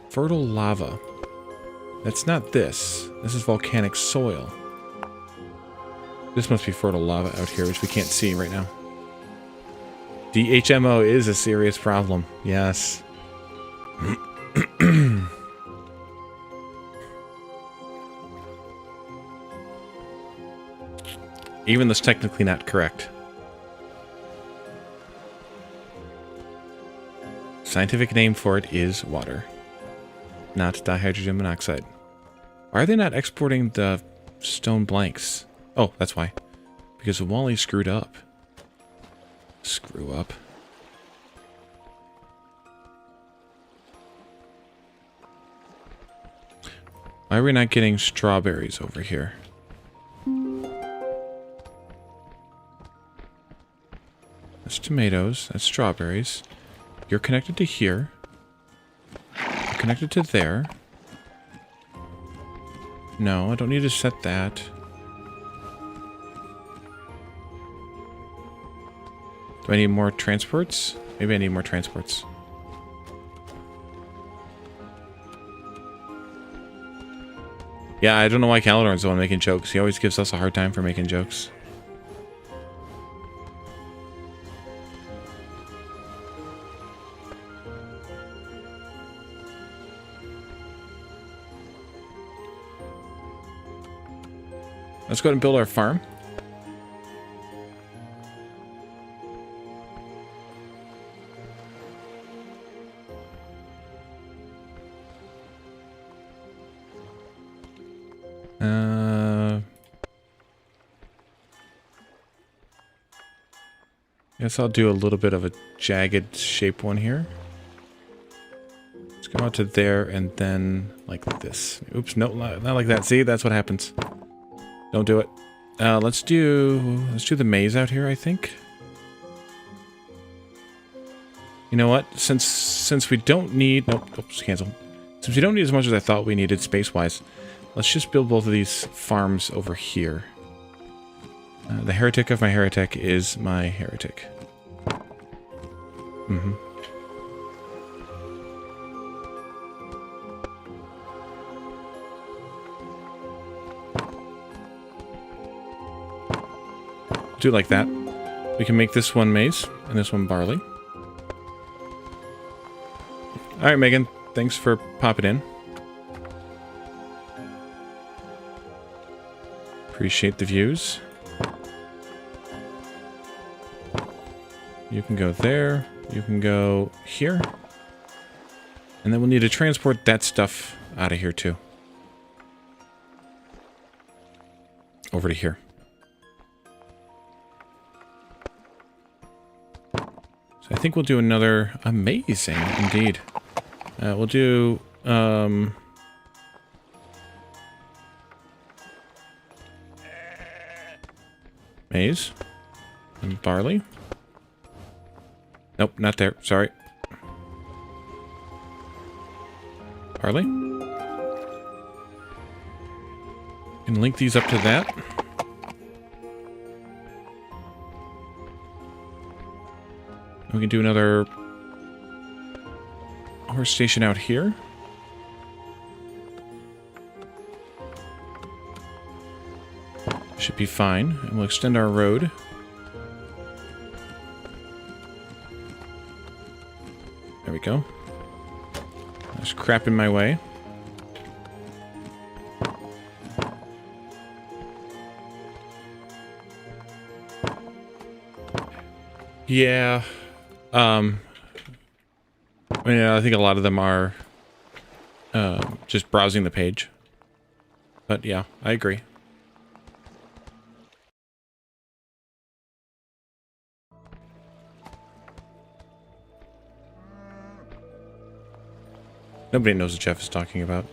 Fertile lava. That's not this. This is volcanic soil. This must be fertile lava out here, which we can't see right now. DHMO is a serious problem. Yes. Even though it's technically not correct. Scientific name for it is water, not dihydrogen monoxide. Why are they not exporting the stone blanks? Oh, that's why. Because Wally screwed up. Screw up. Why are we not getting strawberries over here? That's tomatoes. That's strawberries. You're connected to here. You're connected to there. No, I don't need to set that. Do I need more transports? Maybe I need more transports. Yeah, I don't know why Caledorn's the one making jokes. He always gives us a hard time for making jokes. Let's go ahead and build our farm. Guess I'll do a little bit of a jagged shape one here. Let's go out to there and then like this. Oops, no, not like that. See, that's what happens. Don't do it. Let's do the maze out here, I think. You know what? Since we don't need... Nope, oops, cancel. Since we don't need as much as I thought we needed space-wise, let's just build both of these farms over here. The heretic of my heretic is my heretic. Mm-hmm. Do it like that. We can make this one maize and this one barley. Alright, Megan. Thanks for popping in. Appreciate the views. You can go there. You can go here. And then we'll need to transport that stuff out of here too. Over to here. So I think we'll do another amazing, indeed. We'll do, maize and barley. Nope, not there. Sorry. Barley. And link these up to that. We can do another horse station out here. Should be fine. And we'll extend our road. There we go. There's crap in my way. Yeah. Yeah, I think a lot of them are just browsing the page. But yeah, I agree. Nobody knows what Jeff is talking about.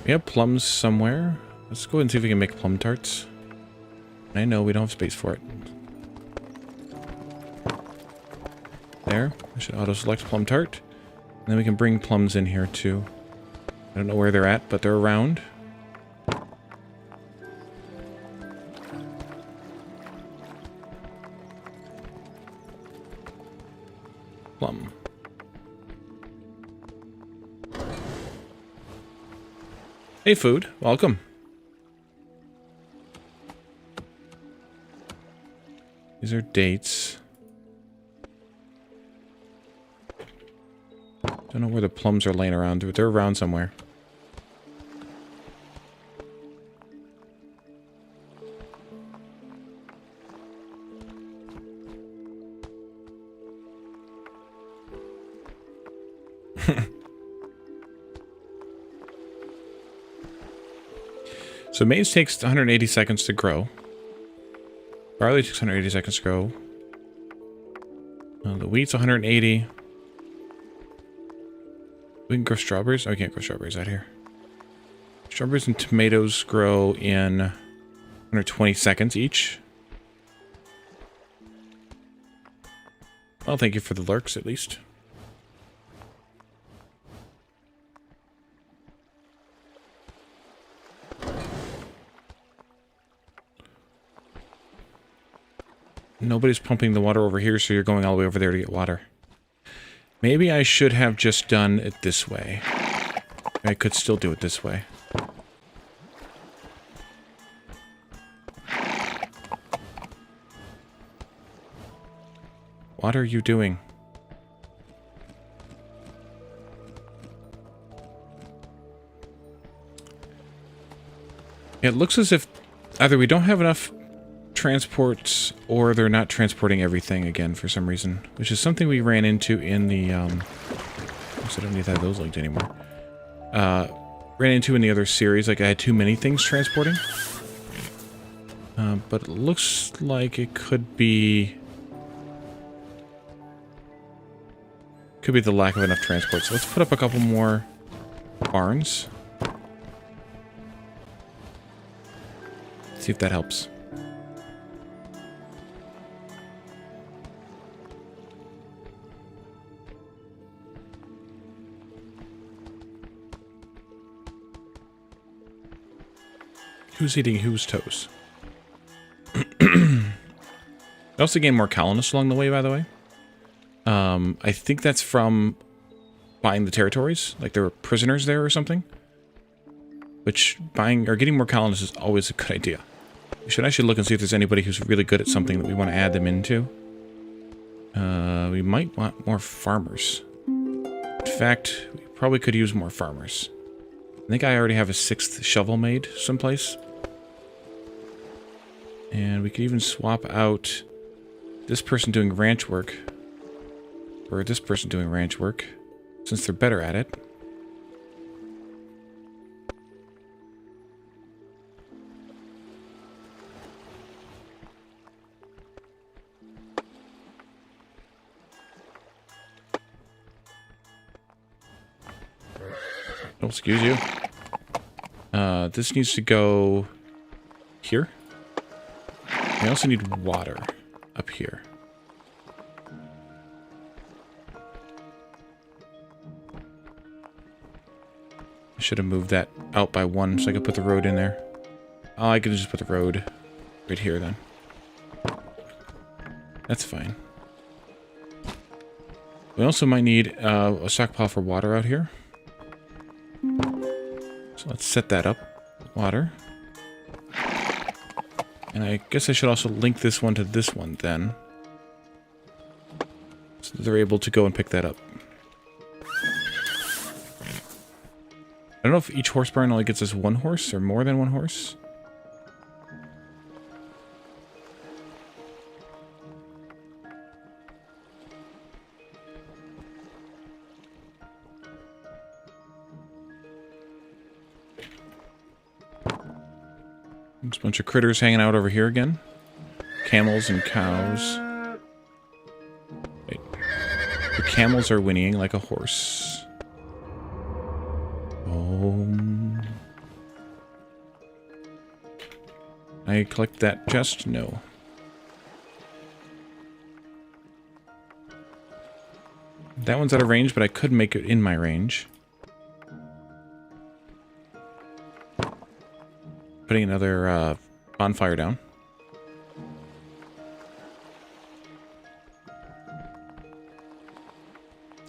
We have plums somewhere. Let's go ahead and see if we can make plum tarts. I know we don't have space for it. There. I should auto-select plum tart. And then we can bring plums in here too. I don't know where they're at, but they're around. Plum. Hey, food. Welcome. These are dates. Don't know where the plums are laying around, but they're around somewhere. So maize takes 180 seconds to grow. Barley takes 180 seconds to grow. The wheat's 180. We can grow strawberries? Oh, we can't grow strawberries out here. Strawberries and tomatoes grow in 120 seconds each. Well, thank you for the lurks, at least. Nobody's pumping the water over here, so you're going all the way over there to get water. Maybe I should have just done it this way. I could still do it this way. What are you doing? It looks as if either we don't have enough transports or they're not transporting everything again for some reason, which is something we ran into in the I don't need to have those linked anymore. Ran into in the other series, like I had too many things transporting. But it looks like it could be the lack of enough transport. So let's put up a couple more barns. See if that helps. Who's eating whose toes? I also gained more colonists along the way, by the way. I think that's from buying the territories. Like there were prisoners there or something. Which buying or getting more colonists is always a good idea. We should actually look and see if there's anybody who's really good at something that we want to add them into. We might want more farmers. In fact, we probably could use more farmers. I think I already have a 6th shovel made someplace. And we could even swap out this person doing ranch work for this person doing ranch work, since they're better at it. Oh, excuse you. This needs to go here. We also need water up here. I should have moved that out by one so I could put the road in there. Oh, I could just put the road right here then. That's fine. We also might need a stockpile for water out here. So let's set that up. Water. And I guess I should also link this one to this one then. So that they're able to go and pick that up. I don't know if each horse barn only gets us one horse or more than one horse. There's a bunch of critters hanging out over here again. Camels and cows. Wait. The camels are whinnying like a horse. I collect that chest? No. That one's out of range, but I could make it in my range. Putting another bonfire down.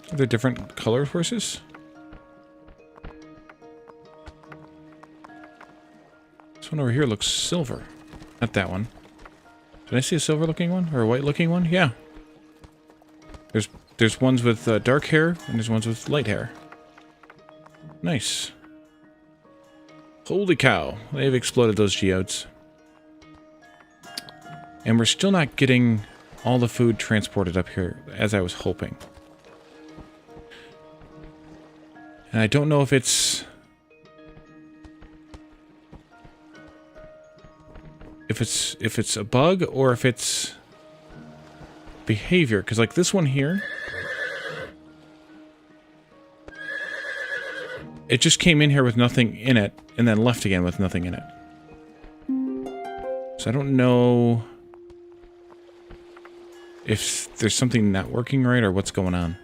Are there different colored horses? This one over here looks silver. Not that one. Did I see a silver looking one? Or a white looking one? Yeah. There's ones with dark hair, and there's ones with light hair. Nice. Holy cow. They've exploded those geodes. And we're still not getting all the food transported up here as I was hoping. And I don't know if it's... If it's a bug or if it's behavior. Because like this one here... It just came in here with nothing in it, and then left again with nothing in it. So I don't know if there's something not working right or what's going on.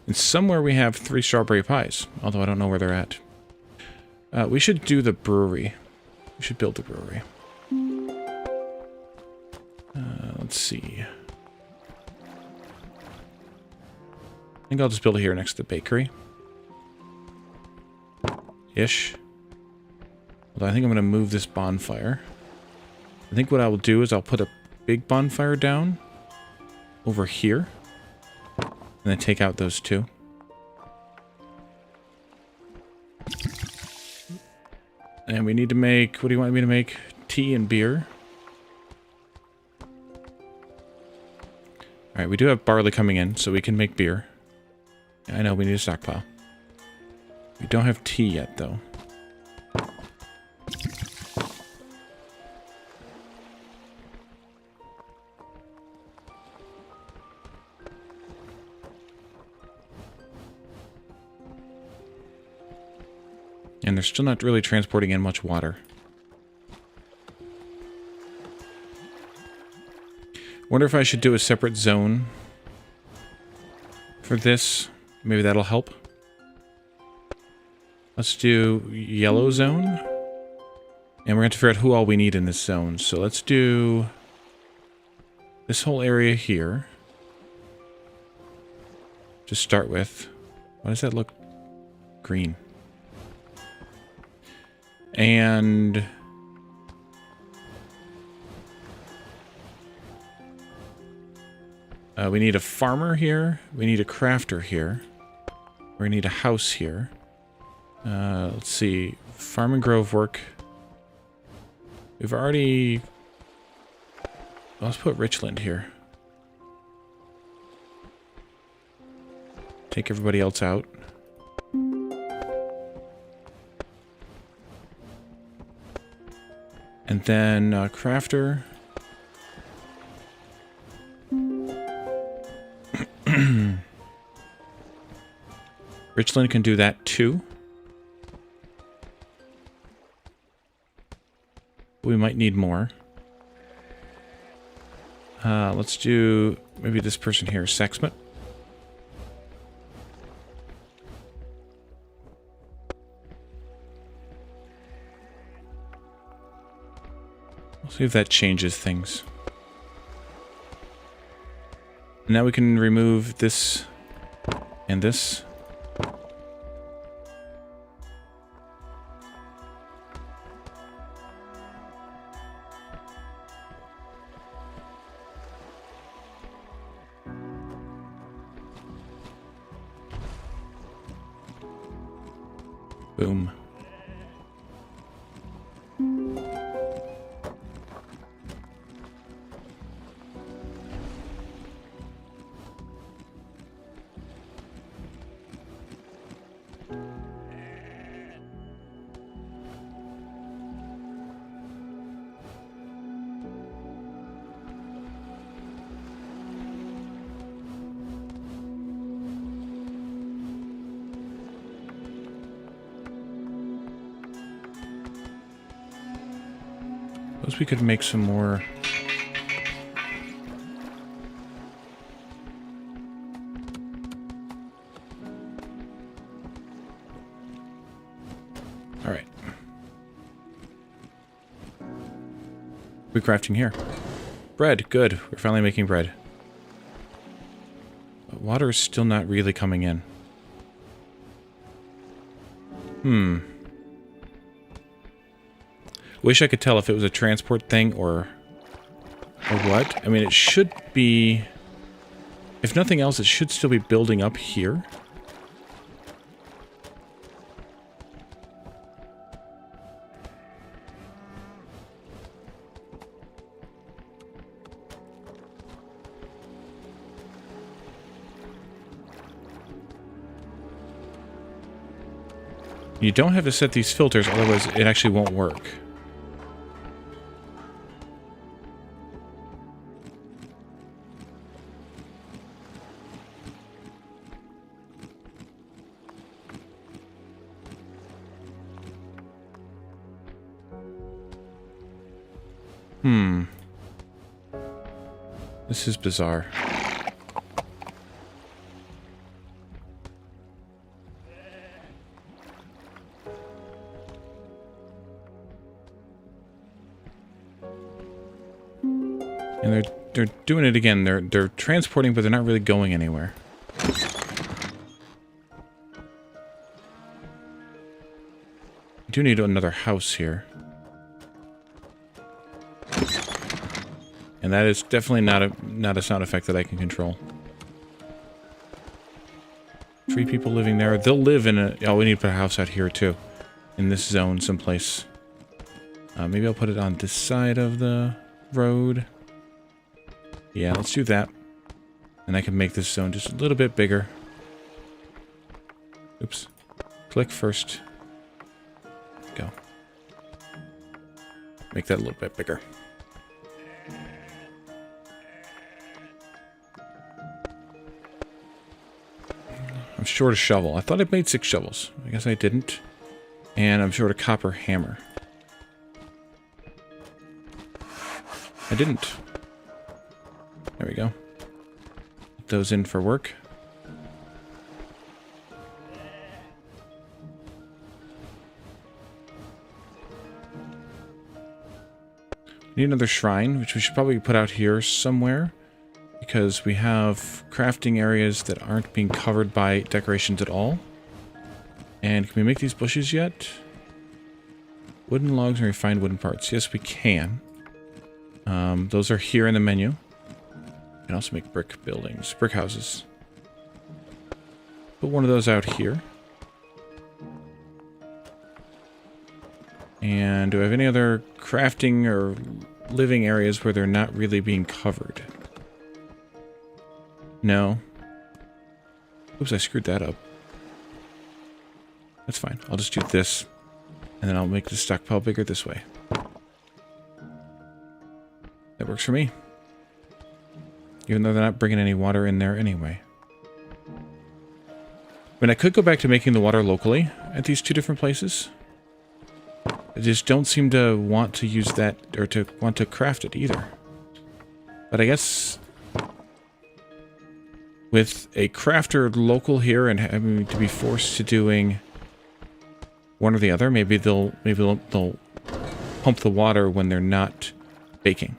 And somewhere we have 3 strawberry pies, although I don't know where they're at. We should do the brewery. We should build the brewery. Let's see. I think I'll just build it here next to the bakery. Ish. Although I think I'm going to move this bonfire. I think what I will do is I'll put a big bonfire down over here. And then take out those 2. And we need to make... What do you want me to make? Tea and beer. Alright, we do have barley coming in, so we can make beer. I know, we need a stockpile. We don't have tea yet, though. And they're still not really transporting in much water. Wonder if I should do a separate zone for this. Maybe that'll help. Let's do yellow zone. And we're going to figure out who all we need in this zone. So let's do this whole area here. To start with. Why does that look green? And we need a farmer here. We need a crafter here. We need a house here. Let's see. Farm and grove work. We've already Let's put Richland here. Take everybody else out. And then Crafter. Richland can do that too. We might need more. Let's do maybe this person here, Sexsmith. We'll see if that changes things. Now we can remove this and this. Boom. Suppose we could make some more. All right. We're crafting here. Bread, good. We're finally making bread. But water is still not really coming in. Wish I could tell if it was a transport thing or what. I mean, it should be... If nothing else, it should still be building up here. You don't have to set these filters, otherwise it actually won't work. This is bizarre. And they're doing it again. They're transporting, but they're not really going anywhere. I do need another house here. And that is definitely not a sound effect that I can control. 3 people living there. They'll live in a... Oh, we need to put a house out here too. In this zone someplace. Maybe I'll put it on this side of the road. Yeah, let's do that. And I can make this zone just a little bit bigger. Oops. Click first. Go. Make that a little bit bigger. I'm short a shovel. I thought I made 6 shovels. I guess I didn't. And I'm short a copper hammer. I didn't. There we go. Put those in for work. Need another shrine, which we should probably put out here somewhere. Because we have crafting areas that aren't being covered by decorations at all. And can we make these bushes yet? Wooden logs and refined wooden parts. Yes, we can. Those are here in the menu. We can also make brick buildings, brick houses. Put one of those out here. And do I have any other crafting or living areas where they're not really being covered. No. Oops, I screwed that up. That's fine. I'll just do this, and then I'll make the stockpile bigger this way. That works for me. Even though they're not bringing any water in there anyway. I mean, I could go back to making the water locally at these two different places. I just don't seem to want to use that, or to want to craft it either. But I guess with a crafter local here and having to be forced to doing one or the other, maybe they'll pump the water when they're not baking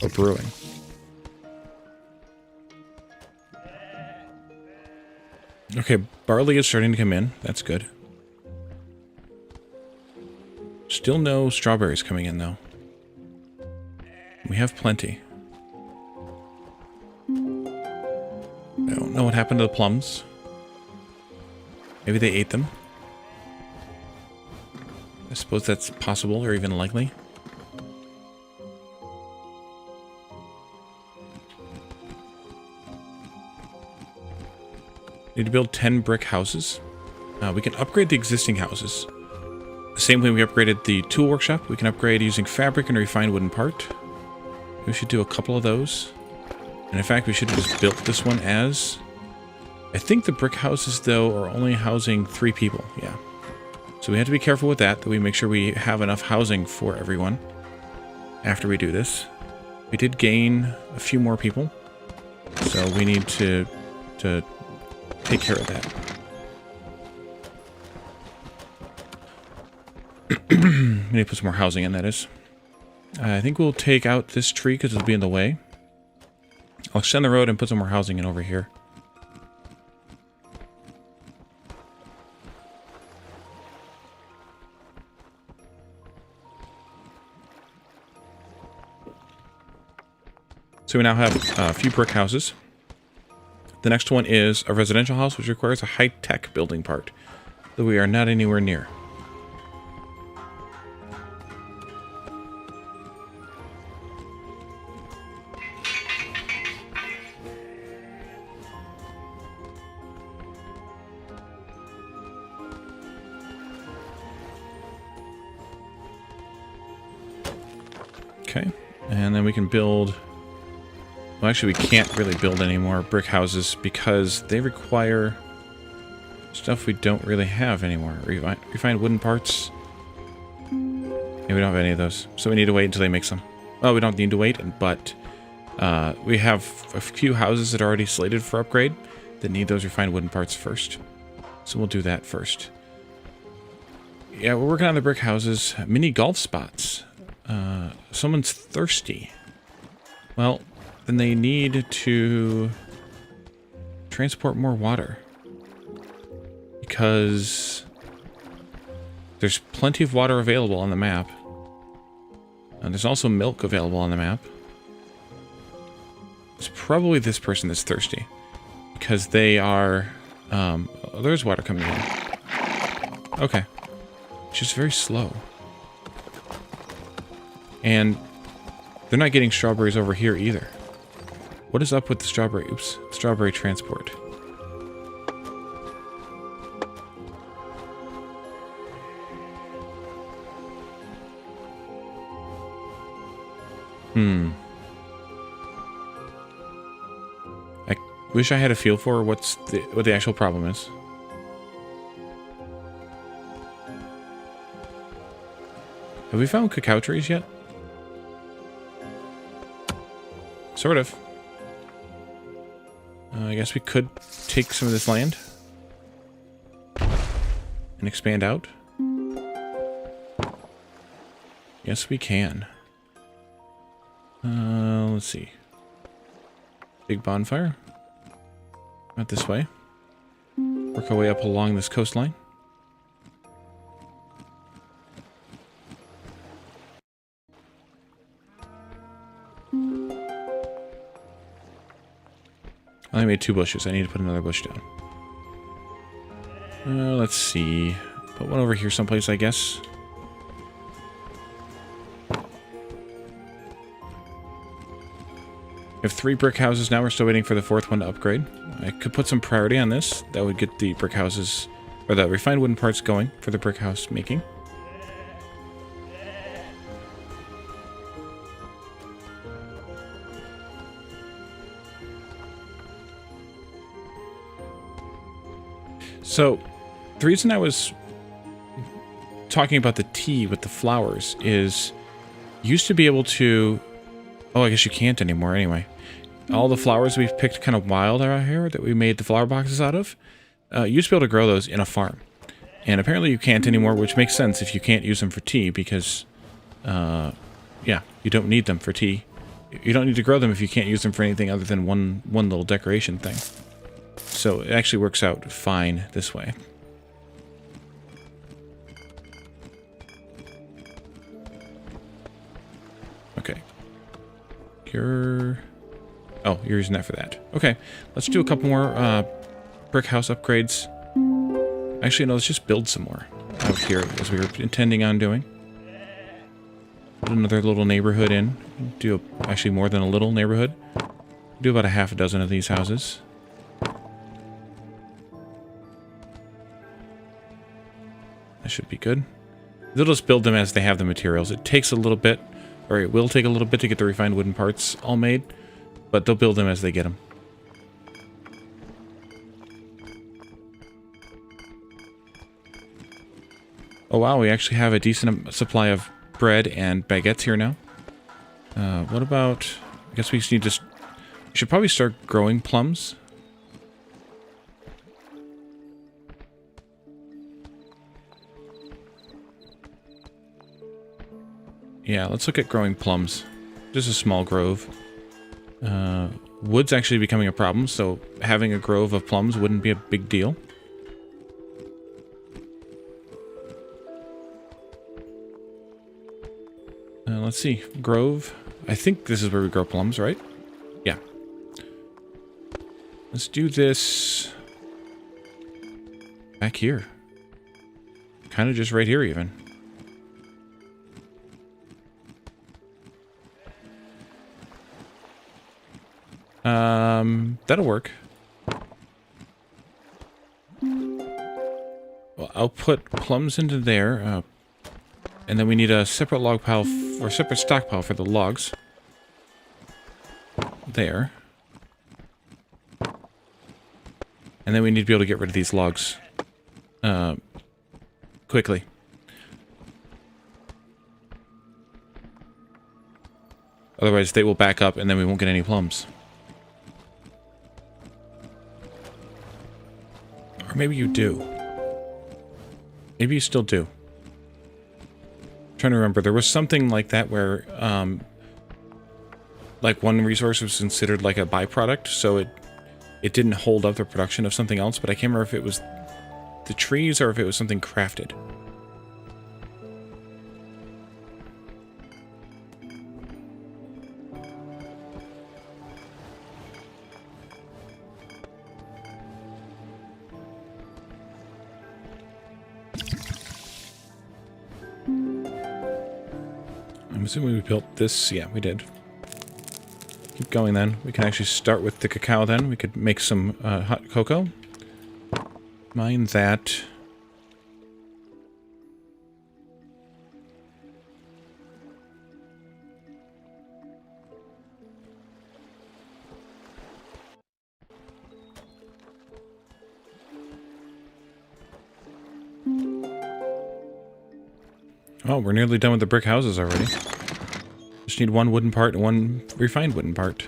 or brewing. Okay, barley is starting to come in. That's good. Still no strawberries coming in, though. We have plenty. I don't know what happened to the plums. Maybe they ate them. I suppose that's possible, or even likely. Need to build 10 brick houses. We can upgrade the existing houses. The same way we upgraded the tool workshop, we can upgrade using fabric and refined wooden part. We should do a couple of those. And in fact, we should have just built this one as... I think the brick houses, though, are only housing 3 people. Yeah. So we have to be careful with that we make sure we have enough housing for everyone after we do this. We did gain a few more people, so we need to take care of that. We need to put some more housing in, that is. I think we'll take out this tree because it'll be in the way. I'll extend the road and put some more housing in over here. So we now have a few brick houses. The next one is a residential house, which requires a high-tech building part that we are not anywhere near. Okay, and then we can build... Well, actually, we can't really build any more brick houses because they require stuff we don't really have anymore. Refined wooden parts. Yeah, we don't have any of those. So we need to wait until they make some. Well, we don't need to wait, but we have a few houses that are already slated for upgrade that need those refined wooden parts first. So we'll do that first. Yeah, we're working on the brick houses. Mini golf spots. Someone's thirsty. Well... then they need to transport more water. Because there's plenty of water available on the map. And there's also milk available on the map. It's probably this person that's thirsty. Because they are... oh, there's water coming in. Okay. It's just very slow. And they're not getting strawberries over here either. What is up with the strawberry? Oops. Strawberry transport. I wish I had a feel for what the actual problem is. Have we found cacao trees yet? Sort of. I guess we could take some of this land and expand out. Yes, we can. Let's see. Big bonfire. Not this way. Work our way up along this coastline. I only made 2 bushes. I need to put another bush down. Let's see. Put one over here someplace, I guess. We have 3 brick houses now. We're still waiting for the 4th one to upgrade. I could put some priority on this. That would get the brick houses, or the refined wooden parts going for the brick house making. So, the reason I was talking about the tea with the flowers is you used to be able to... Oh, I guess you can't anymore anyway. All the flowers we've picked kind of wild out here that we made the flower boxes out of, you used to be able to grow those in a farm. And apparently you can't anymore, which makes sense if you can't use them for tea because, yeah, you don't need them for tea. You don't need to grow them if you can't use them for anything other than one little decoration thing. So it actually works out fine this way. Okay. You're using that for that. Okay, let's do a couple more brick house upgrades. Actually, no, let's just build some more out here as we were intending on doing. Put another little neighborhood in. Do actually more than a little neighborhood. Do about a half a dozen of these houses. That should be good. They'll just build them as they have the materials. It takes a little bit, or it will take a little bit to get the refined wooden parts all made, but they'll build them as they get them. Oh wow, we actually have a decent supply of bread and baguettes here now. What about... I guess we just need to... We should probably start growing plums. Yeah, let's look at growing plums. Just a small grove. Wood's actually becoming a problem, so having a grove of plums wouldn't be a big deal. Let's see. Grove. I think this is where we grow plums, right? Yeah. Let's do this back here. Kind of just right here, even. That'll work. Well, I'll put plums into there, and then we need a separate log pile, or separate stockpile for the logs. There. And then we need to be able to get rid of these logs, quickly. Otherwise, they will back up, and then we won't get any plums. Or maybe you do. Maybe you still do. I'm trying to remember. There was something like that where, like one resource was considered like a byproduct, so it didn't hold up the production of something else, but I can't remember if it was the trees or if it was something crafted. I'm assuming we built this. Yeah, we did. Keep going then. We can actually start with the cacao then. We could make some hot cocoa. Mine that. Oh, we're nearly done with the brick houses already. Just need one wooden part and one refined wooden part.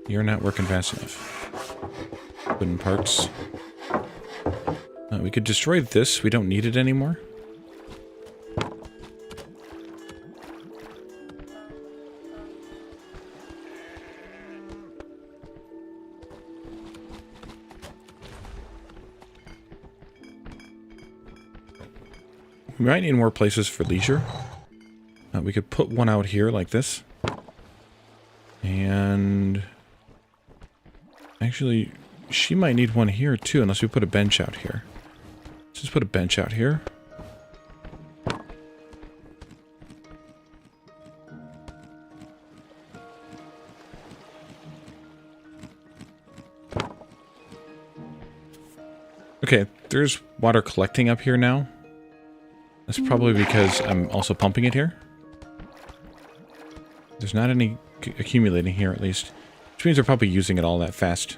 You're not working fast enough. Wooden parts. We could destroy this. We don't need it anymore. We might need more places for leisure. We could put one out here like this. And... actually, she might need one here too, unless we put a bench out here. Let's just put a bench out here. Okay, there's water collecting up here now. That's probably because I'm also pumping it here. There's not any accumulating here, at least. Which means they're probably using it all that fast.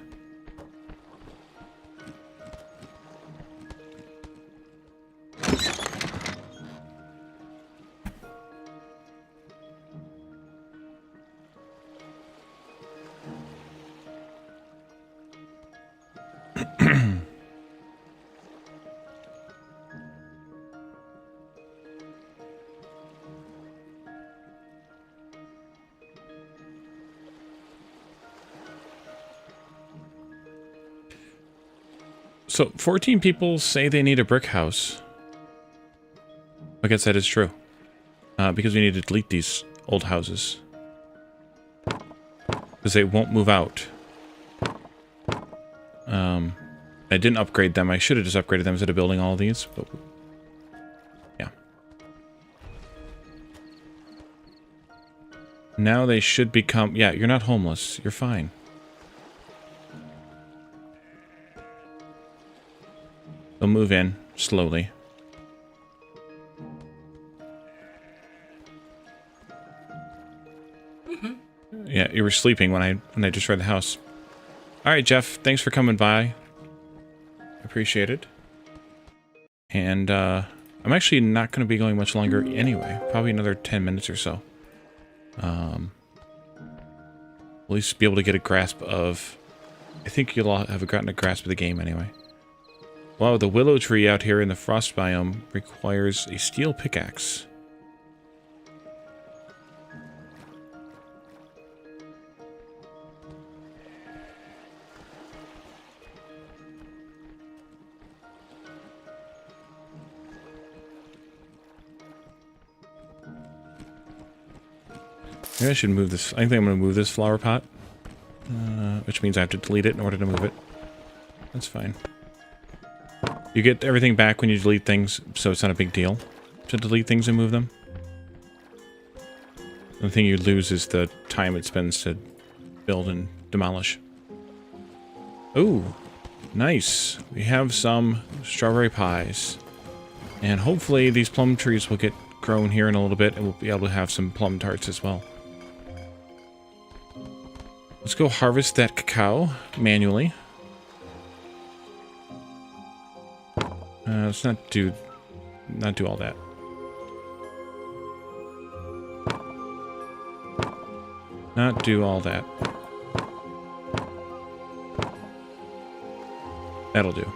So, 14 people say they need a brick house. I guess that is true. Because we need to delete these old houses. Because they won't move out. I didn't upgrade them. I should have just upgraded them instead of building all of these. But yeah. Now they should become... Yeah, you're not homeless. You're fine. They'll move in slowly. Yeah, you were sleeping when I destroyed the house. All right, Jeff. Thanks for coming by. Appreciate it. And I'm actually not going to be going much longer anyway. Probably another 10 minutes or so. At least be able to get a grasp of... I think you'll all have gotten a grasp of the game anyway. Wow, the willow tree out here in the frost biome requires a steel pickaxe. Maybe I should move this. I think I'm going to move this flower pot. Which means I have to delete it in order to move it. That's fine. You get everything back when you delete things, so it's not a big deal to delete things and move them. The thing you lose is the time it spends to build and demolish. Ooh, nice. We have some strawberry pies. And hopefully these plum trees will get grown here in a little bit and we'll be able to have some plum tarts as well. Let's go harvest that cacao manually. Let's not do all that. Not do all that. That'll do.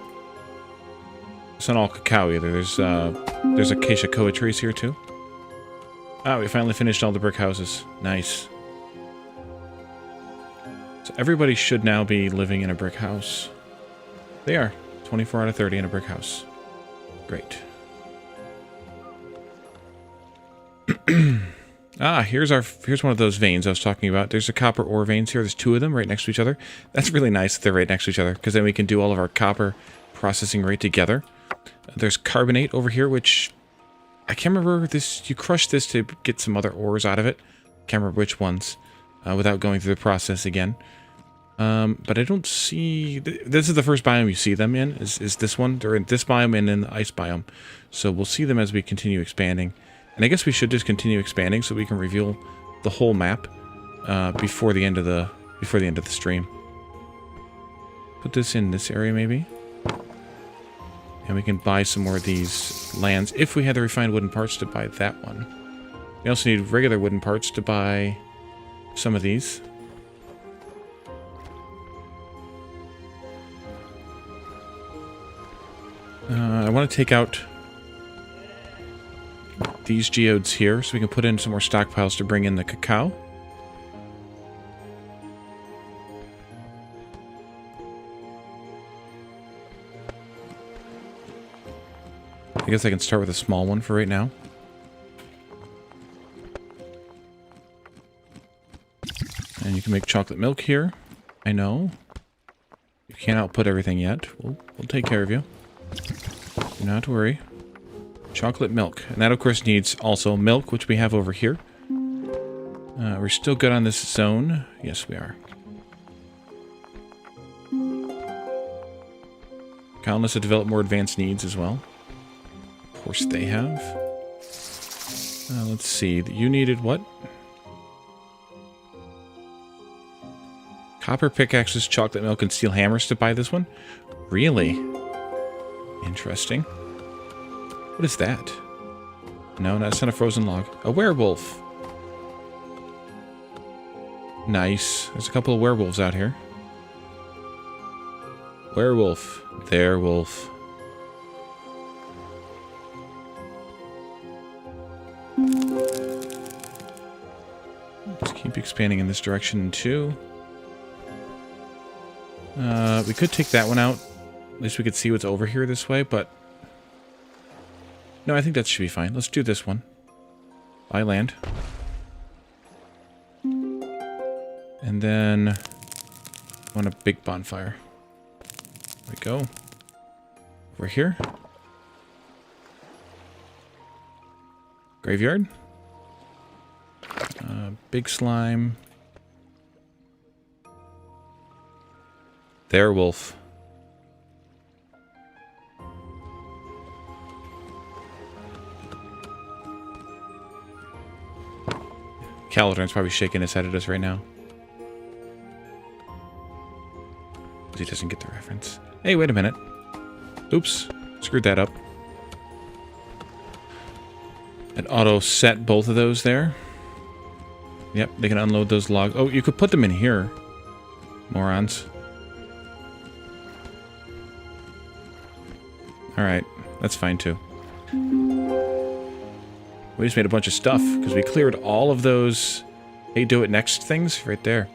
It's not all cacao either. There's acacia koa trees here too. Ah, we finally finished all the brick houses. Nice. So everybody should now be living in a brick house. They are. 24 out of 30 in a brick house. Great. Here's one of those veins I was talking about. There's the copper ore veins here. There's two of them right next to each other. That's really nice that they're right next to each other, because then we can do all of our copper processing right together. There's carbonate over here, which I can't remember this. You crush this to get some other ores out of it. Can't remember which ones, without going through the process again. But I don't see... This is the first biome you see them in, is this one. They're in this biome and in the ice biome. So we'll see them as we continue expanding. And I guess we should just continue expanding so we can reveal the whole map before the end of the stream. Put this in this area maybe. And we can buy some more of these lands if we had the refined wooden parts to buy that one. We also need regular wooden parts to buy some of these. I want to take out these geodes here so we can put in some more stockpiles to bring in the cacao. I guess I can start with a small one for right now. And you can make chocolate milk here. I know. You can't output everything yet. We'll take care of you. Do not worry. Chocolate milk. And that, of course, needs also milk, which we have over here. We're still good on this zone. Yes, we are. Colonists have developed more advanced needs as well. Of course they have. Let's see. You needed what? Copper pickaxes, chocolate milk, and steel hammers to buy this one? Really? Interesting. What is that? No, that's not a frozen log. A werewolf. Nice. There's a couple of werewolves out here. Werewolf. There, wolf. Let's keep expanding in this direction, too. We could take that one out. At least we could see what's over here this way, but... No, I think that should be fine. Let's do this one. Buy land. And then... I want a big bonfire. There we go. Over here. Graveyard. Big slime. There, wolf. Calodron's probably shaking his head at us right now. He doesn't get the reference. Hey, wait a minute. Oops. Screwed that up. And auto set both of those there. Yep, they can unload those logs. Oh, you could put them in here. Morons. Alright, that's fine too. We just made a bunch of stuff, because we cleared all of those hey, do it next things right there.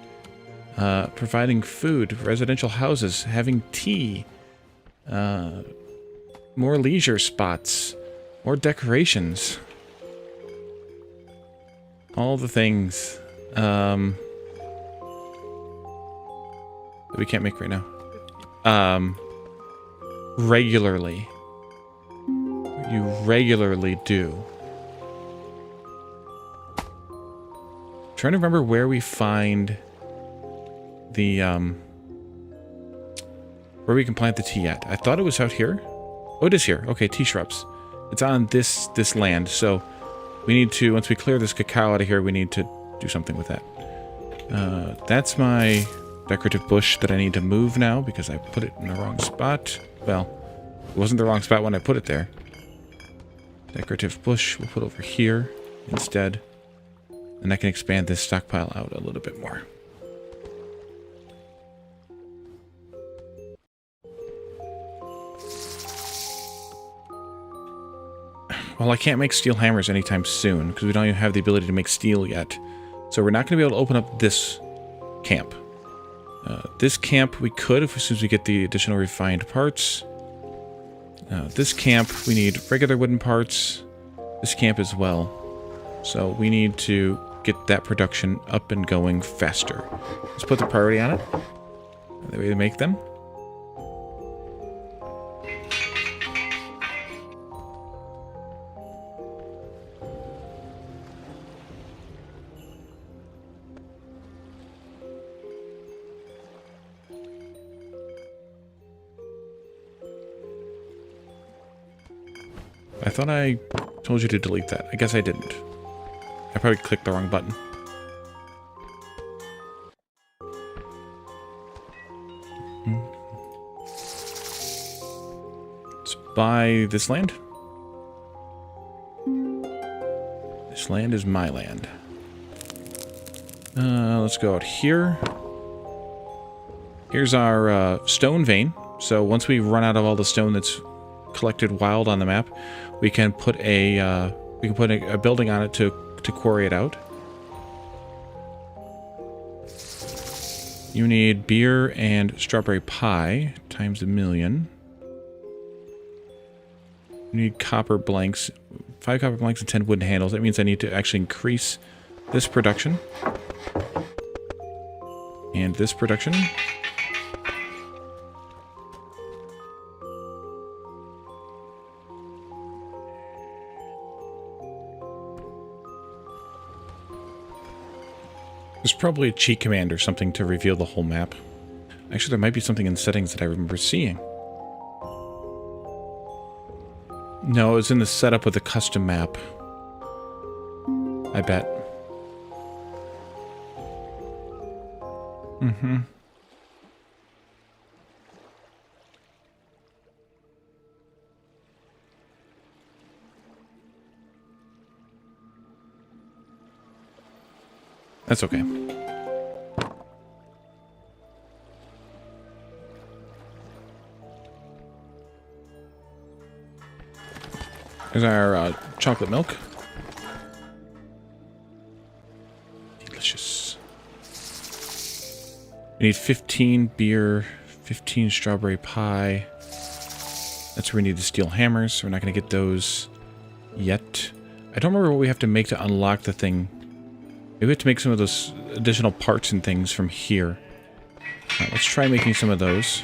Providing food, residential houses, having tea, more leisure spots, more decorations. All the things that we can't make right now. Regularly. You regularly do. Trying to remember where we find the where we can plant the tea at. I thought it was out here. Oh, it is here. Okay, tea shrubs. It's on this land. So we need to, once we clear this cacao out of here, we need to do something with that. That's my decorative bush that I need to move now because I put it in the wrong spot. Well, it wasn't the wrong spot when I put it there. Decorative bush we'll put over here instead. And I can expand this stockpile out a little bit more. Well, I can't make steel hammers anytime soon because we don't even have the ability to make steel yet. So we're not going to be able to open up this camp. This camp we could as soon as we get the additional refined parts. This camp we need regular wooden parts. This camp as well. So we need to get that production up and going faster. Let's put the priority on it. That way we make them. I thought I told you to delete that. I guess I didn't. I probably clicked the wrong button. Let's buy this land. This land is my land. Let's go out here. Here's our stone vein. So once we run out of all the stone that's collected wild on the map, we can put a building on it to quarry it out. You need beer and strawberry pie times 1,000,000. You need copper blanks, 5 copper blanks and 10 wooden handles. That means I need to actually increase this production and this production. There's probably a cheat command or something to reveal the whole map. Actually, there might be something in settings that I remember seeing. No, it's in the setup of the custom map. I bet. Mm-hmm. That's okay. There's our chocolate milk. Delicious. We need 15 beer, 15 strawberry pie. That's where we need the steel hammers, so we're not going to get those yet. I don't remember what we have to make to unlock the thing. Maybe we have to make some of those additional parts and things from here. Let's try making some of those.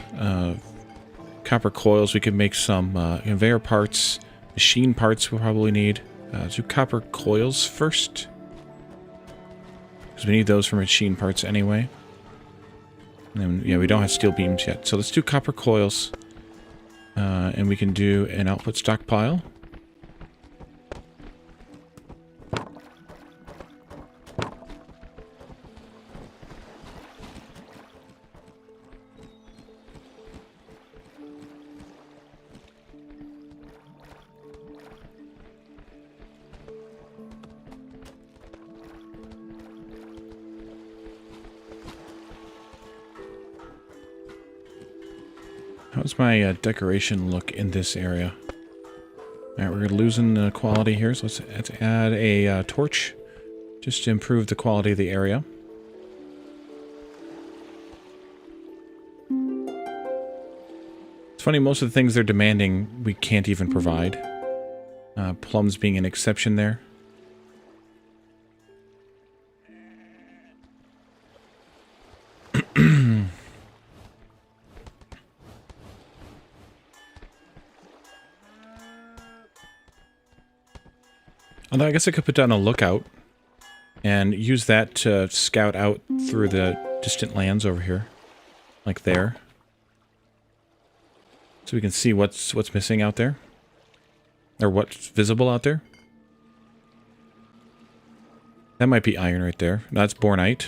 Copper coils, we could make some conveyor parts. Machine parts we'll probably need. Let's do copper coils first. Because we need those for machine parts anyway. And then, yeah, we don't have steel beams yet. So let's do copper coils. And we can do an output stockpile. How's my decoration look in this area? Alright, we're losing the quality here, so let's add a torch just to improve the quality of the area. It's funny, most of the things they're demanding we can't even provide. Plums being an exception there. Although I guess I could put down a lookout and use that to scout out through the distant lands over here. Like there. So we can see what's missing out there. Or what's visible out there. That might be iron right there. No, that's bornite.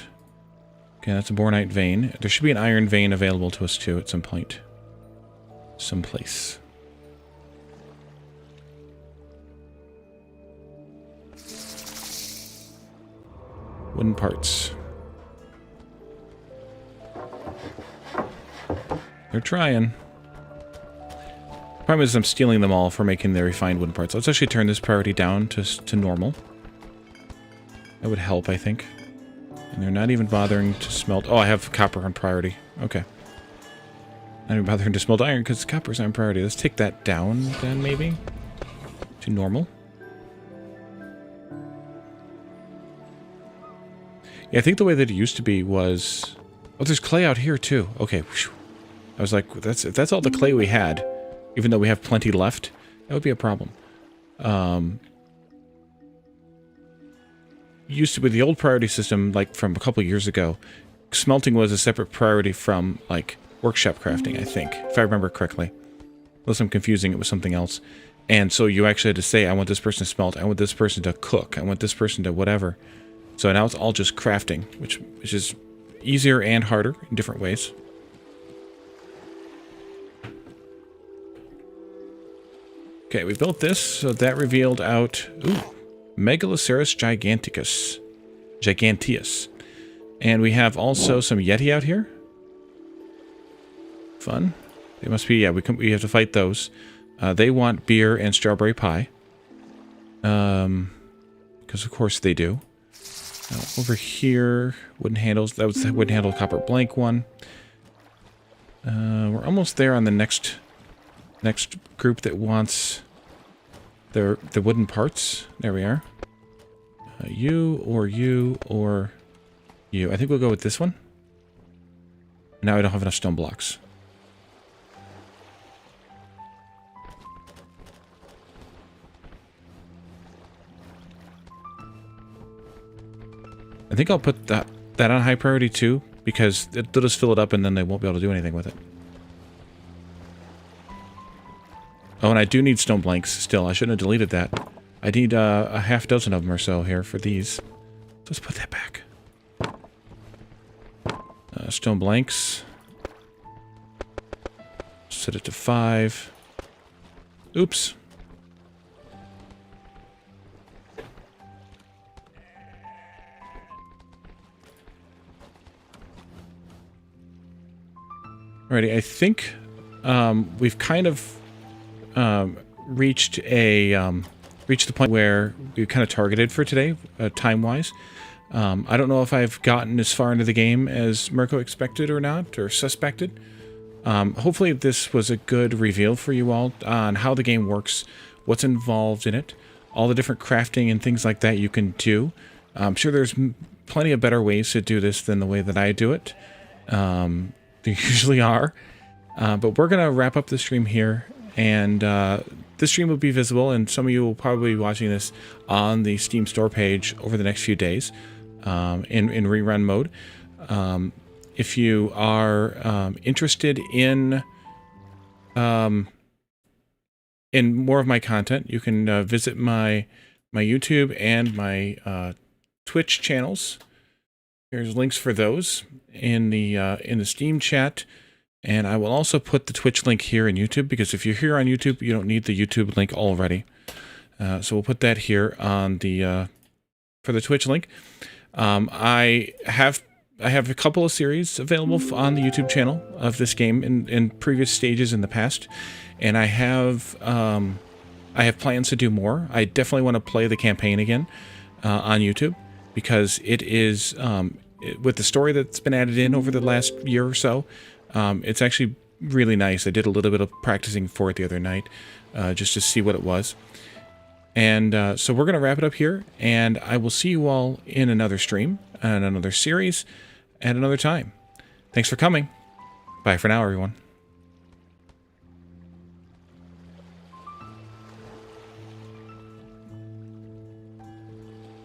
Okay, that's a bornite vein. There should be an iron vein available to us too at some point. Someplace. Wooden parts. They're trying. Problem is I'm stealing them all for making the refined wooden parts. Let's actually turn this priority down to normal. That would help, I think. And they're not even bothering to smelt... Oh, I have copper on priority. Okay. Not even bothering to smelt iron because copper's on priority. Let's take that down then, maybe? To normal. Yeah, I think the way that it used to be was... Oh, there's clay out here, too. Okay. I was like, if that's all the clay we had, even though we have plenty left, that would be a problem. Used to be the old priority system, like, from a couple years ago, smelting was a separate priority from, like, workshop crafting, I think, if I remember correctly. Unless I'm confusing it with something else. And so you actually had to say, I want this person to smelt, I want this person to cook, I want this person to whatever. So now it's all just crafting, which is easier and harder in different ways. Okay, we built this, so that revealed out... Ooh, Megaloceros giganteus. And we have also some Yeti out here. Fun. They must be... Yeah, we have to fight those. They want beer and strawberry pie. Because of course they do. Over here, wooden handles. That was the wooden handle copper blank one. We're almost there on the next group that wants the wooden parts. There we are. You or you or you. I think we'll go with this one. Now I don't have enough stone blocks. I think I'll put that on high priority too, because they'll just fill it up and then they won't be able to do anything with it. Oh, and I do need stone blanks still. I shouldn't have deleted that. I need a half dozen of them or so here for these. Let's put that back. Stone blanks. Set it to 5. Oops. Alrighty, I think we've kind of reached the point where we kind of targeted for today, time-wise. I don't know if I've gotten as far into the game as Mirko expected or not, or suspected. Hopefully this was a good reveal for you all on how the game works, what's involved in it, all the different crafting and things like that you can do. I'm sure there's plenty of better ways to do this than the way that I do it. There usually are. But we're going to wrap up the stream here, and this stream will be visible, and some of you will probably be watching this on the Steam store page over the next few days in rerun mode. If you are interested in more of my content, you can visit my YouTube and my Twitch channels. There's links for those in the Steam chat, and I will also put the Twitch link here in YouTube, because if you're here on YouTube, you don't need the YouTube link already. So we'll put that here on the for the Twitch link. I have a couple of series available on the YouTube channel of this game in previous stages in the past, and I have plans to do more. I definitely want to play the campaign again on YouTube, because it is with the story that's been added in over the last year or so. It's actually really nice. I did a little bit of practicing for it the other night, just to see what it was. And so we're going to wrap it up here, and I will see you all in another stream and another series at another time. Thanks for coming. Bye for now, everyone.